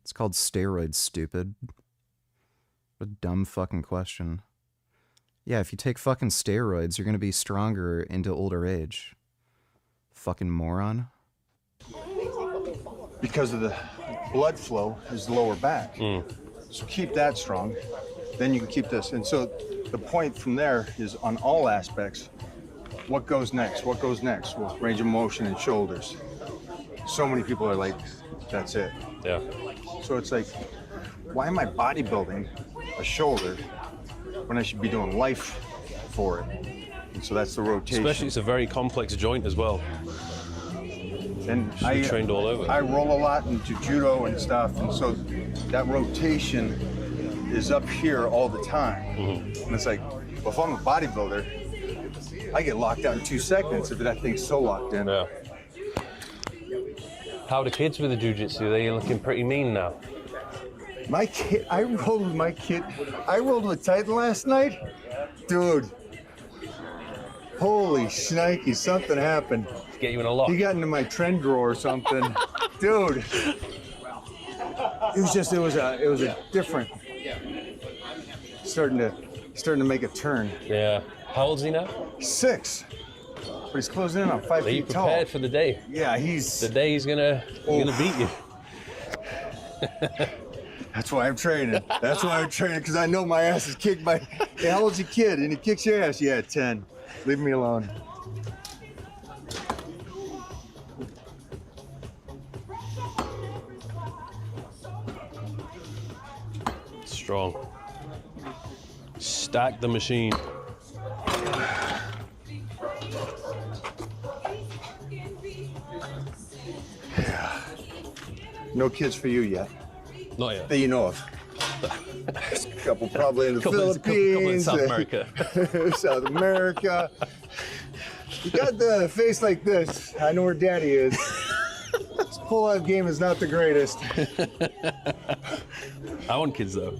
It's called steroids, stupid. What a dumb fucking question. Yeah, if you take fucking steroids, you're gonna be stronger into older age. Fucking moron.
Because of the blood flow is the lower back. So keep that strong. Then you can keep this. And so the point from there is on all aspects, what goes next? What goes next? Well, range of motion and shoulders. So many people are like, that's it.
Yeah.
So it's like, why am I bodybuilding a shoulder when I should be doing life for it? And so that's the rotation.
Especially it's a very complex joint as well.
And
I trained all over.
I roll a lot into judo and stuff, and so that rotation is up here all the time. And it's like, well, if I'm a bodybuilder, I get locked out in 2 seconds if that thing's so locked in.
Yeah. How are the kids with the jiu-jitsu? They're looking pretty mean now.
My kid, I rolled with my kid. I rolled with Titan last night. Dude, holy shnikey, something happened.
Get you in a lock.
He got into my trend drawer or something. Dude, it was a different, starting to make a turn.
Yeah. How old is he now? 6.
But he's closing in on 5
Are you
feet tall.
prepared for the day?
Yeah, he's...
The day he's gonna beat you.
That's why I'm training. That's why I'm training, because I know my ass is kicked by... Hey, how old's your kid? And he kicks your ass? Yeah, 10. Leave me alone.
Strong. Stack the machine.
Yeah. No kids for you yet.
Not yet.
That you know of. There's a couple probably in the
Couple in
Philippines.
South America.
South America. You got the face like this. I know where daddy is. This pull-out game is not the greatest.
I want kids though.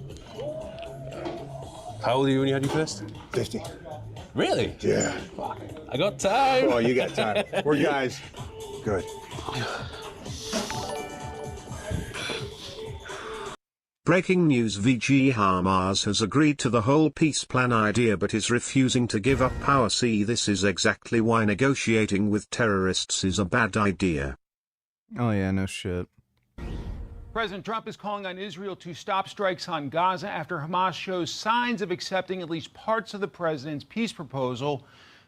How old are you when you had your first?
50.
Really?
Yeah.
Fuck. I got time.
Oh, you got time. We're guys. Good.
Breaking news: VG Hamas has agreed to the whole peace plan idea but is refusing to give up power. See, this is exactly why negotiating with terrorists is a bad idea.
Oh yeah, no shit.
President Trump is calling on Israel to stop strikes on Gaza after Hamas shows signs of accepting at least parts of the president's peace proposal.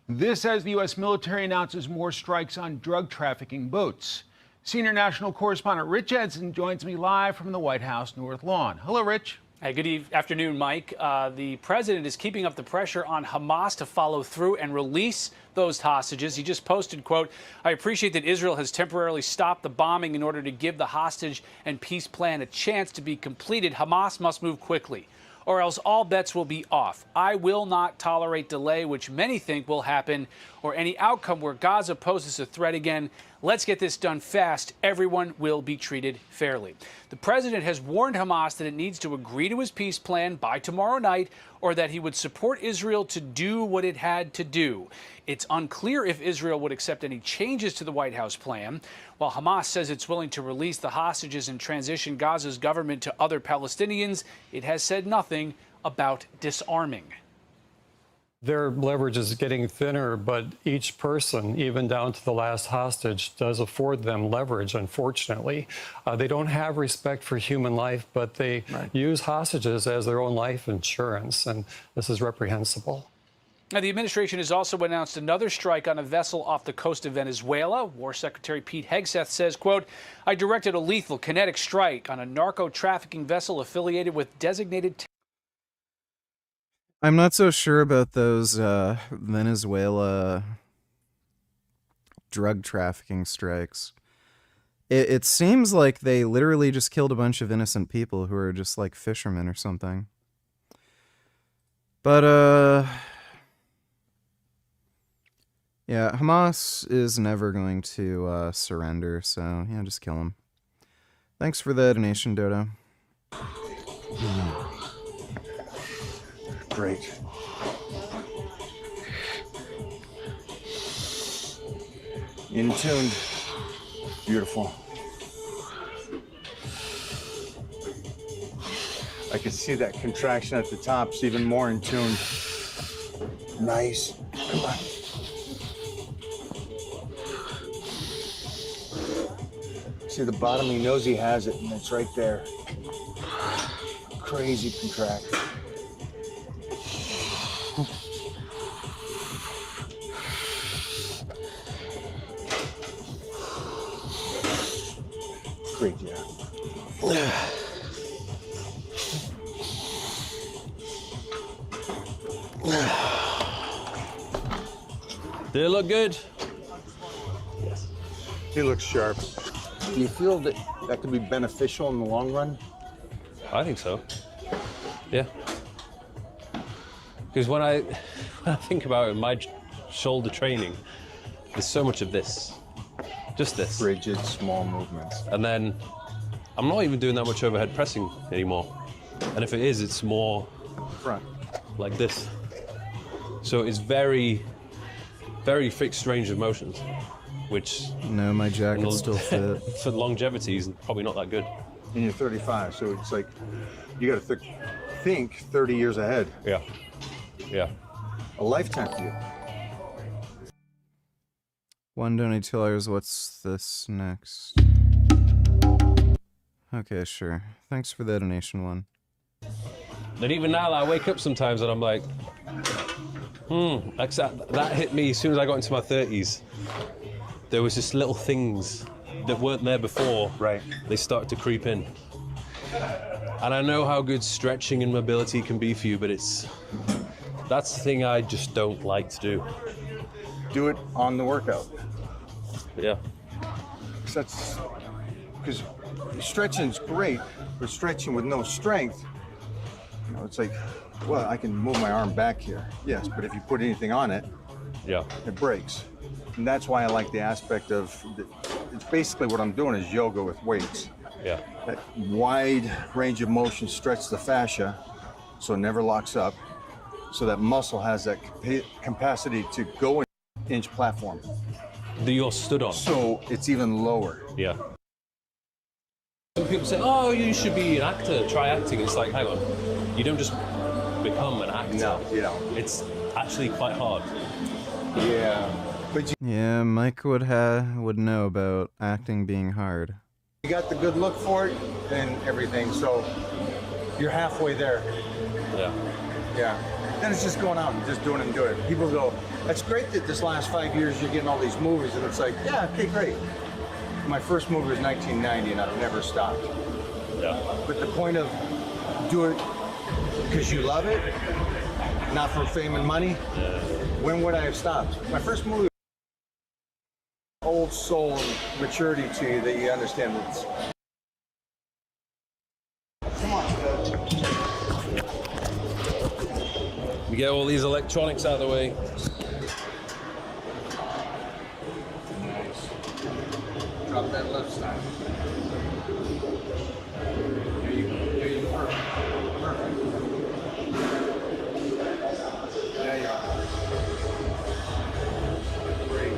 This as the U.S. military announces more strikes on drug trafficking boats. Senior national correspondent Rich Edson joins me live from the White House North Lawn. Hello, Rich.
Hey, good afternoon, Mike. The president is keeping up the pressure on Hamas to follow through and release those hostages. He just posted, quote, "I appreciate that Israel has temporarily stopped the bombing in order to give the hostage and peace plan a chance to be completed. Hamas must move quickly, or else all bets will be off. I will not tolerate delay, which many think will happen, or any outcome where Gaza poses a threat again. Let's get this done fast. Everyone will be treated fairly." The president has warned Hamas that it needs to agree to his peace plan by tomorrow night, or that he would support Israel to do what it had to do. It's unclear if Israel would accept any changes to the White House plan. While Hamas says it's willing to release the hostages and transition Gaza's government to other Palestinians, it has said nothing about disarming.
Their leverage is getting thinner, but each person, even down to the last hostage, does afford them leverage, unfortunately. They don't have respect for human life, but they use hostages as their own life insurance, and this is reprehensible.
Now, the administration has also announced another strike on a vessel off the coast of Venezuela. War Secretary Pete Hegseth says, quote, "I directed a lethal kinetic strike on a narco-trafficking vessel affiliated with designated..."
I'm not so sure about those Venezuela drug trafficking strikes. It seems like they literally just killed a bunch of innocent people who are just like fishermen or something. But, yeah, Hamas is never going to surrender, so yeah, just kill them. Thanks for the donation, Dodo.
Great. In tune. Beautiful. I can see that contraction at the top. It's even more in tune. Nice. Come on. See the bottom, he knows he has it, and it's right there. Crazy contract. Great job.
Did it look good?
He looks sharp. Do you feel that that could be beneficial in the long run?
I think so. Yeah. Because when I think about it, my shoulder training, there's so much of this. Just this.
Rigid, small movements.
And then I'm not even doing that much overhead pressing anymore. And if it is, it's more
front,
like this. So it's very, very fixed range of motions, which...
No, my jacket's still fit.
For longevity is probably not that good.
And you're 35, so it's like, you gotta think 30 years ahead.
Yeah. Yeah.
A lifetime for you.
One donate $2. What's this next? Okay, sure. Thanks for the donation, one.
And even now, I wake up sometimes and I'm like, that hit me as soon as I got into my 30s. There was just little things that weren't there before.
Right.
They started to creep in. And I know how good stretching and mobility can be for you, but that's the thing I just don't like to do.
Do it on the workout.
Yeah.
Because stretching's great, but stretching with no strength, it's like, well, I can move my arm back here. Yes, but if you put anything on it,
yeah,
it breaks. And that's why I like the aspect of, it's basically what I'm doing is yoga with weights.
Yeah.
That wide range of motion stretch the fascia so it never locks up, so that muscle has that capacity to go in inch platform.
That you're stood on.
So it's even lower.
Yeah. Some people say, oh, you should be an actor, try acting. It's like, hang on, you don't just become an actor.
No, you don't.
It's actually quite hard.
Yeah. But
yeah, Mike would know about acting being hard.
You got the good look for it and everything, so you're halfway there.
Yeah.
Yeah. Then it's just going out and just doing it and doing it. People go, that's great that this last 5 years you're getting all these movies, and it's like, yeah, okay, great. my first movie was 1990 and I've never stopped.
Yeah.
But the point of do it because you love it, not for fame and money, when would I have stopped? My first movie, old soul and maturity to you that you understand that. Come on,
We get all these electronics out of the way.
Drop that left side. There you go. There you go. Perfect. There you are. Great.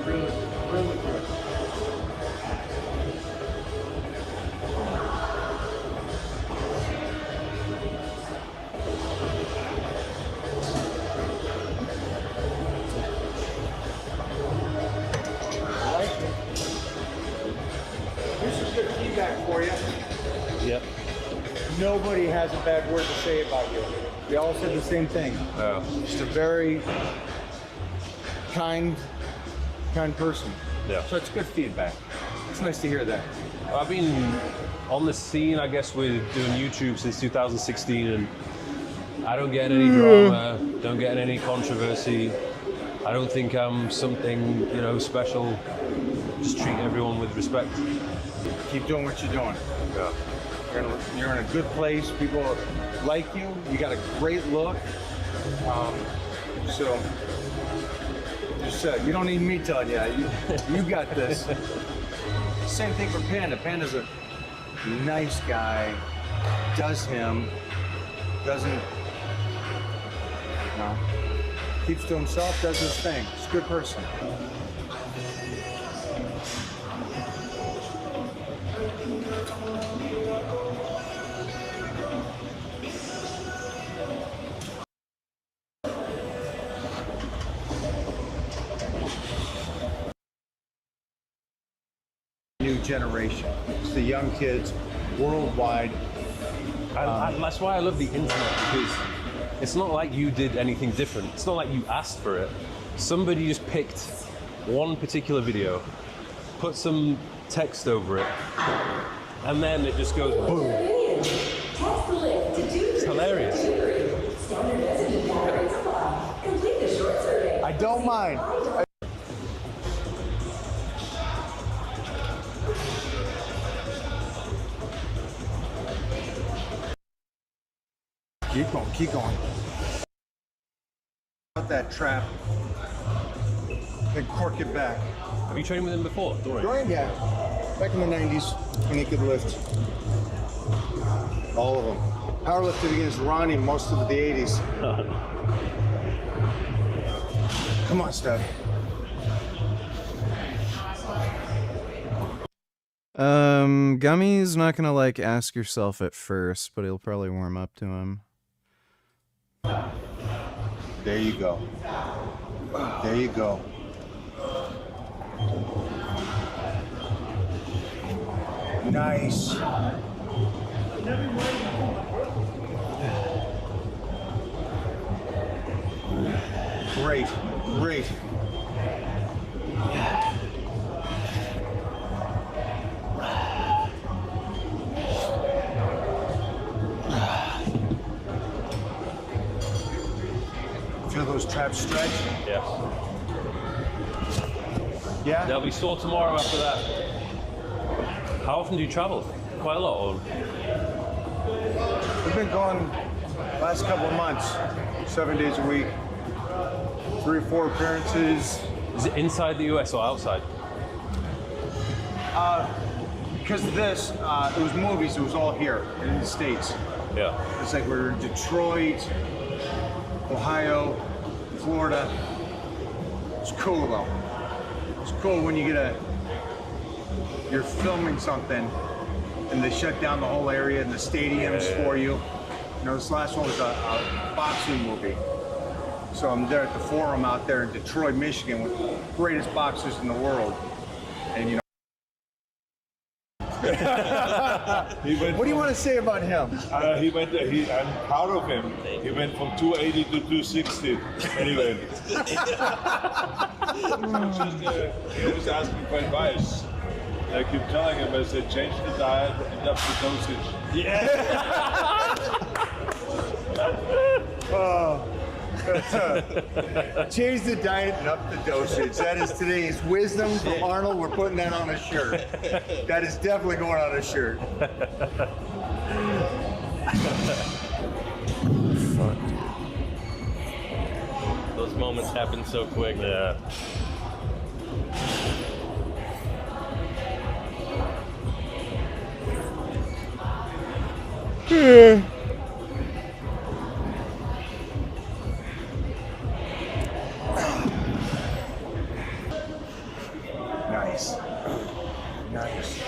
Really, really good. Here's some good feedback for you.
Yep.
Nobody has a bad word to say about you. They all said the same thing.
Oh.
Just a very kind person.
Yeah.
So it's good feedback. It's nice to hear that.
I've been on the scene, I guess, with doing YouTube since 2016, and I don't get any drama, don't get any controversy. I don't think I'm something, you know, special. Just treat everyone with respect.
Keep doing what you're doing.
Yeah.
You're in a good place. People like you. You got a great look. So just you don't need me telling you. You got this. Same thing for Panda. Panda's a nice guy. Does him. Doesn't. No. Keeps to himself. Does his thing. He's a good person. New generation. It's the young kids worldwide.
That's why I love the internet, because it's not like you did anything different. It's not like you asked for it. Somebody just picked one particular video, put some text over it, and then it just goes boom. It's hilarious.
I don't mind. Keep going, keep going. Out that trap and cork it back.
Have you trained with him before, Dorian?
Dorian, yeah. Back in the 90s when he could lift. All of them. Powerlifted against Ronnie most of the 80s. Come on, Steph.
Gummy's not gonna like ask yourself at first, but he'll probably warm up to him.
There you go. There you go. Nice. Great, great. Feel those traps stretch?
Yes.
Yeah?
They'll be sore tomorrow after that. How often do you travel? Quite a lot, or?
We've been going last couple of months, 7 days a week, 3 or 4 appearances.
Is it inside the US or outside?
Because of this, it was movies, it was all here in the States.
Yeah.
It's like we're in Detroit, Ohio, Florida. It's cool though. It's cool when you get you're filming something and they shut down the whole area and the stadiums for you. You know, this last one was a boxing movie. So I'm there at the Forum out there in Detroit, Michigan with the greatest boxers in the world. And you know, What do you want to say about him?
I'm proud of him. He went from 280 to 260. Anyway. He was asking for advice. I keep telling him, I said, change the diet and up the dosage.
Yeah. Change the diet and up the dosage. That is today's wisdom from Arnold. We're putting that on a shirt. That is definitely going on a shirt.
Fuck. Those moments happen so quick.
Yeah.
Nice. Nice.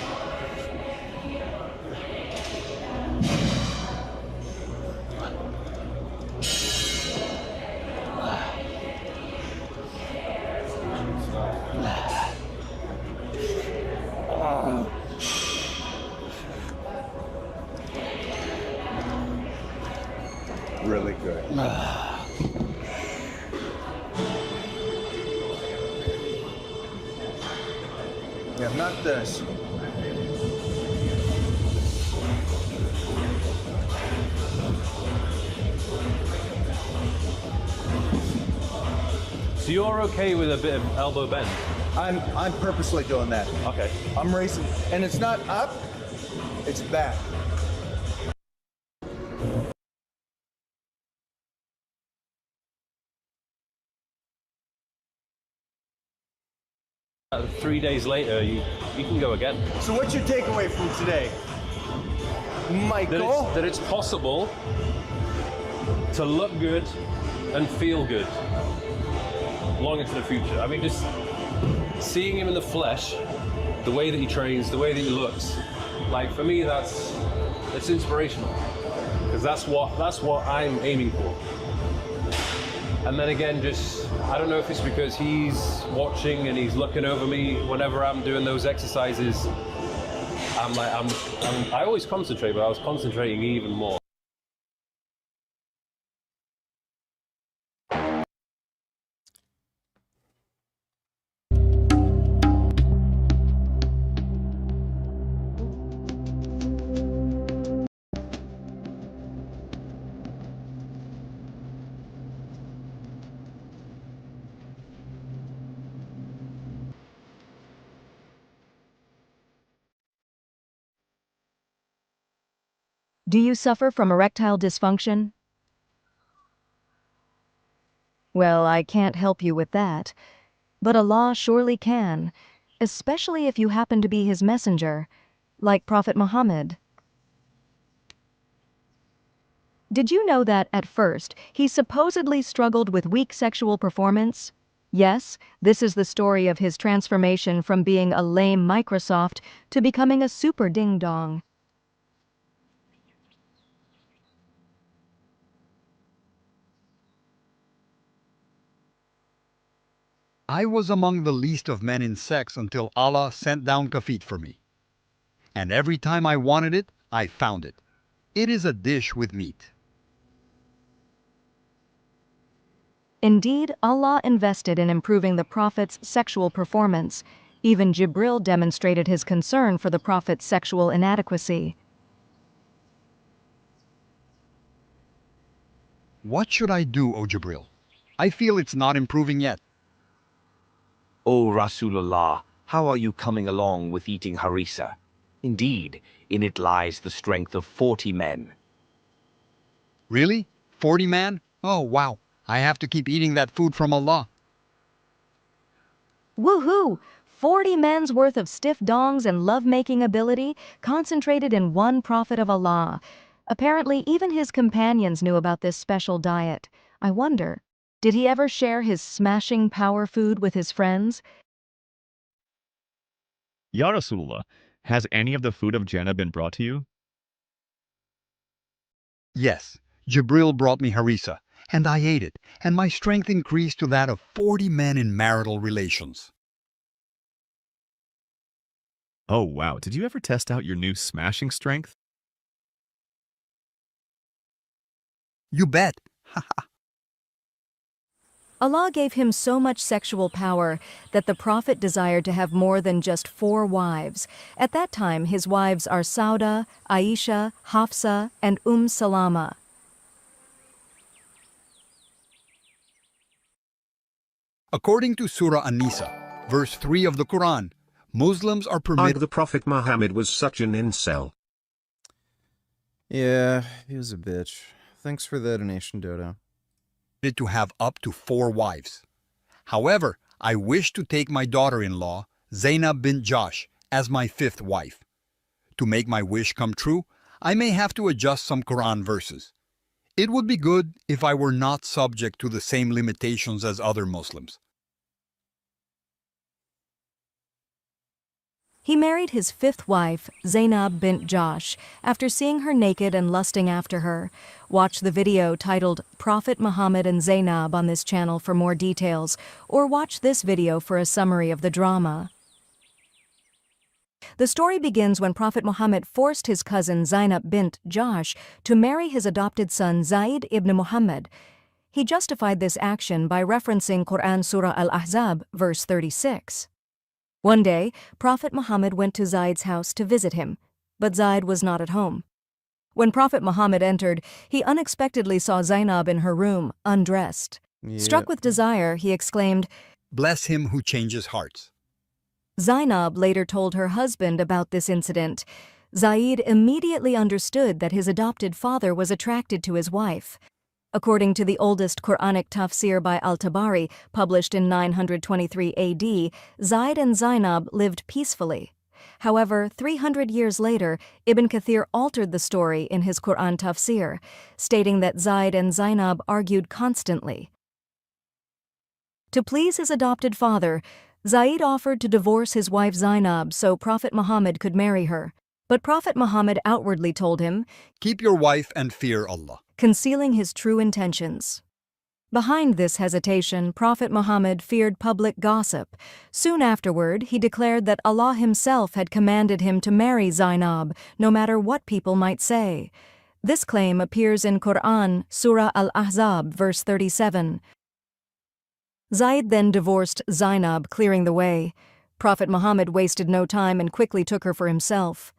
Really good. Yeah, not this.
So you're okay with a bit of elbow bend?
I'm purposely doing that.
Okay.
I'm racing, and it's not up, it's back.
3 days later, you can go again.
So what's your takeaway from today? Michael?
That it's possible to look good and feel good long into the future. I mean, just seeing him in the flesh, the way that he trains, the way that he looks, like for me, it's inspirational, because that's what I'm aiming for. And then again, just I don't know if it's because he's watching and he's looking over me whenever I'm doing those exercises. I always concentrate, but I was concentrating even more.
Do you suffer from erectile dysfunction? Well, I can't help you with that, but Allah surely can, especially if you happen to be his messenger, like Prophet Muhammad. Did you know that, at first, he supposedly struggled with weak sexual performance? Yes, this is the story of his transformation from being a lame Microsoft to becoming a super ding-dong.
I was among the least of men in sex until Allah sent down kafit for me. And every time I wanted it, I found it. It is a dish with meat.
Indeed, Allah invested in improving the Prophet's sexual performance. Even Jibril demonstrated his concern for the Prophet's sexual inadequacy.
What should I do, O Jibril? I feel it's not improving yet.
O Rasulullah, how are you coming along with eating harissa? Indeed, in it lies the strength of 40 men.
Really? 40 man? Oh, wow. I have to keep eating that food from Allah.
Woohoo! 40 men's worth of stiff dongs and love-making ability concentrated in one Prophet of Allah. Apparently, even his companions knew about this special diet. I wonder, did he ever share his smashing power food with his friends?
Ya Rasulullah, has any of the food of Jannah been brought to you?
Yes, Jibril brought me harissa, and I ate it, and my strength increased to that of 40 men in marital relations.
Oh, wow. Did you ever test out your new smashing strength?
You bet.
Allah gave him so much sexual power that the Prophet desired to have more than just 4 wives. At that time, his wives are Sauda, Aisha, Hafsa, and Salama.
According to Surah An-Nisa, verse 3 of the Quran, Muslims are permitted.
The Prophet Muhammad was such an incel.
Yeah, he was a bitch. Thanks for the donation, Dodo.
To have up to 4 wives. However, I wish to take my daughter-in-law, Zainab bint Josh, as my 5th wife. To make my wish come true, I may have to adjust some Quran verses. It would be good if I were not subject to the same limitations as other Muslims.
He married his 5th wife, Zainab bint Josh, after seeing her naked and lusting after her. Watch the video titled Prophet Muhammad and Zainab on this channel for more details, or watch this video for a summary of the drama. The story begins when Prophet Muhammad forced his cousin Zainab bint Josh to marry his adopted son Zaid ibn Muhammad. He justified this action by referencing Quran Surah Al-Ahzab, verse 36. One day, Prophet Muhammad went to Zaid's house to visit him, but Zaid was not at home. When Prophet Muhammad entered, he unexpectedly saw Zainab in her room, undressed. Struck with desire, he exclaimed,
"Bless him who changes hearts."
Zainab later told her husband about this incident. Zaid immediately understood that his adopted father was attracted to his wife. According to the oldest Quranic tafsir by Al-Tabari, published in 923 AD, Zaid and Zainab lived peacefully. However, 300 years later, Ibn Kathir altered the story in his Quran tafsir, stating that Zaid and Zainab argued constantly. To please his adopted father, Zaid offered to divorce his wife Zainab so Prophet Muhammad could marry her. But Prophet Muhammad outwardly told him,
"Keep your wife and fear Allah,"
concealing his true intentions. Behind this hesitation, Prophet Muhammad feared public gossip. Soon afterward, he declared that Allah himself had commanded him to marry Zainab, no matter what people might say. This claim appears in Quran, Surah Al-Ahzab, verse 37. Zaid then divorced Zainab, clearing the way. Prophet Muhammad wasted no time and quickly took her for himself.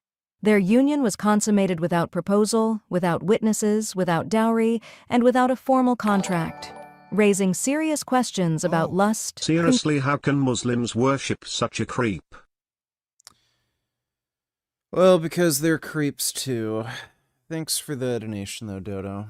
Their union was consummated without proposal, without witnesses, without dowry, and without a formal contract, raising serious questions about lust.
Seriously, how can Muslims worship such a creep?
Well, because they're creeps too. Thanks for the donation though, Dodo.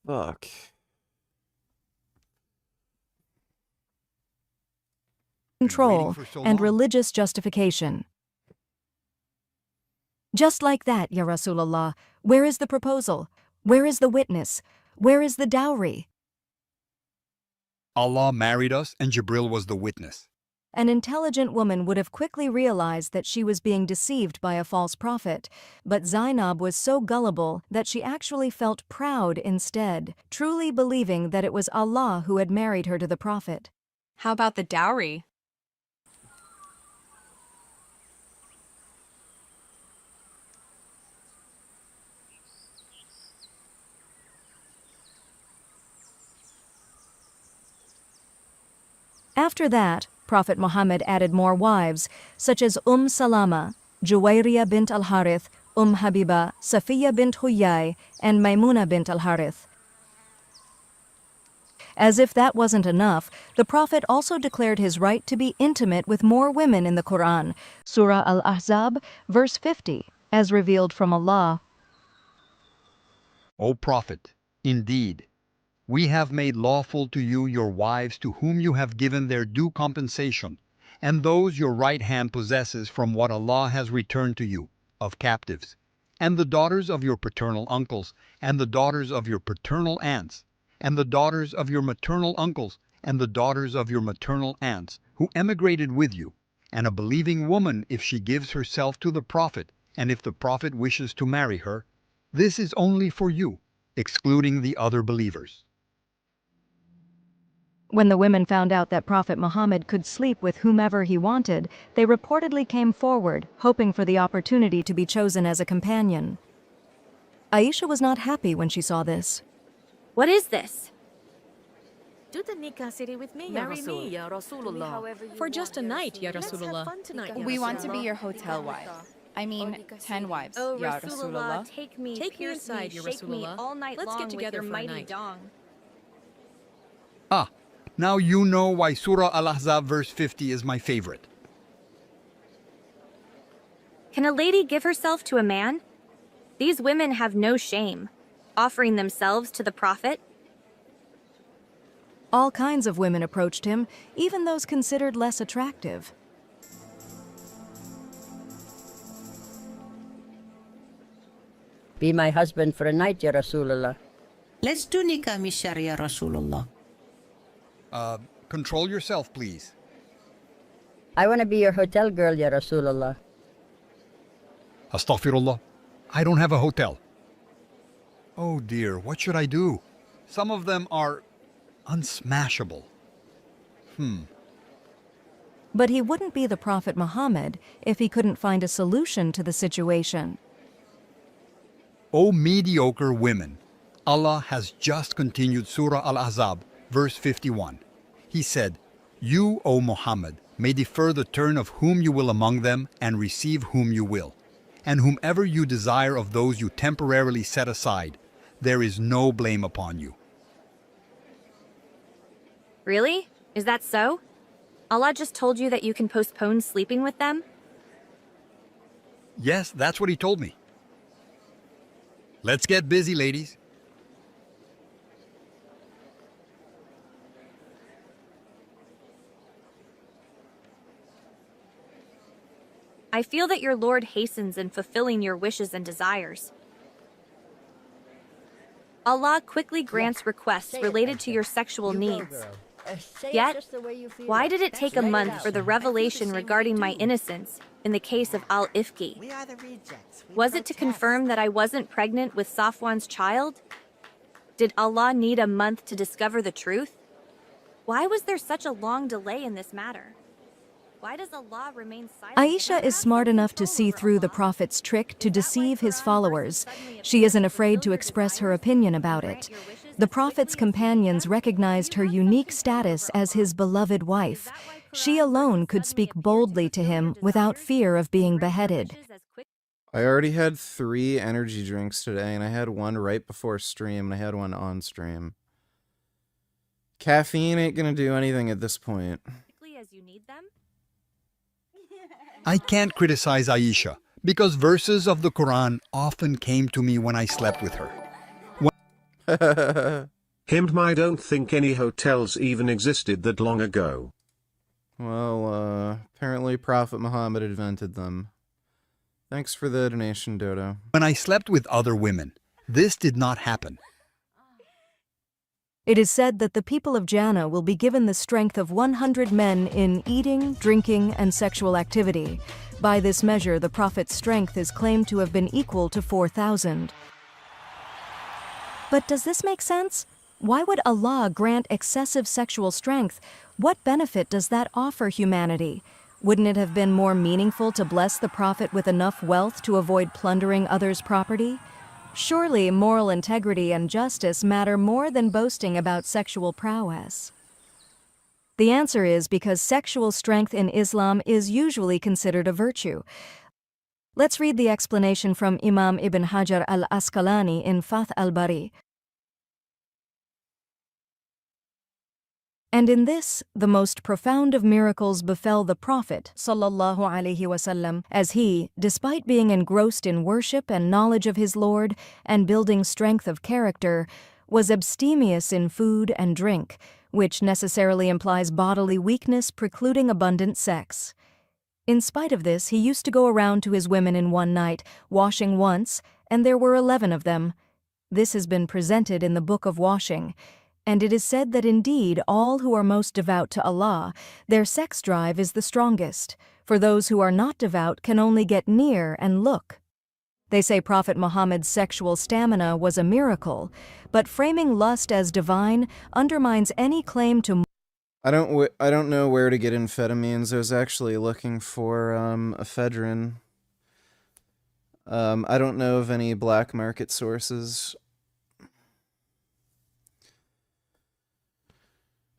Fuck.
Control and religious justification. Just like that, Ya Rasulullah, where is the proposal? Where is the witness? Where is the dowry?
Allah married us and Jibril was the witness.
An intelligent woman would have quickly realized that she was being deceived by a false prophet, but Zainab was so gullible that she actually felt proud instead, truly believing that it was Allah who had married her to the prophet.
How about the dowry?
After that, Prophet Muhammad added more wives, such as Salama, Juwayriya bint al-Harith, Habiba, Safiya bint Huyay, and Maymuna bint al-Harith. As if that wasn't enough, the Prophet also declared his right to be intimate with more women in the Quran, Surah Al-Ahzab, verse 50, as revealed from Allah.
O Prophet, indeed, we have made lawful to you your wives to whom you have given their due compensation, and those your right hand possesses from what Allah has returned to you, of captives, and the daughters of your paternal uncles, and the daughters of your paternal aunts, and the daughters of your maternal uncles, and the daughters of your maternal aunts who emigrated with you, and a believing woman if she gives herself to the Prophet, and if the Prophet wishes to marry her, this is only for you, excluding the other believers.
When the women found out that Prophet Muhammad could sleep with whomever he wanted, they reportedly came forward, hoping for the opportunity to be chosen as a companion. Aisha was not happy when she saw this.
What is this?
Do the nikah city with me,
Marry
me, ya Rasulullah.
For just a night, Ya Rasulullah.
We want to be your hotel wives. I mean, 10 wives,
Oh,
Ya
Rasulullah,
Rasulullah.
take me
pierce me,
inside, Ya
shake me
Rasulullah.
all night
Let's
long
get together
with your
for a
mighty
night.
dong.
Ah, now you know why Surah Al-Ahzab verse 50 is my favorite.
Can a lady give herself to a man? These women have no shame, offering themselves to the Prophet.
All kinds of women approached him, even those considered less attractive.
Be my husband for a night, Ya Rasulullah.
Let's do nikah, Mishar, ya Rasulullah.
Control yourself, please.
I want to be your hotel girl, Ya Rasulullah.
Astaghfirullah. I don't have a hotel. Oh dear, what should I do? Some of them are unsmashable.
But he wouldn't be the Prophet Muhammad if he couldn't find a solution to the situation.
O mediocre women, Allah has just continued Surah Al-Ahzab, verse 51. He said, You, O Muhammad, may defer the turn of whom you will among them and receive whom you will. And whomever you desire of those you temporarily set aside, there is no blame upon you.
Really? Is that so? Allah just told you that you can postpone sleeping with them?
Yes, that's what he told me. Let's get busy, ladies.
I feel that your Lord hastens in fulfilling your wishes and desires. Allah quickly grants requests related to your sexual needs. Yet, why did it take a month for the revelation regarding my innocence in the case of Al-Ifki? Was it to confirm that I wasn't pregnant with Safwan's child? Did Allah need a month to discover the truth? Why was there such a long delay in this matter? Why does Allah remain silent?
Aisha is smart enough to see through the Prophet's trick to deceive his followers. She isn't afraid to express her opinion about it. The Prophet's companions recognized her unique status as his beloved wife. She alone could speak boldly to him without fear of being beheaded.
I already had 3 energy drinks today, and I had one right before stream, and I had one on stream. Caffeine ain't gonna do anything at this point.
As you need them?
I can't criticize Aisha because verses of the Quran often came to me when I slept with her.
I don't think any hotels even existed that long ago.
Well, apparently Prophet Muhammad invented them. Thanks for the donation, Dodo.
When I slept with other women, this did not happen.
It is said that the people of Jannah will be given the strength of 100 men in eating, drinking, and sexual activity. By this measure, the Prophet's strength is claimed to have been equal to 4,000. But does this make sense? Why would Allah grant excessive sexual strength? What benefit does that offer humanity? Wouldn't it have been more meaningful to bless the Prophet with enough wealth to avoid plundering others' property? Surely moral integrity and justice matter more than boasting about sexual prowess. The answer is because sexual strength in Islam is usually considered a virtue. Let's read the explanation from Imam Ibn Hajar al-Asqalani in Fath al-Bari. And in this, the most profound of miracles befell the Prophet sallallahu alaihi wasallam, as he, despite being engrossed in worship and knowledge of his Lord and building strength of character, was abstemious in food and drink, which necessarily implies bodily weakness precluding abundant sex. In spite of this, he used to go around to his women in one night, washing once, and there were 11 of them. This has been presented in the Book of Washing. And it is said that indeed all who are most devout to Allah, their sex drive is the strongest, for those who are not devout can only get near and look. They say Prophet Muhammad's sexual stamina was a miracle, but framing lust as divine undermines any claim to...
I don't know where to get amphetamines. I was actually looking for ephedrine. I don't know of any black market sources.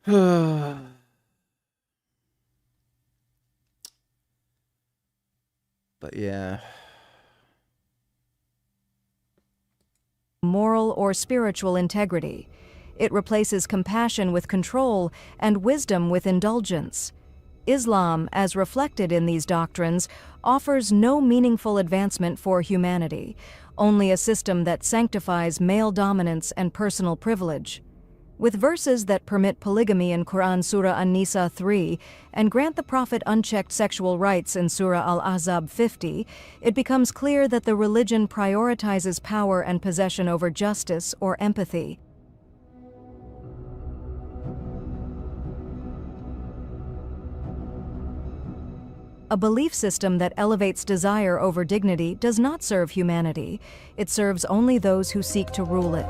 But yeah.
Moral or spiritual integrity. It replaces compassion with control and wisdom with indulgence. Islam, as reflected in these doctrines, offers no meaningful advancement for humanity, only a system that sanctifies male dominance and personal privilege. With verses that permit polygamy in Quran Surah An-Nisa 3 and grant the Prophet unchecked sexual rights in Surah Al-Ahzab 50, it becomes clear that the religion prioritizes power and possession over justice or empathy. A belief system that elevates desire over dignity does not serve humanity. It serves only those who seek to rule it.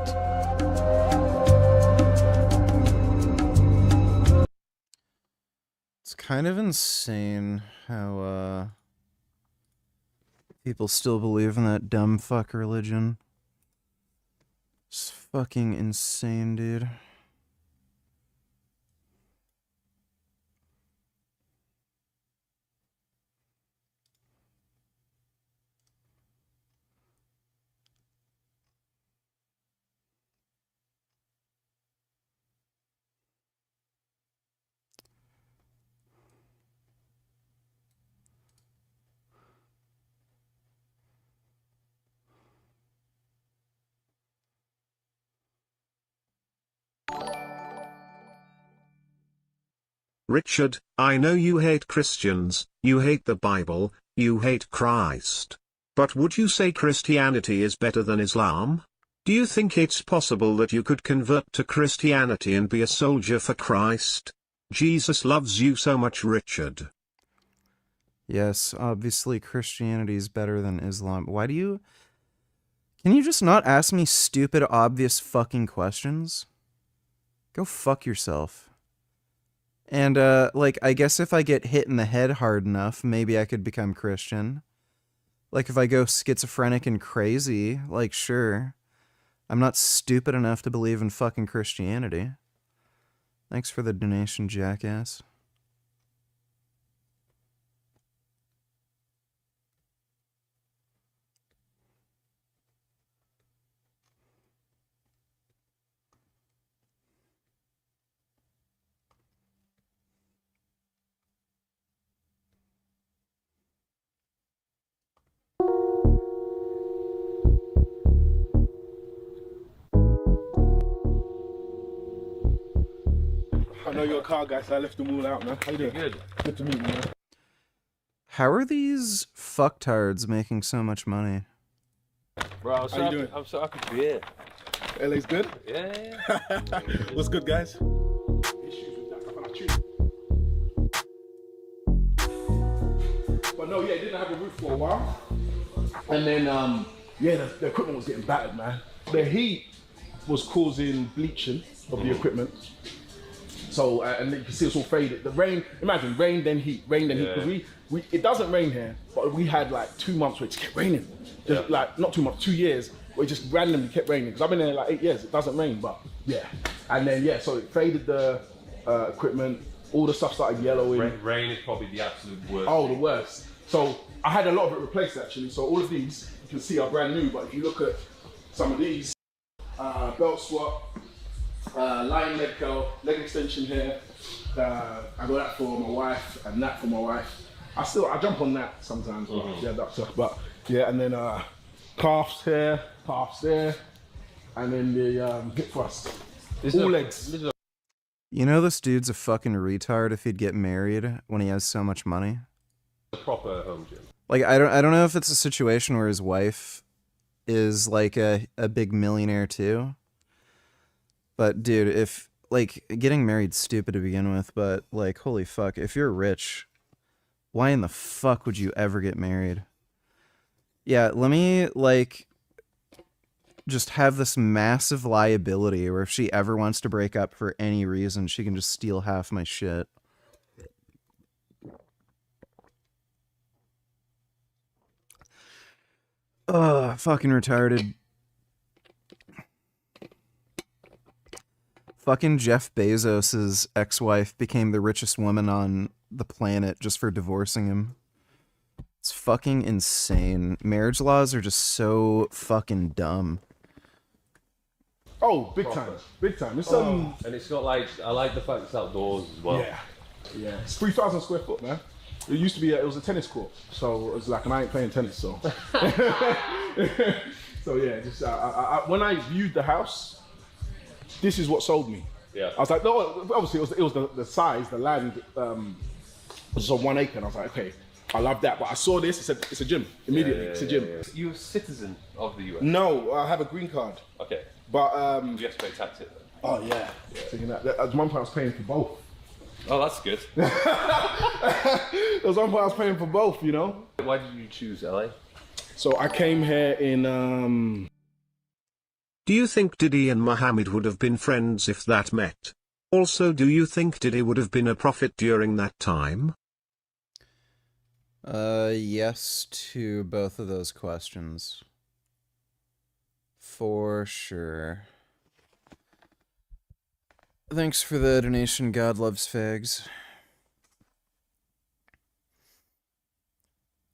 It's kind of insane how people still believe in that dumb fuck religion. It's fucking insane, dude.
Richard, I know you hate Christians, you hate the Bible, you hate Christ. But would you say Christianity is better than Islam? Do you think it's possible that you could convert to Christianity and be a soldier for Christ? Jesus loves you so much, Richard.
Yes, obviously Christianity is better than Islam. Why do you... Can you just not ask me stupid, obvious fucking questions? Go fuck yourself. And, like, I guess if I get hit in the head hard enough, maybe I could become Christian. Like, if I go schizophrenic and crazy, like, sure. I'm not stupid enough to believe in fucking Christianity. Thanks for the donation, jackass.
I know you're a car guy, so I left them all out, man. How you doing? Good. Good to meet you, man.
How are these fucktards making so much money?
Bro, I'm so happy to be here.
LA's good?
Yeah.
What's good, guys? But no, yeah, it didn't have a roof for a while. And then, yeah, the equipment was getting battered, man. The heat was causing bleaching of the equipment. So, and you can see it's all faded. The rain, imagine, rain then heat, rain then heat. 'Cause it doesn't rain here, but we had like 2 months where it just kept raining. Just like, not 2 months, 2 years, where it just randomly kept raining. Because I've been there like 8 years, it doesn't rain, but yeah. And then, yeah, so it faded the equipment, all the stuff started yellowing.
Rain is probably the absolute worst.
Oh, the worst. So I had a lot of it replaced actually. So all of these, you can see are brand new, but if you look at some of these, belt swap, line leg curl, leg extension here. I got that for my wife and that for my wife. I jump on that sometimes, but yeah, that's stuff. But yeah, and then calves here, calves there, and then the hip thrust. All legs.
You know this dude's a fucking retard if he'd get married when he has so much money?
A proper home gym.
Like, I don't know if it's a situation where his wife is like a big millionaire too. But dude, if like getting married's stupid to begin with, but like holy fuck, if you're rich, why in the fuck would you ever get married? Yeah, let me like just have this massive liability where if she ever wants to break up for any reason, she can just steal half my shit. Ugh, fucking retarded. Fucking Jeff Bezos' ex-wife became the richest woman on the planet just for divorcing him. It's fucking insane. Marriage laws are just so fucking dumb.
Oh, big time. Big time. It's
And it's got like, I like the fact it's outdoors as well.
Yeah. Yeah. It's 3,000 square foot, man. It used to be, it was a tennis court. So it was like, and I ain't playing tennis, so. So yeah, just, when I viewed the house, this is what sold me.
Yeah.
I was like, no, obviously it was the size, the land was on 1 acre, and I was like, okay, I love that. But I saw this, it's a gym, immediately, it's a gym.
You're a citizen of the US?
No, I have a green card.
Okay.
But,
you have to pay tax it then?
Oh yeah. Thinking that, at one point I was paying for both.
Oh, that's good.
There was one point I was paying for both, you know?
Why did you choose LA?
So I came here in,
Do you think Diddy and Muhammad would have been friends if that met? Also, do you think Diddy would have been a prophet during that time?
Yes to both of those questions. For sure. Thanks for the donation, God loves fags.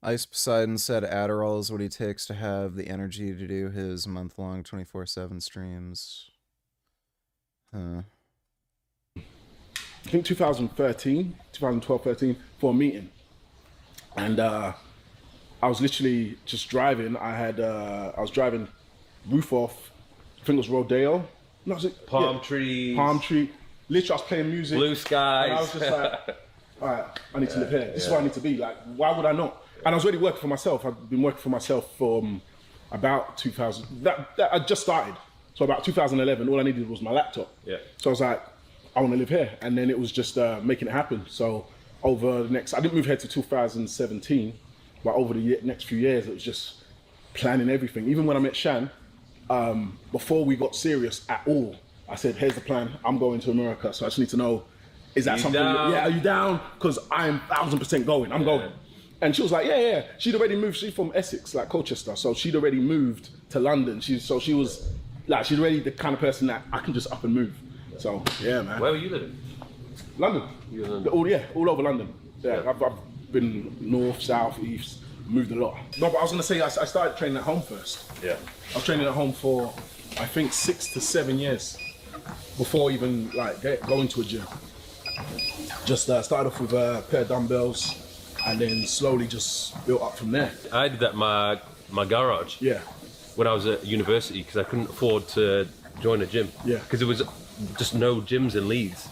Ice Poseidon said Adderall is what he takes to have the energy to do his month-long 24/7 streams. Huh.
I think 2012, 13, for a meeting. And I was literally just driving. I was driving roof off, I think it was Rodeo. No, was it?
Palm trees.
Palm tree. Literally, I was playing music.
Blue skies.
And I was just like, all right, I need to live here. This is where I need to be. Like, why would I not? And I was already working for myself. I've been working for myself from about 2000. That I just started. So about 2011, all I needed was my laptop.
Yeah.
So I was like, I want to live here. And then it was just making it happen. So over the next, I didn't move here to 2017, but over the next few years, it was just planning everything. Even when I met Shan, before we got serious at all, I said, here's the plan. I'm going to America. So I just need to know, is that something? Yeah, are you down? Because I'm 1000% going. I'm going. And she was like, yeah. She'd already moved. She's from Essex, like Colchester. So she'd already moved to London. She was like, she's already the kind of person that I can just up and move. So yeah, man.
Where were you living?
London.
You were in London?
All over London. Yeah, I've been north, south, east, moved a lot. No, but I was gonna say I started training at home first.
Yeah.
I was training at home for, I think, 6 to 7 years before even like going to a gym. Just started off with a pair of dumbbells and then slowly just built up from there.
I did that in my garage.
Yeah.
When I was at university because I couldn't afford to join a gym.
Yeah.
Because there was just no gyms in Leeds.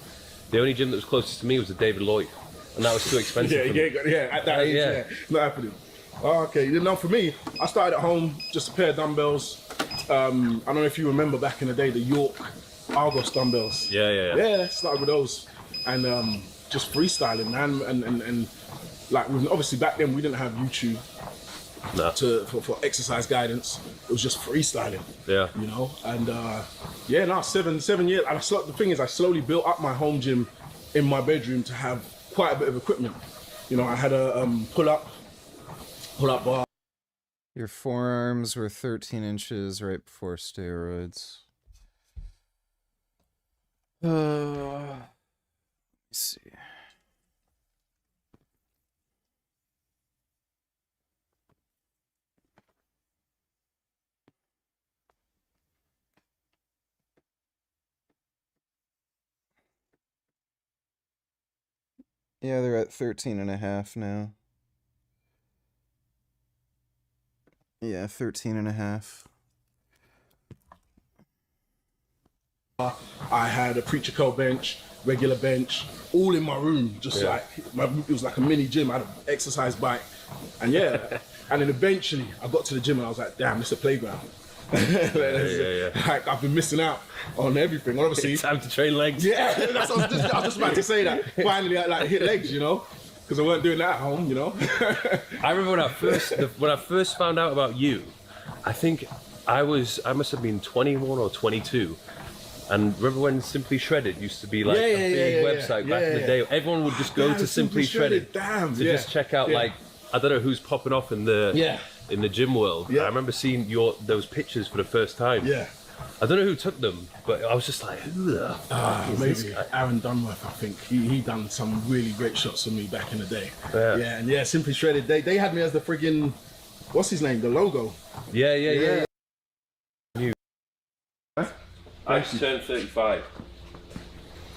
The only gym that was closest to me was the David Lloyd, and that was too expensive.
Yeah, at that age, yeah. Not happening. Oh, okay, you know, for me, I started at home, just a pair of dumbbells. I don't know if you remember back in the day, the York Argos dumbbells.
Yeah.
Started with those, and just freestyling, man, and like obviously back then we didn't have YouTube for exercise guidance. It was just freestyling.
Yeah.
You know, and 7 years. And the thing is, I slowly built up my home gym in my bedroom to have quite a bit of equipment. You know, I had a pull-up bar.
Your forearms were 13 inches right before steroids. Let me see. Yeah, they're at 13.5 now. Yeah, 13.5.
I had a preacher co bench, regular bench, all in my room, just like it was like a mini gym. I had an exercise bike, and and then eventually I got to the gym and I was like, damn, this is a playground. Like, I've been missing out on everything. Obviously,
it's time to train legs.
Yeah, that's what I was just about to say that. Finally, I like hit legs, you know, because I weren't doing that at home, you know.
I remember when I first found out about you. I think I must have been 21 or 22. And remember when Simply Shredded used to be like a big website back in the day? Everyone would just go to Simply Shredded to just check out like, I don't know who's popping off in the gym world. I remember seeing those pictures for the first time. I don't know who took them, but I was just like, who the fuck is this
maybe
guy?
Aaron Dunworth, I think. He done some really great shots for me back in the day. And Simply Shredded, they had me as the friggin', what's his name, the logo.
Yeah. I just turned 35.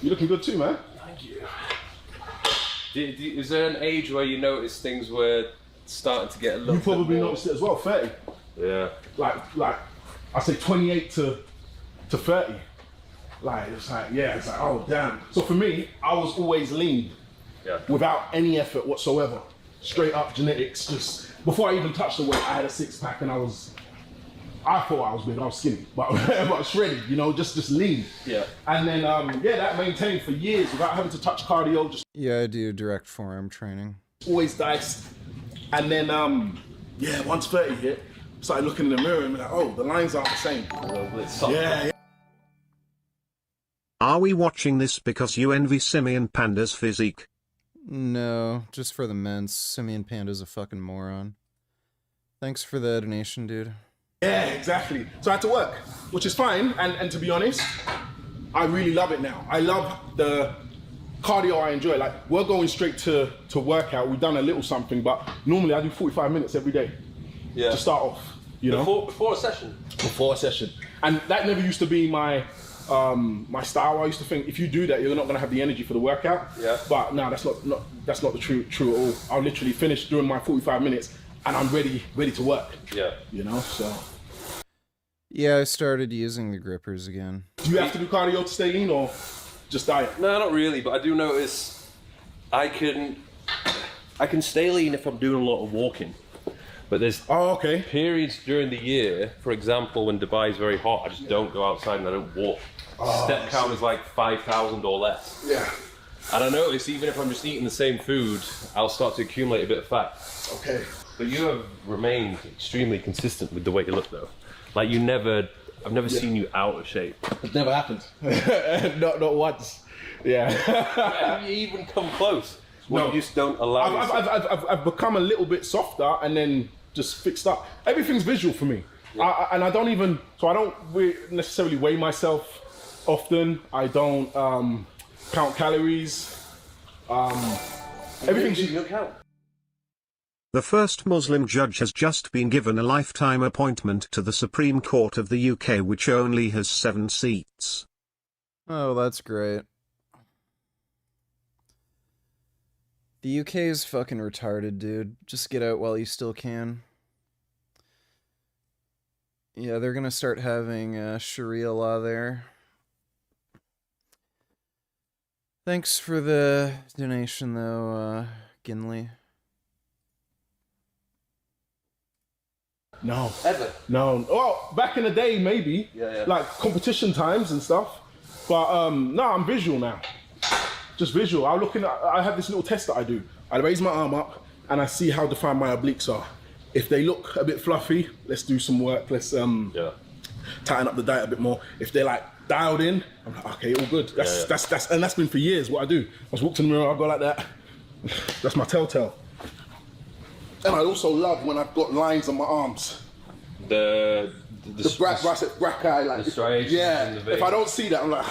You're looking good too, man.
Thank you. Is there an age where you notice things were starting to get a little
You probably
bit more...
noticed it as well, 30.
Yeah.
Like I say 28 to 30. Like, it's like, oh damn. So for me, I was always lean. Without any effort whatsoever. Straight up genetics, just, before I even touched the weight, I had a 6-pack and I thought I was big, I was skinny, but shredded, you know, just lean. And then, that maintained for years without having to touch cardio. Just
I do direct forearm training.
Always diced. And then, once 30 hit, started looking in the mirror and be like, oh, the lines aren't the same.
Are we watching this because you envy Simian Panda's physique?
No, just for the men's. Simian Panda's a fucking moron. Thanks for the donation, dude.
Yeah, exactly. So I had to work, which is fine. And to be honest, I really love it now. I love the cardio I enjoy. Like, we're going straight to workout. We've done a little something, but normally I do 45 minutes every day to start off, you know?
Before a session?
Before a session. And that never used to be my style. I used to think if you do that, you're not going to have the energy for the workout. But no, that's not the true at all. I'll literally finish doing my 45 minutes and I'm ready to work. You know, so.
Yeah, I started using the grippers again.
Do you have to do cardio to stay lean or just diet?
No, not really, but I do notice I can stay lean if I'm doing a lot of walking. But there's periods during the year, for example, when Dubai is very hot, I just don't go outside and I don't walk. Step count is like 5,000 or less. And I notice even if I'm just eating the same food, I'll start to accumulate a bit of fat. But you have remained extremely consistent with the way you look though. Like I've never seen you out of shape.
It never happened. not once.
Have you even come close? Well, you just don't allow
I've become a little bit softer and then just fixed up. Everything's visual for me. I don't necessarily weigh myself often. I don't count calories. Everything's...
You don't count?
The first Muslim judge has just been given a lifetime appointment to the Supreme Court of the UK, which only has 7 seats.
Oh, that's great. The UK is fucking retarded, dude. Just get out while you still can. Yeah, they're gonna start having Sharia law there. Thanks for the donation, though, Ginley.
No.
Ever?
No. Well, back in the day, maybe. Like competition times and stuff. But no, I'm visual now. Just visual. I have this little test that I do. I raise my arm up and I see how defined my obliques are. If they look a bit fluffy, let's do some work. Let's tighten up the diet a bit more. If they're like dialed in, I'm like, okay, all good. That's been for years what I do. I was walked in the mirror, I go like that. That's my telltale. And I also love when I've got lines on my arms.
The
brachii, like
the striations in the vein.
If I don't see that, I'm like,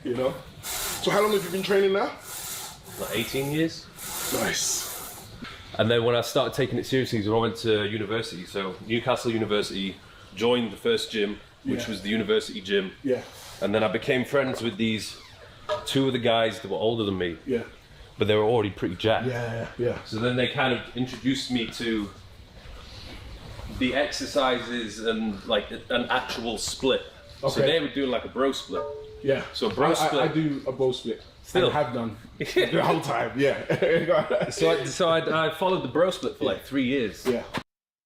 you know. So how long have you been training now?
Like 18 years.
Nice.
And then when I started taking it seriously, is when I went to university. So Newcastle University, joined the first gym, which was the university gym. And then I became friends with these 2 of the guys that were older than me. But they were already pretty jacked. So then they kind of introduced me to the exercises and like an actual split. So they were doing like a bro split. So a bro split.
I do a bro split.
Still
I have done the whole time.
So I followed the bro split for like 3 years.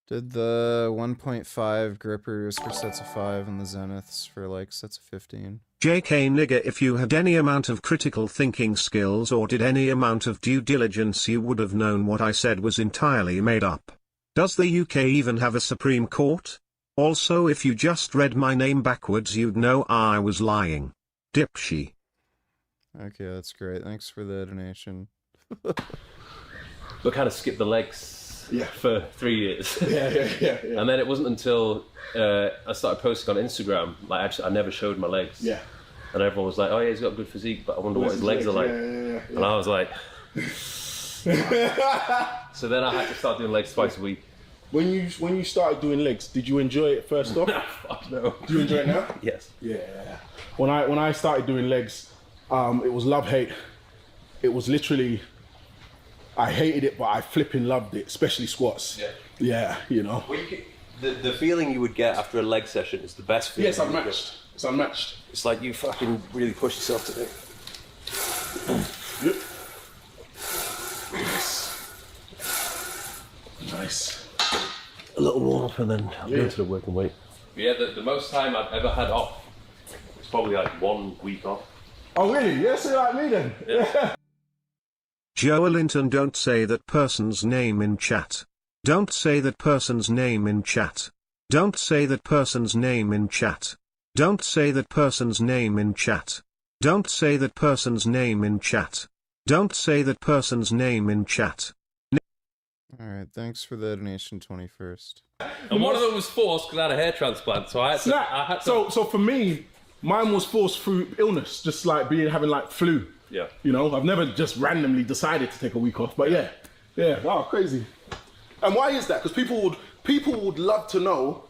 Did the 1.5 grippers for sets of 5 and the zeniths for like sets of 15.
JK nigga, if you had any amount of critical thinking skills or did any amount of due diligence, you would have known what I said was entirely made up. Does the UK even have a Supreme Court? Also, if you just read my name backwards, you'd know I was lying. Dipshy.
Okay, that's great. Thanks for the donation.
But kind of skipped the legs for 3 years.
Yeah.
And then it wasn't until I started posting on Instagram, like actually I never showed my legs.
Yeah.
And everyone was like, oh yeah, he's got a good physique, but I wonder what his legs are like.
Yeah.
And I was like... So then I had to start doing legs twice a week.
When you started doing legs, did you enjoy it first off?
Fuck no.
Do you enjoy it now?
Yes.
Yeah. When I started doing legs, it was love-hate. It was literally, I hated it, but I flipping loved it, especially squats. Yeah, you know.
Well, the feeling you would get after a leg session is the best feeling.
Yeah, it's unmatched. It's unmatched.
It's like you fucking really push yourself to it.
Yep. Nice.
A little warm up and then I'll go to the working weight. Yeah, the most time I've ever had off was probably like 1 week off.
Oh really? Yeah, so like me then. Yeah.
Joelinton, don't say that person's name in chat. Don't say that person's name in chat. Don't say that person's name in chat. Don't say that person's name in chat. Don't say that person's name in chat. Don't say that person's name in chat.
Alright, thanks for the donation 21st.
And one of them was forced because I had a hair transplant, so I had to...
So for me, mine was forced through illness, just like having like flu.
Yeah.
You know, I've never just randomly decided to take a week off, but yeah. Wow, crazy. And why is that? Because people would love to know,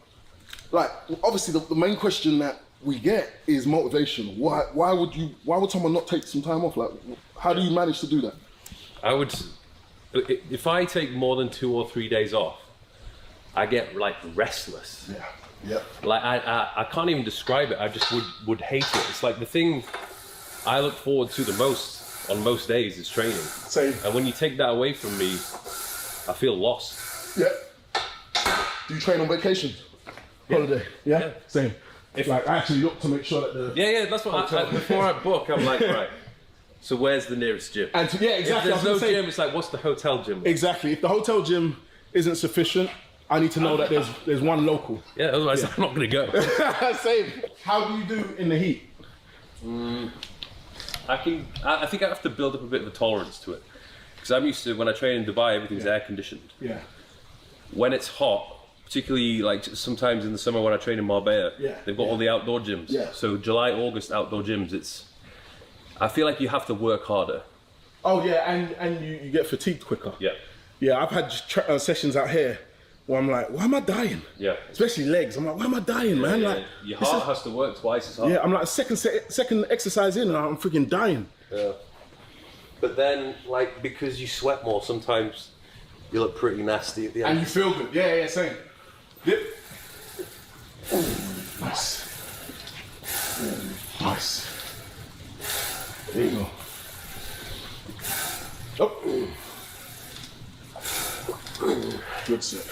like, obviously the main question that we get is motivation. Why would someone not take some time off? Like, how do you manage to do that?
If I take more than 2 or 3 days off, I get like restless.
Yeah.
Like I can't even describe it. I just would hate it. It's like the thing I look forward to the most on most days is training.
Same.
And when you take that away from me, I feel lost.
Yeah. Do you train on vacation? Holiday? Yeah? Same. Like I actually look to make sure that the...
Yeah, that's what before I book, I'm like, right, so where's the nearest gym?
And exactly.
If there's no gym, it's like, what's the hotel gym?
Exactly. If the hotel gym isn't sufficient, I need to know that there's one local.
Yeah, otherwise I'm not gonna go.
Same. How do you do in the heat?
I think I have to build up a bit of a tolerance to it. Because I'm used to, when I train in Dubai, everything's air conditioned.
Yeah.
When it's hot, particularly like sometimes in the summer when I train in Marbella, they've got all the outdoor gyms.
Yeah.
So July, August outdoor gyms, I feel like you have to work harder.
Oh yeah, and you get fatigued quicker.
Yeah.
Yeah, I've had sessions out here where I'm like, why am I dying?
Yeah.
Especially legs. I'm like, why am I dying, man?
Yeah,
like
your heart has to work twice as hard.
Yeah, I'm like second exercise in and I'm freaking dying.
Yeah. But then, like, because you sweat more, sometimes you look pretty nasty at the end.
And you feel good. Yeah, same. Yep. Nice. Nice. There you go. Oh. Good set.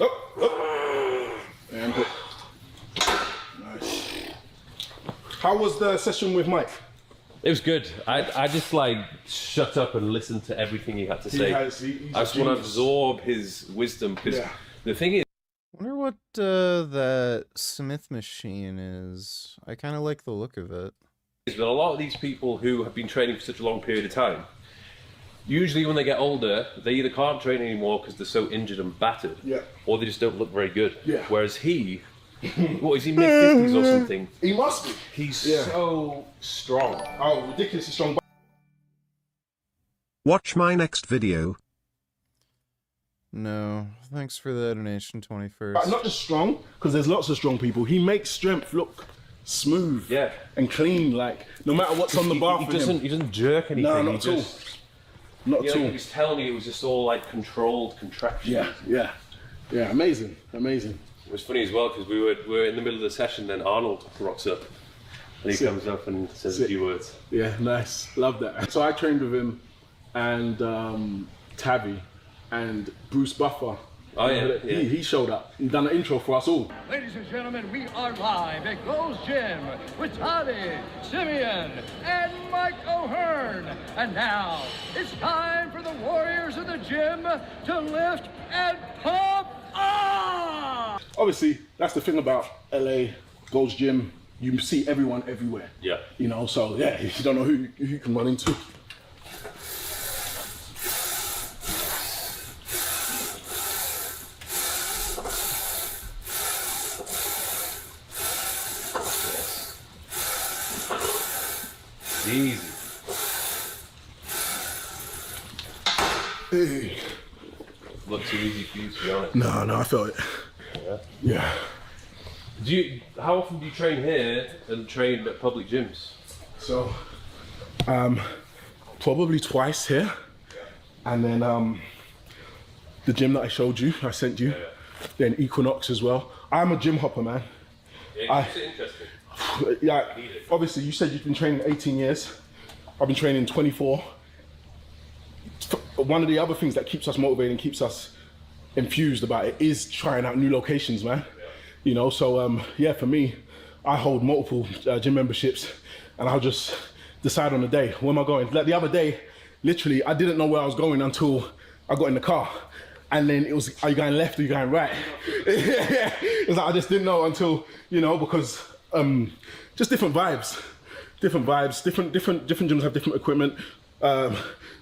Oh. And good. Nice. How was the session with Mike?
It was good. I just like shut up and listened to everything he had to say. I just want to absorb his wisdom because the thing is,
I wonder what that Smith machine is. I kind of like the look of it.
But a lot of these people who have been training for such a long period of time, usually when they get older, they either can't train anymore because they're so injured and battered, or they just don't look very good. Whereas he, what is he, mid-50s or something?
He must be.
He's so strong.
Oh, ridiculously strong.
Watch my next video.
No, thanks for the donation 21st.
But not just strong, because there's lots of strong people. He makes strength look smooth and clean, like no matter what's on the bar for him.
He doesn't jerk anything.
No, not at all. Not at all.
He was telling me it was just all like controlled contractions.
Yeah, amazing.
It was funny as well because we were in the middle of the session, then Arnold rocks up and he comes up and says a few words.
Yeah, nice. Love that. So I trained with him and Tabby, and Bruce Buffer.
Oh yeah,
He showed up. He done an intro for us all.
Ladies and gentlemen, we are live at Gold's Gym with Tommy, Simeon, and Mike O'Hearn. And now, it's time for the warriors of the gym to lift and pump up!
Obviously, that's the thing about LA, Gold's Gym. You see everyone everywhere.
Yeah.
You know, so yeah, you don't know who you can run into.
Easy.
Hey.
Look too easy for you, to be honest.
No, I felt it.
Yeah.
Yeah.
How often do you train here and train at public gyms?
So, probably twice here, and then the gym that I showed you, I sent you, then Equinox as well. I'm a gym hopper, man.
Yeah, it's interesting.
Yeah, obviously you said you've been training 18 years. I've been training 24. One of the other things that keeps us motivated and keeps us infused about it is trying out new locations, man. You know, so yeah, for me, I hold multiple gym memberships, and I'll just decide on the day, where am I going? Like the other day, literally, I didn't know where I was going until I got in the car. And then it was, are you going left or are you going right? It's like, I just didn't know until, you know, because just different vibes. Different gyms have different equipment.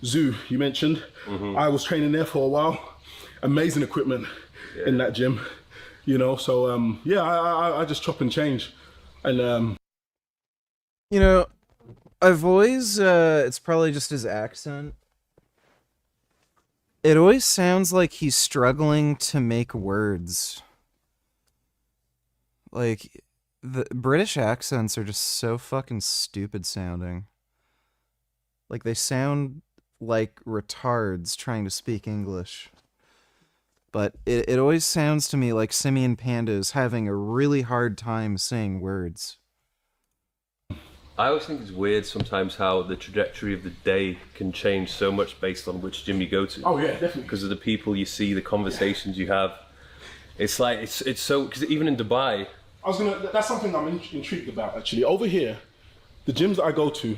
Zoo, you mentioned. I was training there for a while. Amazing equipment in that gym, you know, so yeah, I just chop and change. And
you know, I've always it's probably just his accent. It always sounds like he's struggling to make words. Like, the British accents are just so fucking stupid sounding. Like, they sound like retards trying to speak English. But it always sounds to me like Simian Panda is having a really hard time saying words.
I always think it's weird sometimes how the trajectory of the day can change so much based on which gym you go to.
Oh yeah, definitely.
Because of the people you see, the conversations you have. It's like, it's so, because even in Dubai...
that's something I'm intrigued about actually. Over here, the gyms that I go to,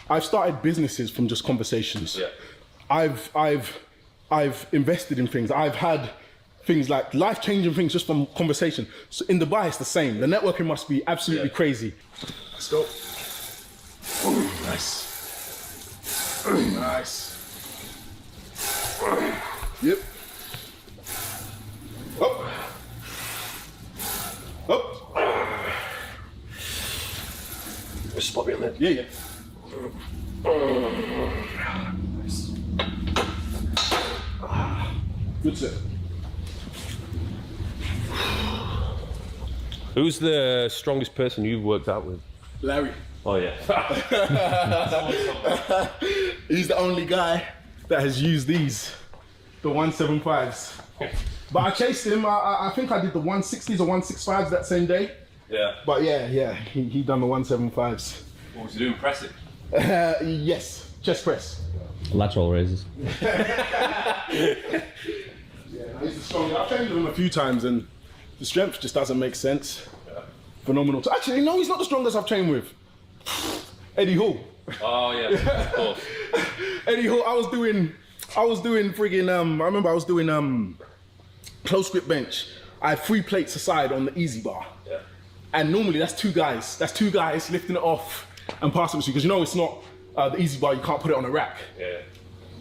I've started businesses from just conversations.
Yeah.
I've invested in things. I've had things like life-changing things just from conversation. So in Dubai, it's the same. The networking must be absolutely crazy. Let's go. Nice. Nice. Yep. Up. Up.
Just spot me on that.
Yeah.
Nice.
Good set.
Who's the strongest person you've worked out with?
Larry.
Oh yeah.
He's the only guy that has used these, the 175s. But I chased him. I think I did the 160s or 165s that same day.
Yeah.
But yeah, he done the 175s.
What was he doing? Pressing?
Yes, chest press.
Lateral raises.
Yeah, he's the strongest. I've trained with him a few times and the strength just doesn't make sense.
Yeah.
Phenomenal. Actually, no, he's not the strongest I've trained with. Eddie Hall.
Oh yeah, of course.
Eddie Hall. I was doing friggin' I remember I was doing close grip bench. I had 3 plates aside on the easy bar.
Yeah.
And normally that's two guys. That's 2 guys lifting it off and passing it to you because you know it's not the easy bar. You can't put it on a rack.
Yeah.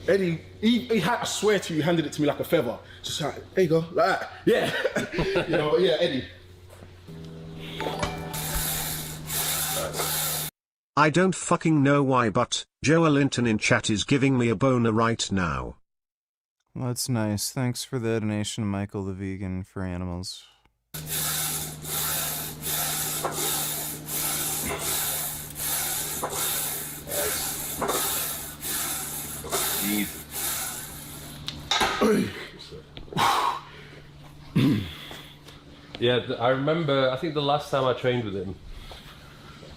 Eddie, he had, I swear to you, he handed it to me like a feather. Just like, there you go, like that. Yeah. You know, yeah, Eddie.
I don't fucking know why, but Joel Linton in chat is giving me a boner right now.
Well, that's nice. Thanks for the donation, Michael the Vegan for Animals.
Yeah, I remember, I think the last time I trained with him,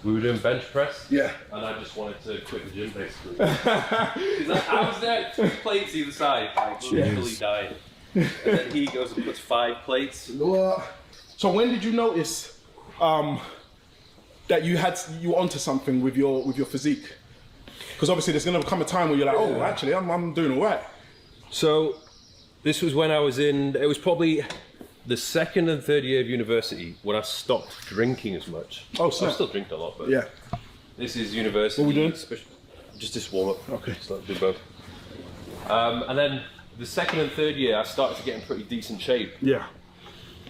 we were doing bench press.
Yeah.
And I just wanted to quit the gym basically. I was there, 2 plates either side, like literally dying. And then he goes and puts 5 plates.
What? So when did you notice that you were onto something with your physique? Because obviously there's gonna come a time where you're like, oh, actually, I'm doing all right.
So this was when I was it was probably the 2nd and 3rd year of university when I stopped drinking as much.
Oh, snap.
I still drink a lot, but
yeah.
This is university.
What are we doing?
Just this warm up.
Okay.
So let's do both. And then the 2nd and 3rd year, I started to get in pretty decent shape.
Yeah.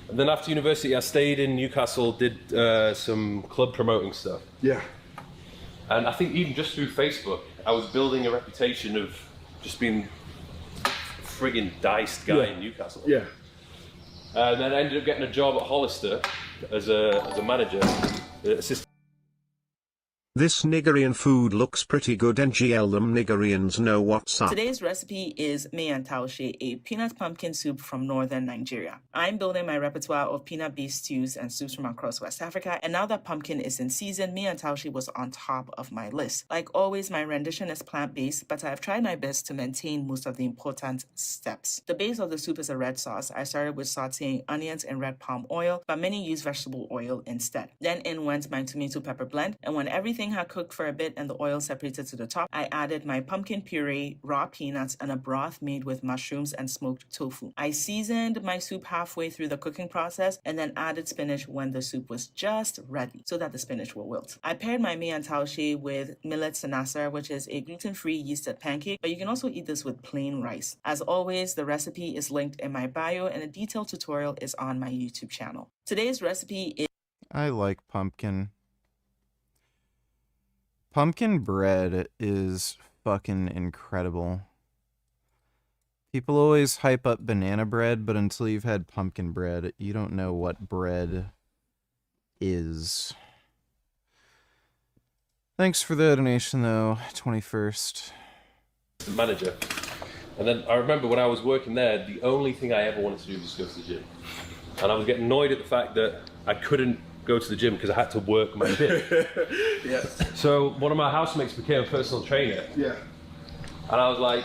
And then after university, I stayed in Newcastle, did some club promoting stuff.
Yeah.
And I think even just through Facebook, I was building a reputation of just being a friggin' diced guy in Newcastle.
Yeah.
And then I ended up getting a job at Hollister as a manager, assistant.
This Nigerian food looks pretty good, NGL them Nigerians know what's up.
Today's recipe is miyan taushe, a peanut pumpkin soup from northern Nigeria. I'm building my repertoire of peanut-based stews and soups from across West Africa, and now that pumpkin is in season, miyan taushe was on top of my list. Like always, my rendition is plant-based, but I've tried my best to maintain most of the important steps. The base of the soup is a red sauce. I started with sauteing onions in red palm oil, but many use vegetable oil instead. Then in went my tomato pepper blend, and when everything had cooked for a bit and the oil separated to the top, I added my pumpkin puree, raw peanuts, and a broth made with mushrooms and smoked tofu. I seasoned my soup halfway through the cooking process and then added spinach when the soup was just ready so that the spinach will wilt. I paired my miyan taushe with millet sanasar, which is a gluten-free yeasted pancake, but you can also eat this with plain rice. As always, the recipe is linked in my bio and a detailed tutorial is on my YouTube channel. Today's recipe is...
I like pumpkin. Pumpkin bread is fucking incredible. People always hype up banana bread, but until you've had pumpkin bread, you don't know what bread is. Thanks for the donation, though, 21st.
Manager. And then I remember when I was working there, the only thing I ever wanted to do was go to the gym. And I was getting annoyed at the fact that I couldn't go to the gym because I had to work my bit.
Yeah.
So one of my housemates became a personal trainer.
Yeah.
And I was like,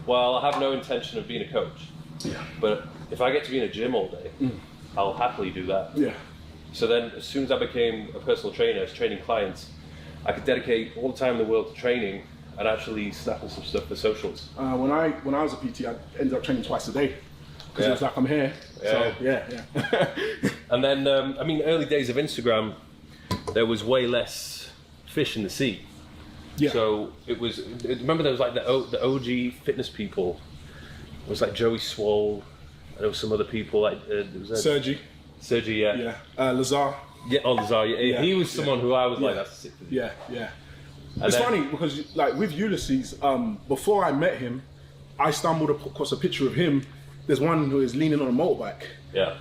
well, I have no intention of being a coach.
Yeah.
But if I get to be in a gym all day, I'll happily do that.
Yeah.
So then as soon as I became a personal trainer, I was training clients, I could dedicate all the time in the world to training and actually snapping some stuff for socials.
When I was a PT, I ended up training twice a day. Because it was like, I'm here.
Yeah.
So, yeah.
And then, I mean, early days of Instagram, there was way less fish in the sea.
Yeah.
So it was, remember there was like the OG fitness people. It was like Joey Swole, and there was some other people like,
Sergi,
yeah.
Yeah. Lazar.
Yeah, Lazar, yeah. He was someone who I was like, that's sick.
Yeah. It's funny because like with Ulysses, before I met him, I stumbled across a picture of him. There's one who is leaning on a motorbike,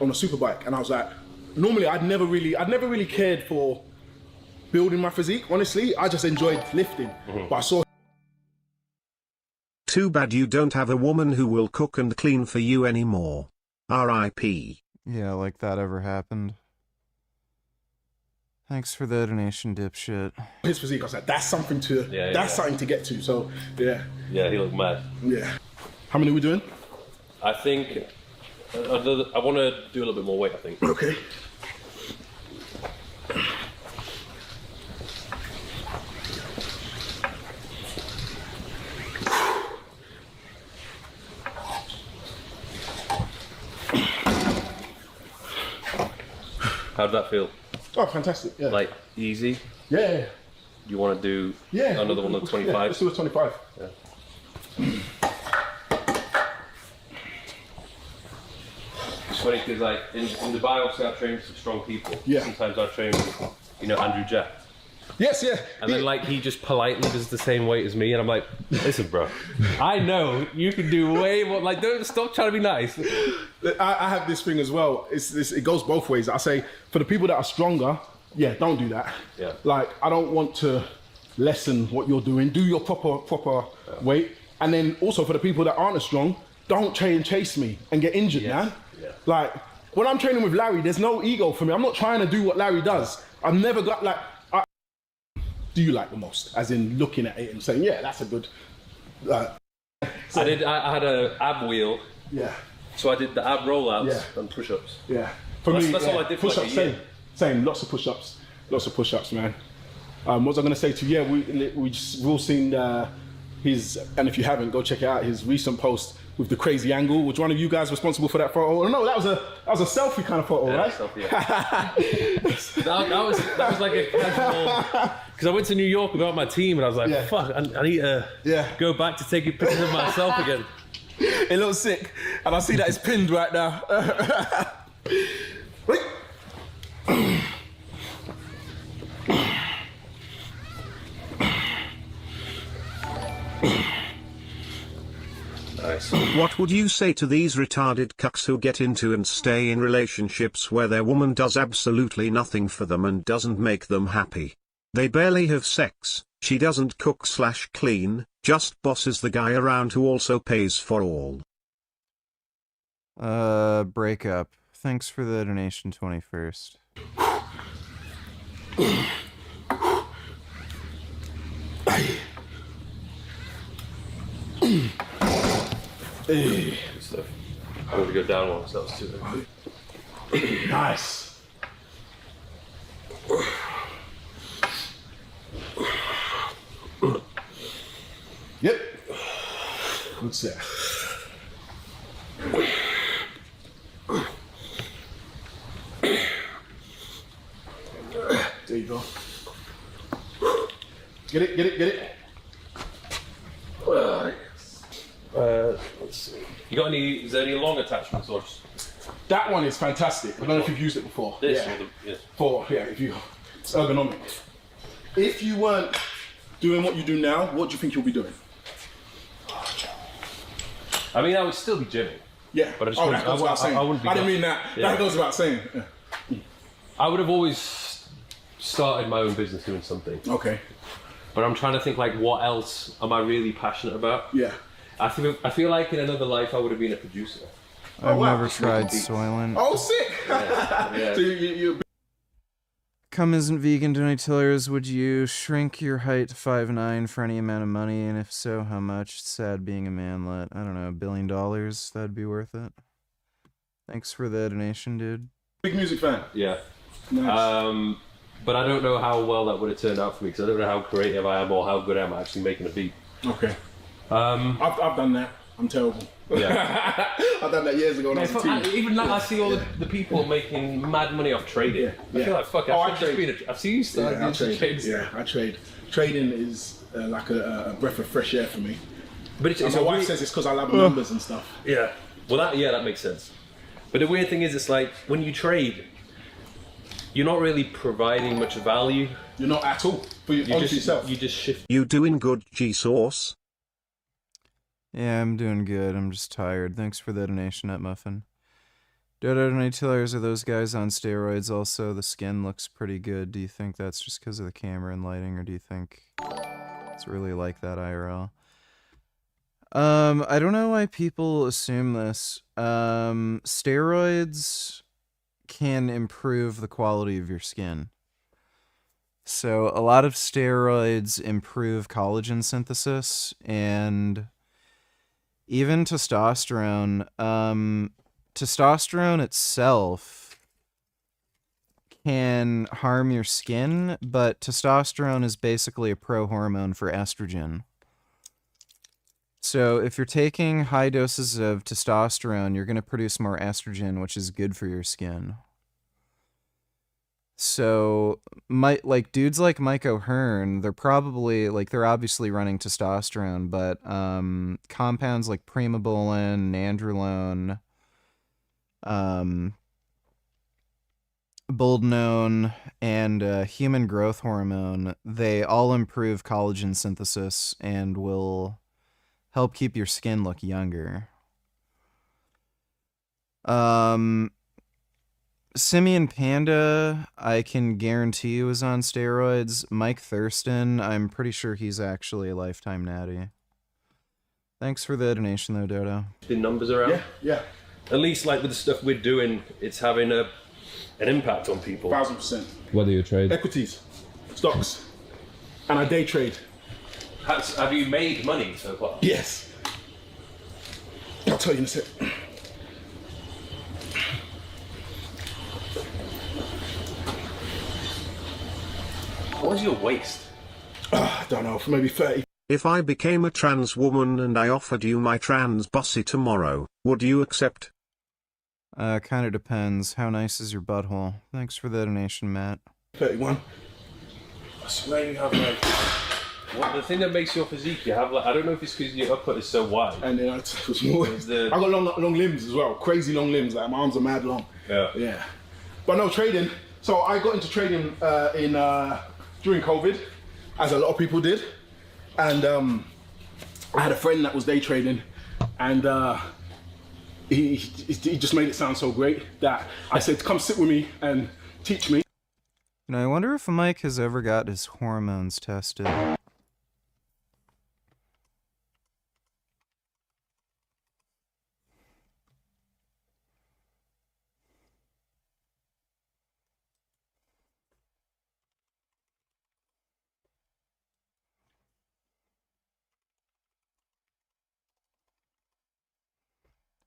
on a super bike, and I was like, normally I'd never really cared for building my physique. Honestly, I just enjoyed lifting. But I saw.
Too bad you don't have a woman who will cook and clean for you anymore. R.I.P.
Yeah, like that ever happened. Thanks for the donation, dipshit.
His physique, I was like, that's something to get to. So yeah.
Yeah, he looked mad.
Yeah. How many are we doing?
I think I want to do a little bit more weight, I think.
Okay.
How did that feel?
Oh, fantastic. Yeah.
Like, easy?
Yeah.
You want to do another one of 25?
Yeah, let's do a 25.
Yeah. It's funny because like in Dubai, obviously I train some strong people.
Yeah.
Sometimes I train with, Andrew Jack.
Yes, yeah.
And then like he just politely does the same weight as me, and I'm like, listen, bro, I know you can do way more. Like, don't stop trying to be nice.
I have this thing as well. It goes both ways. I say for the people that are stronger, yeah, don't do that.
Yeah.
Like I don't want to lessen what you're doing. Do your proper weight, and then also for the people that aren't as strong, don't try and chase me and get injured, man.
Yeah.
Like when I'm training with Larry, there's no ego for me. I'm not trying to do what Larry does. I've never got like. do you like the most? As in looking at it and saying, yeah, that's a good.
I had an ab wheel.
Yeah.
So I did the ab rollouts and push-ups.
Yeah. For me,
that's all I did for like a year.
Same. Lots of push-ups, man. What was I going to say to you? Yeah, we've all seen his, and if you haven't, go check it out. His recent post with the crazy angle. Was one of you guys responsible for that photo? Oh, no, that was a selfie kind of photo, right?
Selfie, yeah. that was like a casual. Because I went to New York without my team, and I was like, fuck, I need to go back to taking pictures of myself again.
It looks sick, and I see that it's pinned right now. Wait.
Nice.
What would you say to these retarded cucks who get into and stay in relationships where their woman does absolutely nothing for them and doesn't make them happy? They barely have sex, she doesn't cook/clean, just bosses the guy around who also pays for all.
Breakup. Thanks for the donation, 21st.
Hey.
Good stuff. I'm going to go down one, so that was too
Nice. Yep. Good set. There you go. Get it.
Let's see. You got any? Is there any long attachments or just...
That one is fantastic. I don't know if you've used it before.
This
if you, it's ergonomic. If you weren't doing what you do now, what do you think you'll be doing?
I mean, I would still be gymming.
Yeah.
But I just
that goes without saying. I didn't mean that.
Yeah.
That goes without saying. Yeah.
I would have always started my own business doing something.
Okay.
But I'm trying to think, like, what else am I really passionate about?
Yeah.
I feel like in another life I would have been a producer.
I've never tried Soylent.
Oh, sick!
Yeah.
So you
Come isn't vegan donators. Would you shrink your height to 5'9" for any amount of money? And if so, how much? It's sad being a manlet. I don't know, $1 billion. That'd be worth it. Thanks for the donation, dude.
Big music fan.
Yeah.
Nice.
But I don't know how well that would have turned out for me because I don't know how creative I am or how good I am at actually making a beat.
Okay. I've done that. I'm terrible.
Yeah.
I've done that years ago when I was a teen.
Even like I see all the people making mad money off trading. I feel like fuck. I trade. I've seen you start doing trade.
Yeah, I trade. Trading is like a breath of fresh air for me.
But it's
my wife says it's because I love numbers and stuff.
Yeah. Well, that makes sense. But the weird thing is, it's like when you trade, you're not really providing much value.
You're not at all. Yourself.
You just shift.
You doing good, G-Sauce?
Yeah, I'm doing good. I'm just tired. Thanks for the donation, Nut Muffin. Dodo donators, are those guys on steroids also? The skin looks pretty good. Do you think that's just because of the camera and lighting, or do you think it's really like that IRL? I don't know why people assume this. Steroids can improve the quality of your skin. So a lot of steroids improve collagen synthesis and even testosterone. Testosterone itself can harm your skin, but testosterone is basically a pro-hormone for estrogen. So if you're taking high doses of testosterone, you're going to produce more estrogen, which is good for your skin. So, dudes like Mike O'Hearn, they're obviously running testosterone, but compounds like primobolan, nandrolone, boldenone, and human growth hormone, they all improve collagen synthesis and will help keep your skin look younger. Simeon Panda, I can guarantee you is on steroids. Mike Thurston, I'm pretty sure he's actually a lifetime natty. Thanks for the donation though, Dodo.
The numbers around?
Yeah.
At least like with the stuff we're doing, it's having an impact on people.
1000%.
Whether you trade?
Equities, stocks. and I day trade.
Have you made money so far?
Yes. I'll tell you in a sec.
What is your waist?
I don't know, for maybe 30.
If I became a trans woman and I offered you my trans bussy tomorrow, would you accept?
Kind of depends. How nice is your butthole? Thanks for the donation, Matt.
31.
I swear you have like... What, the thing that makes your physique, you have like... I don't know if it's because your upper is so wide.
And then it's more... I got long limbs as well. Crazy long limbs. Like my arms are mad long.
Yeah.
Yeah. But no, trading. So I got into trading during COVID, as a lot of people did. And I had a friend that was day trading, and he just made it sound so great that I said, come sit with me and teach me.
You know, I wonder if Mike has ever got his hormones tested.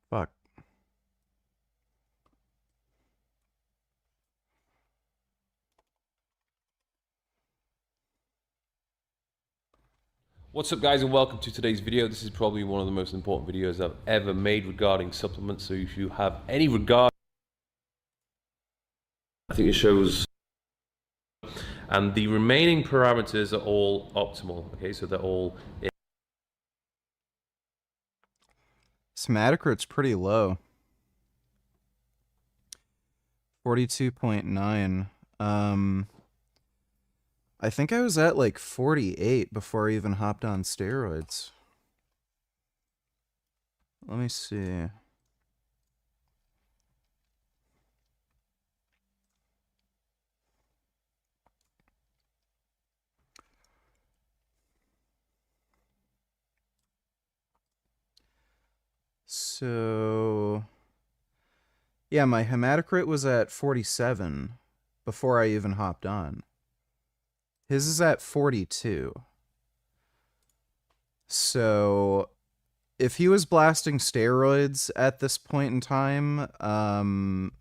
Fuck.
What's up guys and welcome to today's video. This is probably one of the most important videos I've ever made regarding supplements, so if you have any regard, I think it shows, and the remaining parameters are all optimal, okay, so they're all in.
This hematocrit's pretty low. 42.9. I think I was at like 48 before I even hopped on steroids. Let me see. So, yeah, my hematocrit was at 47 before I even hopped on. His is at 42. So, if he was blasting steroids at this point in time,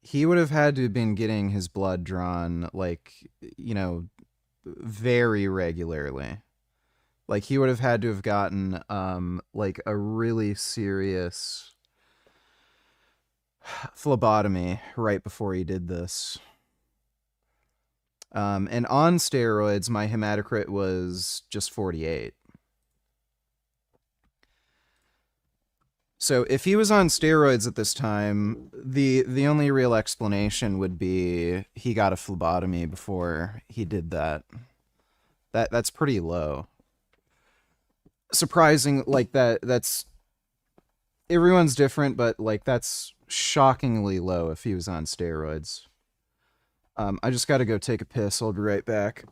he would have had to have been getting his blood drawn, like, you know, very regularly. Like, he would have had to have gotten, like, a really serious phlebotomy right before he did this. And on steroids, my hematocrit was just 48. So if he was on steroids at this time, the only real explanation would be he got a phlebotomy before he did that. That's pretty low. Surprising, like that's everyone's different, but like that's shockingly low if he was on steroids. I just gotta go take a piss. I'll be right back.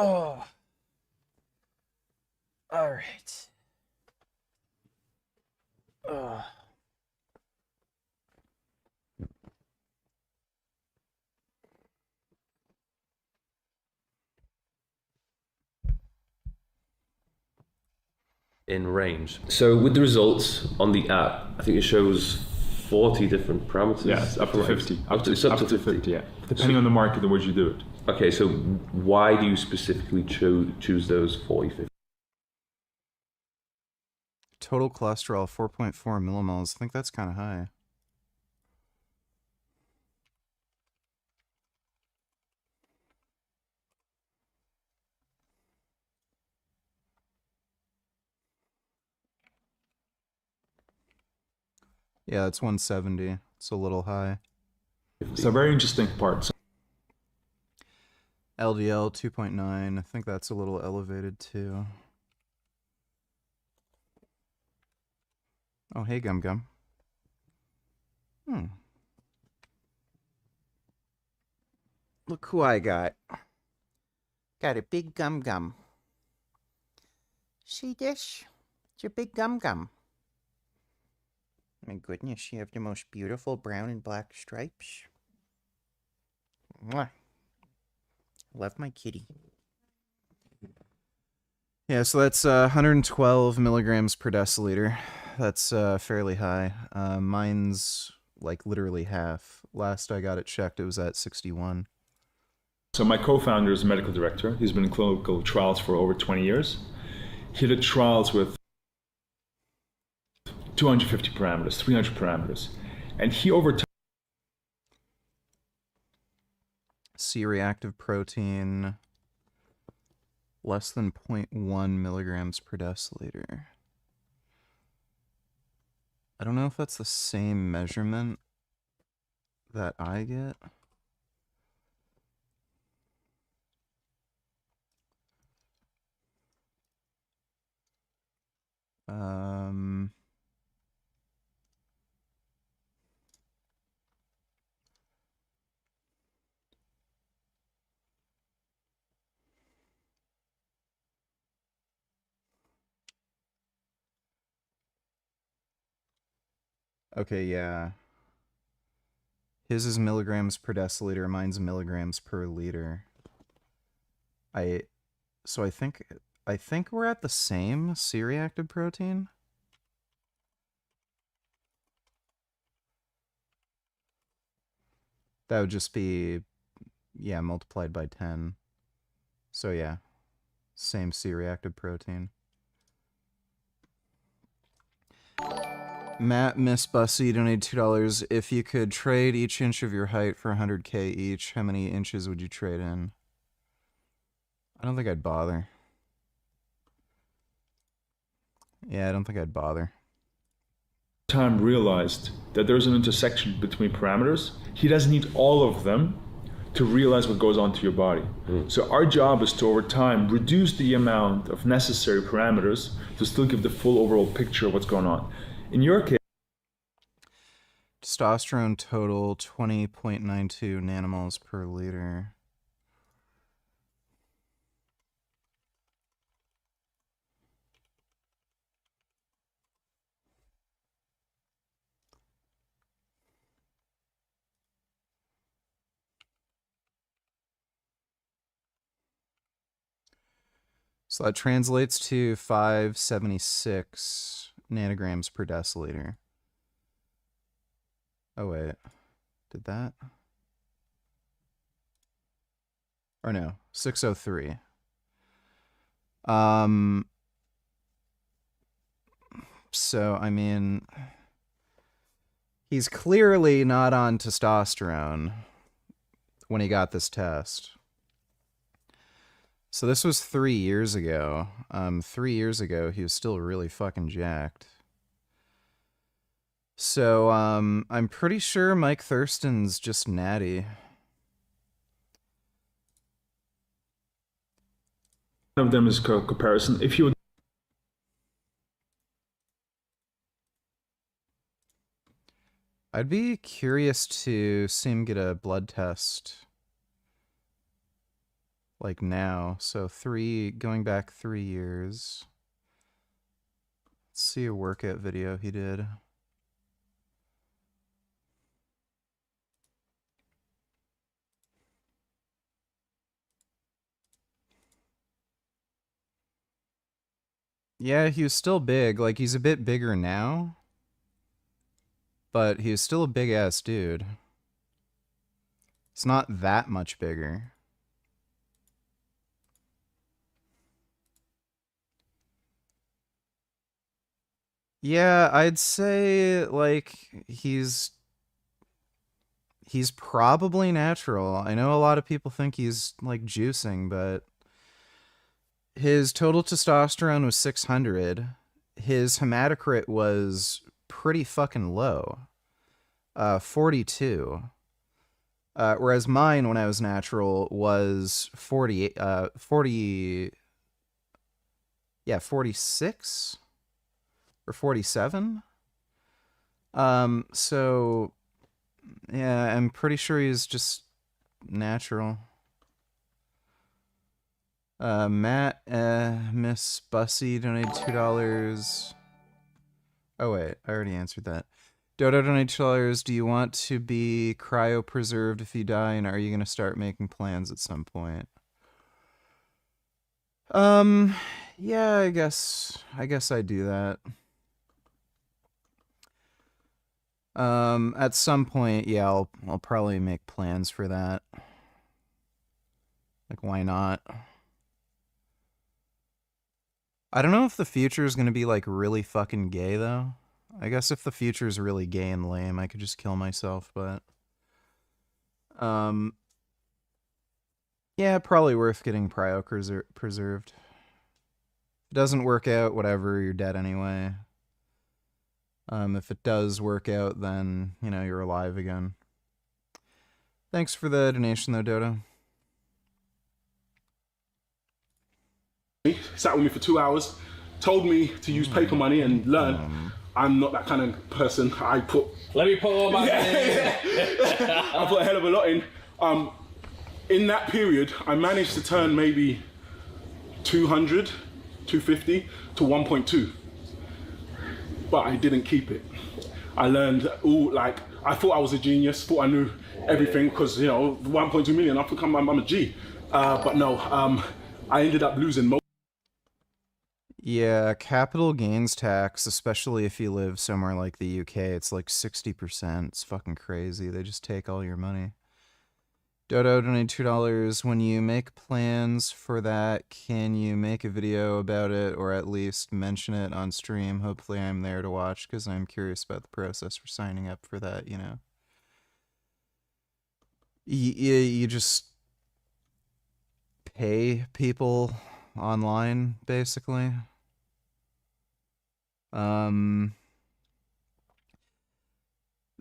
Oh. All right. In range. So with the results on the app, I think it shows 40 different parameters.
Yeah, it's up to 50.
It's up to 50.
Yeah, depending on the market in which you do it.
Okay, so why do you specifically choose those 40, 50?
Total cholesterol 4.4 millimoles. I think that's kind of high. Yeah, it's 170. It's a little high.
It's a very interesting part.
LDL 2.9. I think that's a little elevated too. Oh, hey, Gum Gum. Look who I got. Got a big Gum Gum. See this? It's your big Gum Gum. My goodness, you have the most beautiful brown and black stripes. Mwah. Love my kitty. Yeah, so that's 112 milligrams per deciliter. That's fairly high. Mine's like literally half. Last I got it checked, it was at 61.
So my co-founder is a medical director. He's been in clinical trials for over 20 years. He did trials with 250 parameters, 300 parameters. And he over time...
C-reactive protein, less than 0.1 milligrams per deciliter. I don't know if that's the same measurement that I get. Okay, yeah. His is milligrams per deciliter, mine's milligrams per liter. So I think we're at the same C-reactive protein. That would just be, yeah, multiplied by 10. So yeah, same C-reactive protein. Matt Miss Bussy donated $2. If you could trade each inch of your height for 100K each, how many inches would you trade in? I don't think I'd bother. Yeah, I don't think I'd bother.
time realized that there's an intersection between parameters. He doesn't need all of them to realize what goes on to your body. So our job is to, over time, reduce the amount of necessary parameters to still give the full overall picture of what's going on. In your case,
testosterone total 20.92 nanomoles per liter. So that translates to 576 nanograms per deciliter. Oh wait, did that? Or no, 603. So I mean, he's clearly not on testosterone when he got this test. So this was 3 years ago. 3 years ago, he was still really fucking jacked. So, I'm pretty sure Mike Thurston's just natty.
one of them is comparison. If you would
I'd be curious to see him get a blood test. like now. So going back 3 years. Let's see a workout video he did. Yeah, he was still big. Like, he's a bit bigger now. But he's still a big-ass dude. It's not that much bigger. Yeah, I'd say, like, he's probably natural. I know a lot of people think he's, like, juicing, but his total testosterone was 600. His hematocrit was pretty fucking low. 42. Whereas mine, when I was natural, was 46? Or 47? So, yeah, I'm pretty sure he's just natural. Matt, Miss Bussy donated $2. Oh, wait, I already answered that. Dodo donated $2. Do you want to be cryopreserved if you die, and are you going to start making plans at some point? Yeah, I guess I do that. At some point, yeah, I'll probably make plans for that. Like, why not? I don't know if the future is going to be, like, really fucking gay, though. I guess if the future is really gay and lame, I could just kill myself, but... yeah, probably worth getting preserved. If it doesn't work out, whatever, you're dead anyway. If it does work out, then, you know, you're alive again. Thanks for the donation, though, Dodo.
Sat with me for 2 hours, told me to use paper money and learn. I'm not that kind of person.
Let me put all my
I put a hell of a lot in. In that period, I managed to turn maybe 200, 250 to 1.2. But I didn't keep it. I learned I thought I was a genius, thought I knew everything because, you know, 1.2 million, I think I'm a G. But no, I ended up losing most.
Yeah, capital gains tax, especially if you live somewhere like the UK, it's like 60%. It's fucking crazy. They just take all your money. Dodo donated $2. When you make plans for that, can you make a video about it or at least mention it on stream? Hopefully I'm there to watch because I'm curious about the process for signing up for that, you know. You just pay people online, basically.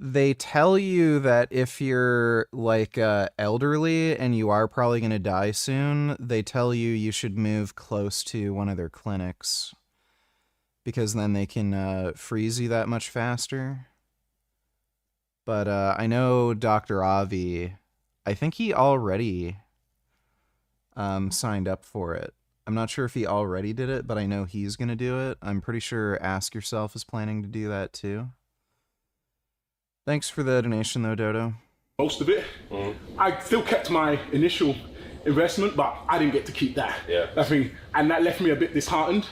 They tell you that if you're like elderly and you are probably going to die soon, they tell you should move close to one of their clinics because then they can freeze you that much faster. But I know Dr. Avi, I think he already signed up for it. I'm not sure if he already did it, but I know he's going to do it. I'm pretty sure Ask Yourself is planning to do that too. Thanks for the donation though, Dodo.
Most of it. I still kept my initial investment, but I didn't get to keep that.
Yeah.
And that left me a bit disheartened.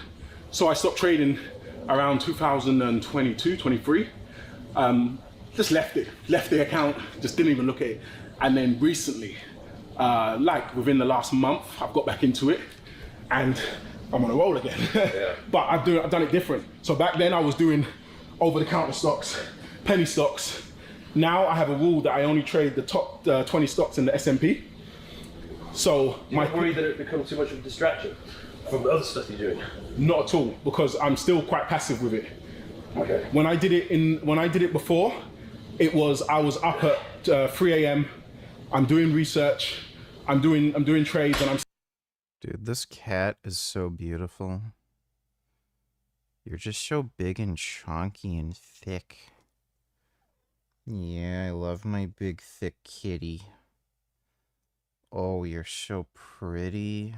So I stopped trading around 2022, 23. Just left the account, just didn't even look at it. And then recently, like within the last month, I've got back into it and I'm on a roll again. Yeah. But I've done it different. So back then I was doing over-the-counter stocks, penny stocks. Now I have a rule that I only trade the top 20 stocks in the S&P. So
you worry that it becomes too much of a distraction from the other stuff you're doing?
Not at all, because I'm still quite passive with it.
Okay.
When I did it before, I was up at 3 a.m. I'm doing research, I'm doing trades, and I'm.
Dude, this cat is so beautiful. You're just so big and chunky and thick. Yeah, I love my big thick kitty. Oh, you're so pretty.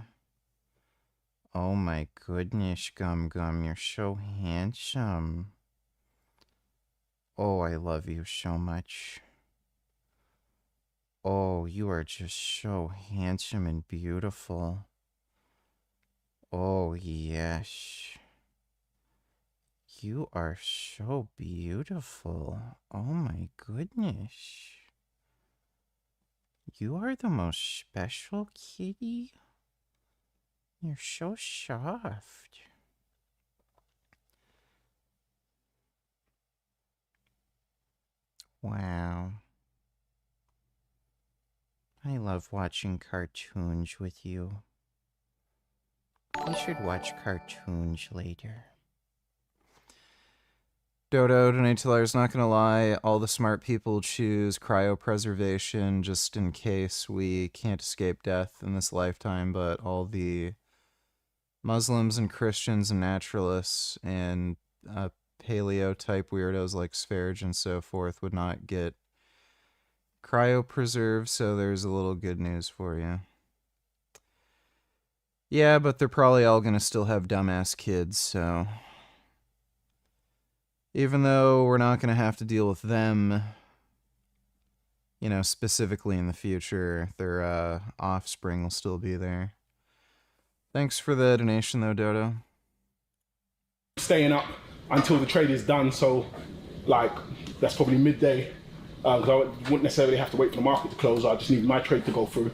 Oh my goodness, Gum Gum, you're so handsome. Oh, I love you so much. Oh, you are just so handsome and beautiful. Oh, yes. You are so beautiful. Oh my goodness. You are the most special kitty. You're so soft. Wow. I love watching cartoons with you. We should watch cartoons later. Dodo, Donatellar's not gonna lie, all the smart people choose cryopreservation just in case we can't escape death in this lifetime, but all the Muslims and Christians and naturalists and paleo-type weirdos like Sverge and so forth would not get cryopreserved, so there's a little good news for you. Yeah, but they're probably all gonna still have dumbass kids, so... Even though we're not gonna have to deal with them, you know, specifically in the future, their offspring will still be there. Thanks for the donation, though, Dodo.
Staying up until the trade is done, so like that's probably midday. Because I wouldn't necessarily have to wait for the market to close. I just need my trade to go through.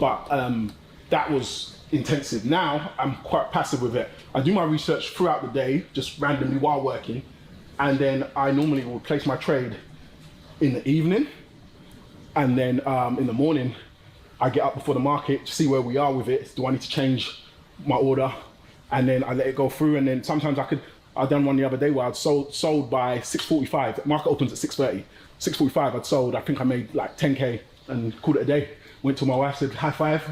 But that was intensive. Now I'm quite passive with it. I do my research throughout the day, just randomly while working, and then I normally will place my trade in the evening, and then in the morning I get up before the market to see where we are with it. Do I need to change my order? And then I let it go through, and then sometimes I done one the other day where I'd sold by 6:45. Market opens at 6:30. 6:45 I'd sold. I think I made like 10k and called it a day. Went to my wife, said high five.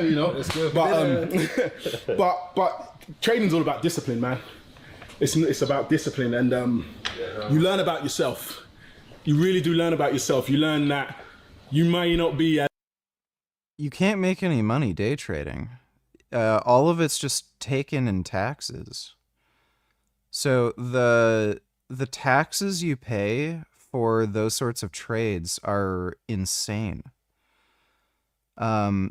You know.
Let's go.
But trading's all about discipline, man. It's about discipline, and you learn about yourself. You really do learn about yourself. You learn that you may not be as...
You can't make any money day trading. All of it's just taken in taxes. So the taxes you pay for those sorts of trades are insane. I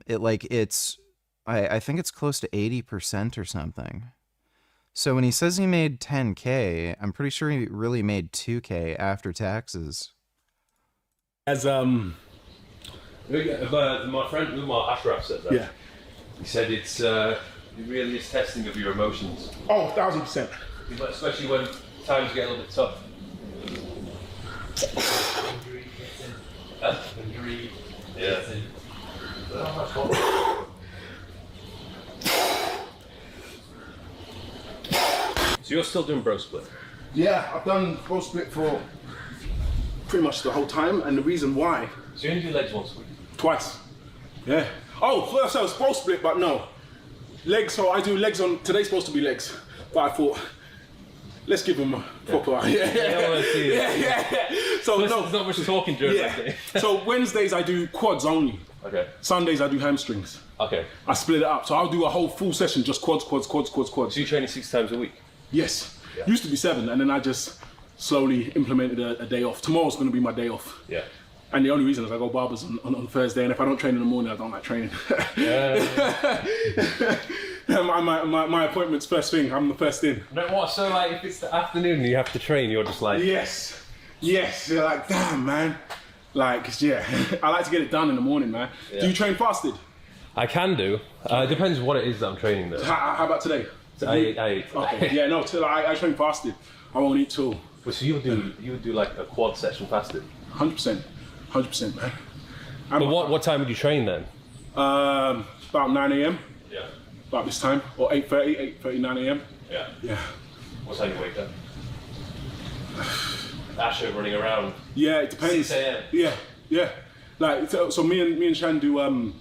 think it's close to 80% or something. So when he says he made 10k, I'm pretty sure he really made 2k after taxes.
As
my friend Umar Ashraf said that.
Yeah.
He said it really is testing of your emotions.
Oh, 1000%.
Especially when times get a little bit tough. Yeah. So you're still doing bro split?
Yeah, I've done bro split for pretty much the whole time, and the reason why...
So you only do legs once a week?
Twice. Yeah. Oh, first I was bro split, but no. Legs, so I do legs on... Today's supposed to be legs, but I thought, let's give them a proper... Yeah. So
there's not much talking during that day.
So Wednesdays I do quads only.
Okay.
Sundays I do hamstrings.
Okay.
I split it up, so I'll do a whole full session, just quads.
So you're training 6 times a week?
Yes.
Yeah.
Used to be 7, and then I just slowly implemented a day off. Tomorrow's going to be my day off.
Yeah.
And the only reason is I go barbers on Thursday, and if I don't train in the morning, I don't like training. My appointment's first thing. I'm the first in.
No, what? So like, if it's the afternoon and you have to train, you're just like...
Yes. You're like, damn, man. Like, yeah. I like to get it done in the morning, man. Yeah. Do you train fasted?
I can do. It depends what it is that I'm training though.
How about today?
I eat.
Okay. Yeah, no. I train fasted. I won't eat till.
So you would do like a quad session fasted?
100%, man.
But what time would you train then?
About 9 a.m.
Yeah.
About this time, or 8:30, 9 a.m.
Yeah.
Yeah.
What time do you wake up? Asher running around.
Yeah, it depends.
6 a.m.
Yeah. Like so, me and Shan do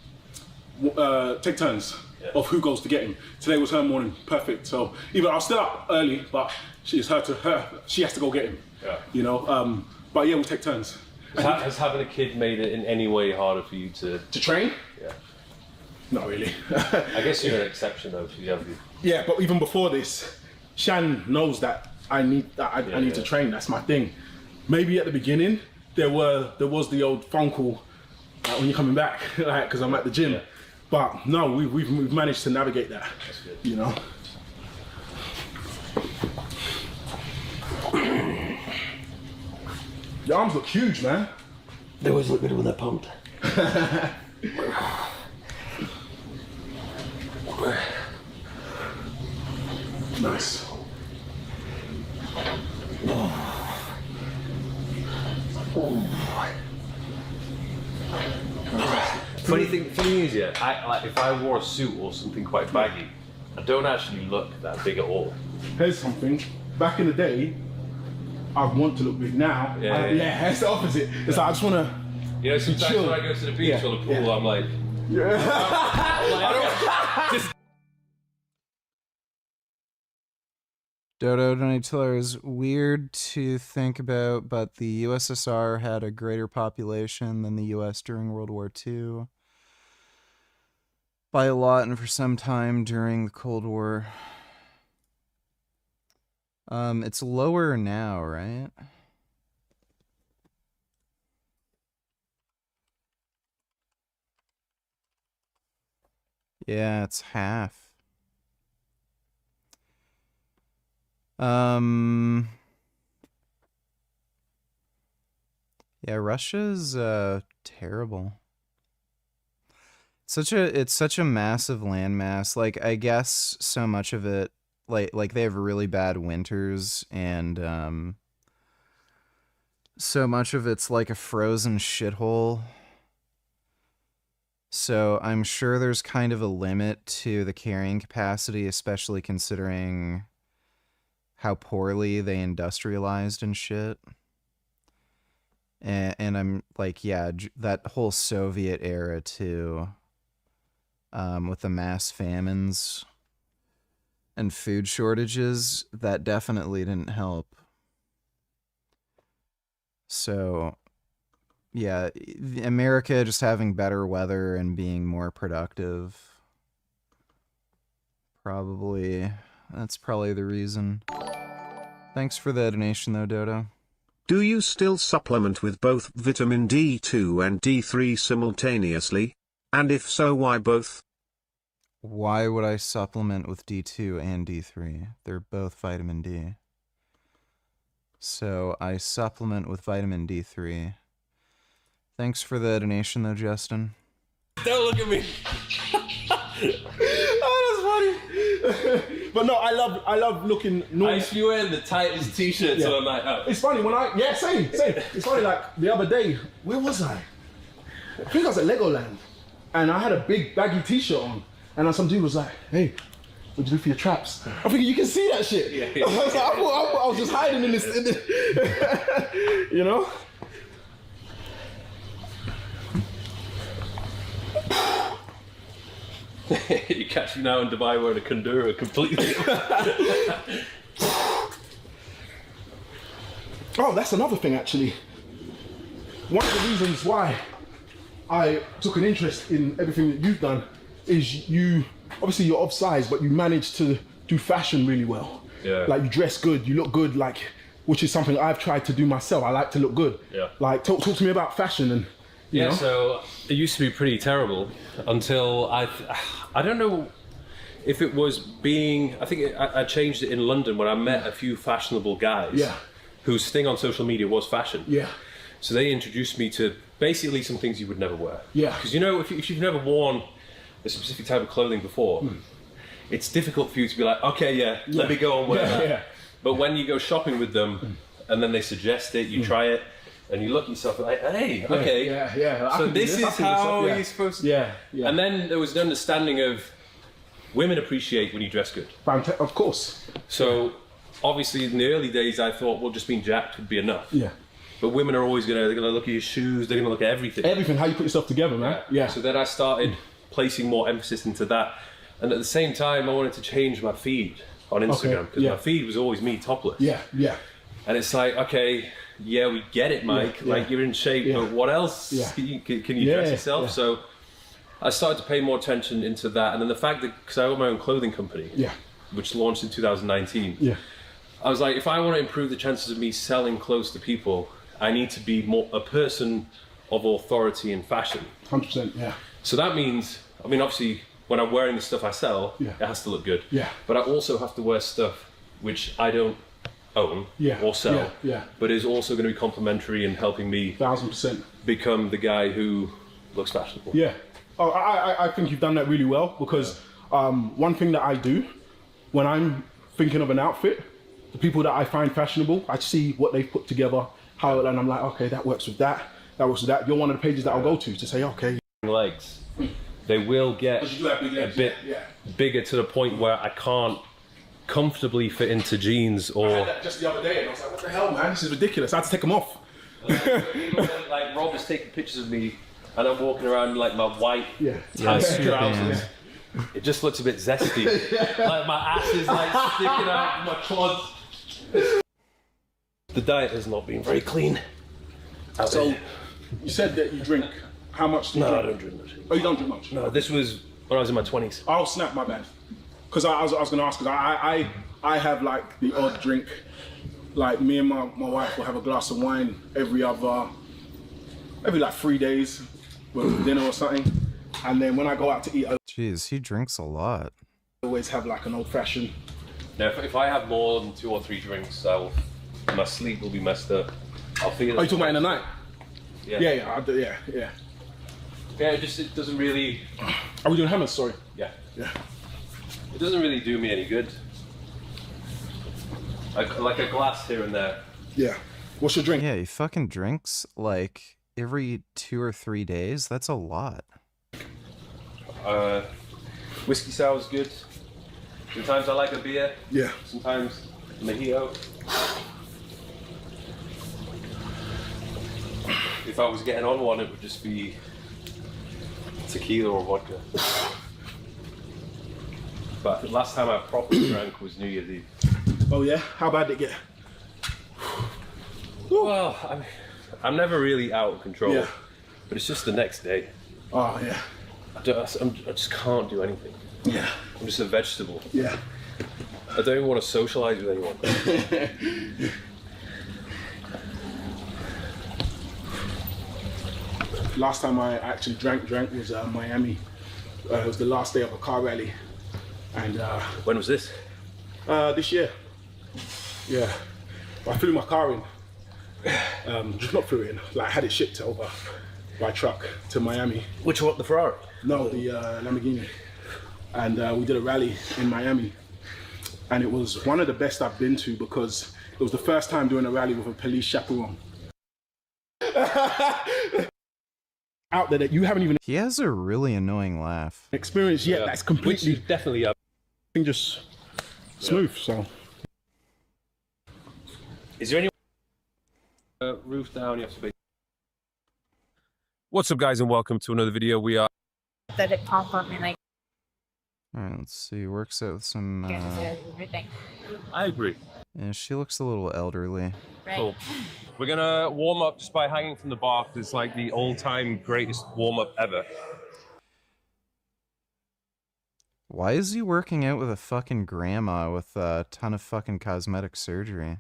take turns of who goes to get him. Today was her morning, perfect. So even I was still up early, but she has to go get him. Yeah. You know. But yeah, we'll take turns.
Has having a kid made it in any way harder for you to
train?
Yeah.
Not really.
I guess you're an exception though, because you have
Yeah, but even before this, Shan knows that I need to train. That's my thing. Maybe at the beginning there was the old phone call when you're coming back, like because I'm at the gym. Yeah. But no, we've managed to navigate that.
That's good.
You know. Your arms look huge, man.
They always look good when they're pumped.
Nice.
Funny thing is, yeah, like if I wore a suit or something quite baggy, I don't actually look that big at all.
Here's something. Back in the day, I want to look big. Now, yeah, it's the opposite. It's like I just want to.
You know, sometimes when I go to the beach or the pool, I'm like,
Dodo Donatiller is weird to think about, but the USSR had a greater population than the US during World War II. By a lot, and for some time during the Cold War. It's lower now, right? Yeah, it's half. Yeah, Russia's terrible. It's such a massive landmass. Like, I guess so much of it, like they have really bad winters, and so much of it's like a frozen shithole. So I'm sure there's kind of a limit to the carrying capacity, especially considering how poorly they industrialized and shit. And I'm like, yeah, that whole Soviet era too, with the mass famines and food shortages, that definitely didn't help. So, yeah, America just having better weather and being more productive. That's probably the reason. Thanks for the donation though, Dodo.
Do you still supplement with both vitamin D2 and D3 simultaneously? And if so, why both?
Why would I supplement with D2 and D3? They're both vitamin D. So I supplement with vitamin D3. Thanks for the donation though, Justin.
Don't look at me.
Oh, that's funny. But no, I love looking normal.
I used to be wearing the tightest t-shirts on a night out.
It's funny when same. It's funny, like the other day, where was I? I think I was at Legoland, and I had a big baggy t-shirt on, and some dude was like, "Hey, what'd you do for your traps?" I'm thinking, you can see that shit. Yeah. I was like, I thought I was just hiding in this, you know?
You catch me now in Dubai wearing a kandura completely.
Oh, that's another thing actually. One of the reasons why I took an interest in everything that you've done is obviously you're of size, but you manage to do fashion really well.
Yeah.
Like you dress good, you look good, like, which is something I've tried to do myself. I like to look good.
Yeah.
Like talk to me about fashion and you know?
So it used to be pretty terrible until I don't know if it was I think I changed it in London when I met a few fashionable guys whose thing on social media was fashion.
Yeah.
So they introduced me to basically some things you would never wear.
Yeah.
Because you know, if you've never worn a specific type of clothing before, it's difficult for you to be like, okay, let me go and wear that. Yeah. But when you go shopping with them and then they suggest it, you try it, and you look at yourself like, hey, okay.
Yeah.
So this is how you're supposed to.
Yeah.
And then there was an understanding of women appreciate when you dress good.
Of course.
So obviously in the early days I thought, well, just being jacked would be enough.
Yeah.
But women are always they're gonna look at your shoes, they're gonna look at everything.
Everything, how you put yourself together, man. Yeah.
So then I started placing more emphasis into that. And at the same time I wanted to change my feed on Instagram because my feed was always me topless.
Yeah.
And it's like, okay, yeah, we get it, Mike.
Yeah,
like, you're in shape, but what else can you dress yourself? So I started to pay more attention into that. And then the fact that, because I got my own clothing company, which launched in 2019, I was like, if I want to improve the chances of me selling clothes to people, I need to be more a person of authority in fashion.
100%, yeah.
So that means, I mean, obviously, when I'm wearing the stuff I sell, it has to look good.
Yeah.
But I also have to wear stuff which I don't own or sell, but is also going to be complementary and helping me
1000%
become the guy who looks fashionable.
Yeah. Oh, I think you've done that really well, because one thing that I do when I'm thinking of an outfit, the people that I find fashionable, I see what they've put together, and I'm like, okay, that works with that, that works with that. You're one of the pages that I'll go to say, okay.
Legs, they will get a bit bigger to the point where I can't comfortably fit into jeans or...
I had that just the other day and I was like, what the hell, man? This is ridiculous. I had to take them off.
Like, Rob is taking pictures of me and I'm walking around in like my white tight trousers. It just looks a bit zesty. Like my ass is like sticking out, my quads. The diet has not been very clean.
So, you said that you drink. How much do you drink?
I don't drink much.
Oh, you don't drink much?
No, this was when I was in my 20s.
Oh, snap, my bad. Because I was going to ask, because I have like the odd drink. Like me and my wife will have a glass of wine every like 3 days with dinner or something. And then when I go out to eat,
Jeez, he drinks a lot.
I always have like an old fashioned.
Now, if I have more than 2 or 3 drinks, my sleep will be messed up. I'll feel.
Oh, you talking about in the night?
Yeah.
Yeah.
Yeah, it doesn't really...
Are we doing hammers? Sorry.
Yeah. It doesn't really do me any good. Like a glass here and there.
Yeah. What's your drink?
Yeah, he fucking drinks like every 2 or 3 days. That's a lot.
Whiskey sour's good. Sometimes I like a beer.
Yeah.
Sometimes a mojito. If I was getting on one, it would just be tequila or vodka. But the last time I properly drank was New Year's Eve.
Oh yeah? How bad did it get?
Well, I'm never really out of control.
Yeah.
But it's just the next day.
Oh yeah.
I just can't do anything.
Yeah.
I'm just a vegetable.
Yeah.
I don't even want to socialize with anyone.
Last time I actually drank was Miami. It was the last day of a car rally. And
when was this?
This year. Yeah. I flew my car in. Just not flew it in. Like I had it shipped over by truck to Miami.
Which one? The Ferrari?
No, the Lamborghini. And we did a rally in Miami. And it was one of the best I've been to because it was the first time doing a rally with a police chaperone. Out there that you haven't even...
He has a really annoying laugh.
...experienced yet. That's completely...
Which is definitely up.
Just smooth, so...
Is there any... roof down, you have to be... What's up, guys, and welcome to another video. We are...
That it pop up and like...
Alright, let's see. Works out with some...
everything.
I agree.
Yeah, she looks a little elderly.
Right.
Cool. We're gonna warm up just by hanging from the bar. It's like the all-time greatest warm-up ever.
Why is he working out with a fucking grandma with a ton of fucking cosmetic surgery?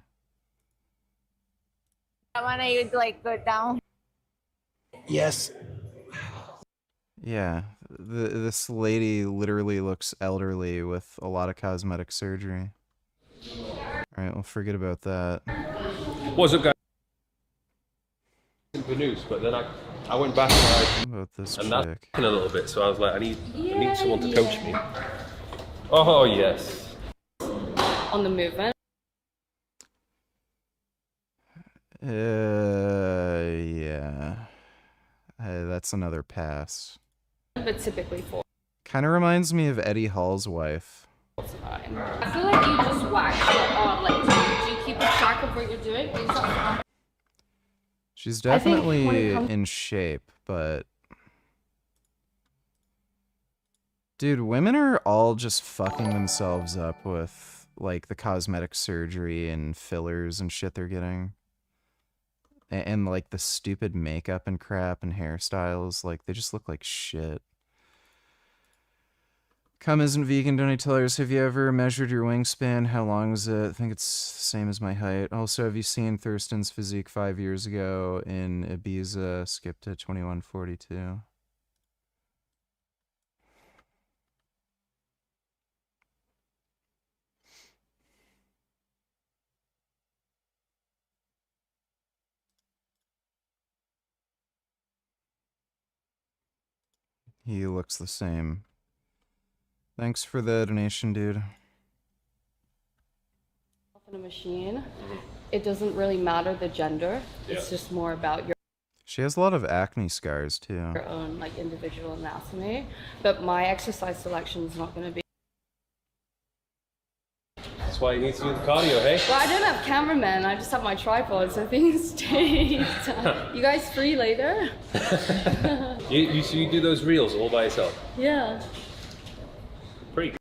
I want you to like go down.
Yes.
Yeah, this lady literally looks elderly with a lot of cosmetic surgery. Alright, we'll forget about that.
What's up, guys? Simple news, but then I went back
about this
and that
chick.
a little bit, so I was like, I need someone to coach me. Oh yes.
On the movement.
Yeah. That's another pass.
But typically for.
Kind of reminds me of Eddie Hall's wife.
I feel like you just wax it on. Like, do you keep track of what you're doing?
She's definitely in shape, but... Dude, women are all just fucking themselves up with, like, the cosmetic surgery and fillers and shit they're getting. And like the stupid makeup and crap and hairstyles, like they just look like shit. Cum isn't vegan, don't tell us. Have you ever measured your wingspan? How long is it? I think it's the same as my height. Also, have you seen Thurston's physique 5 years ago in Ibiza? Skipped to 2142. He looks the same. Thanks for the donation, dude.
In a machine, it doesn't really matter the gender. It's just more about your
She has a lot of acne scars, too.
own like individual anatomy. But my exercise selection is not going to be.
That's why you need to do the cardio, hey?
Well, I don't have cameraman. I just have my tripod, so things change. You guys free later?
So you do those reels all by yourself?
Yeah.
Pretty good.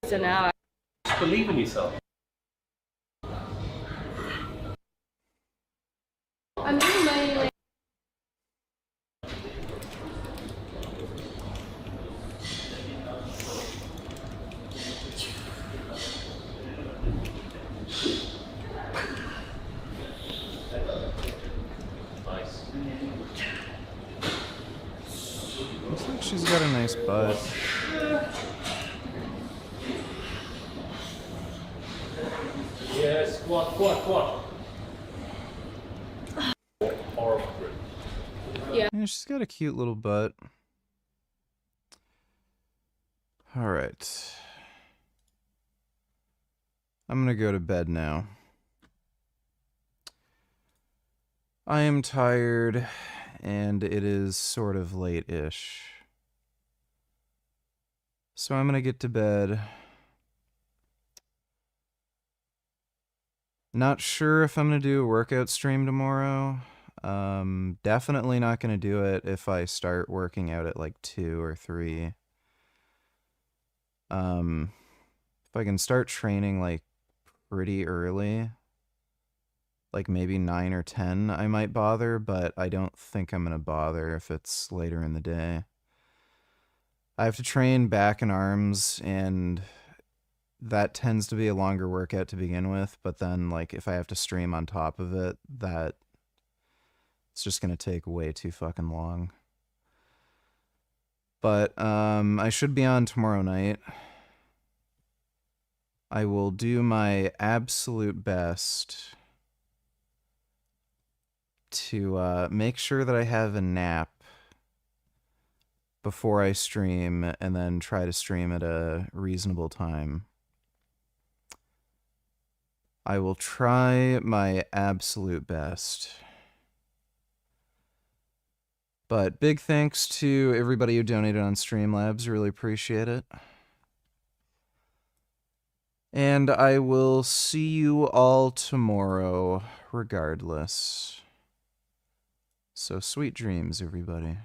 So now.
Just believe in yourself.
I'm doing mainly.
Looks like she's got a nice butt.
Yeah, squat, squat, squat.
Yeah.
Yeah, she's got a cute little butt. All right. I'm gonna go to bed now. I am tired, and it is sort of late-ish. So I'm gonna get to bed. Not sure if I'm gonna do a workout stream tomorrow. Definitely not gonna do it if I start working out at like 2 or 3. If I can start training like pretty early, like maybe 9 or 10, I might bother, but I don't think I'm gonna bother if it's later in the day. I have to train back and arms, and that tends to be a longer workout to begin with, but then like if I have to stream on top of it, that it's just gonna take way too fucking long. But I should be on tomorrow night. I will do my absolute best to make sure that I have a nap before I stream, and then try to stream at a reasonable time. I will try my absolute best. But big thanks to everybody who donated on Streamlabs. Really appreciate it. And I will see you all tomorrow, regardless. So sweet dreams, everybody.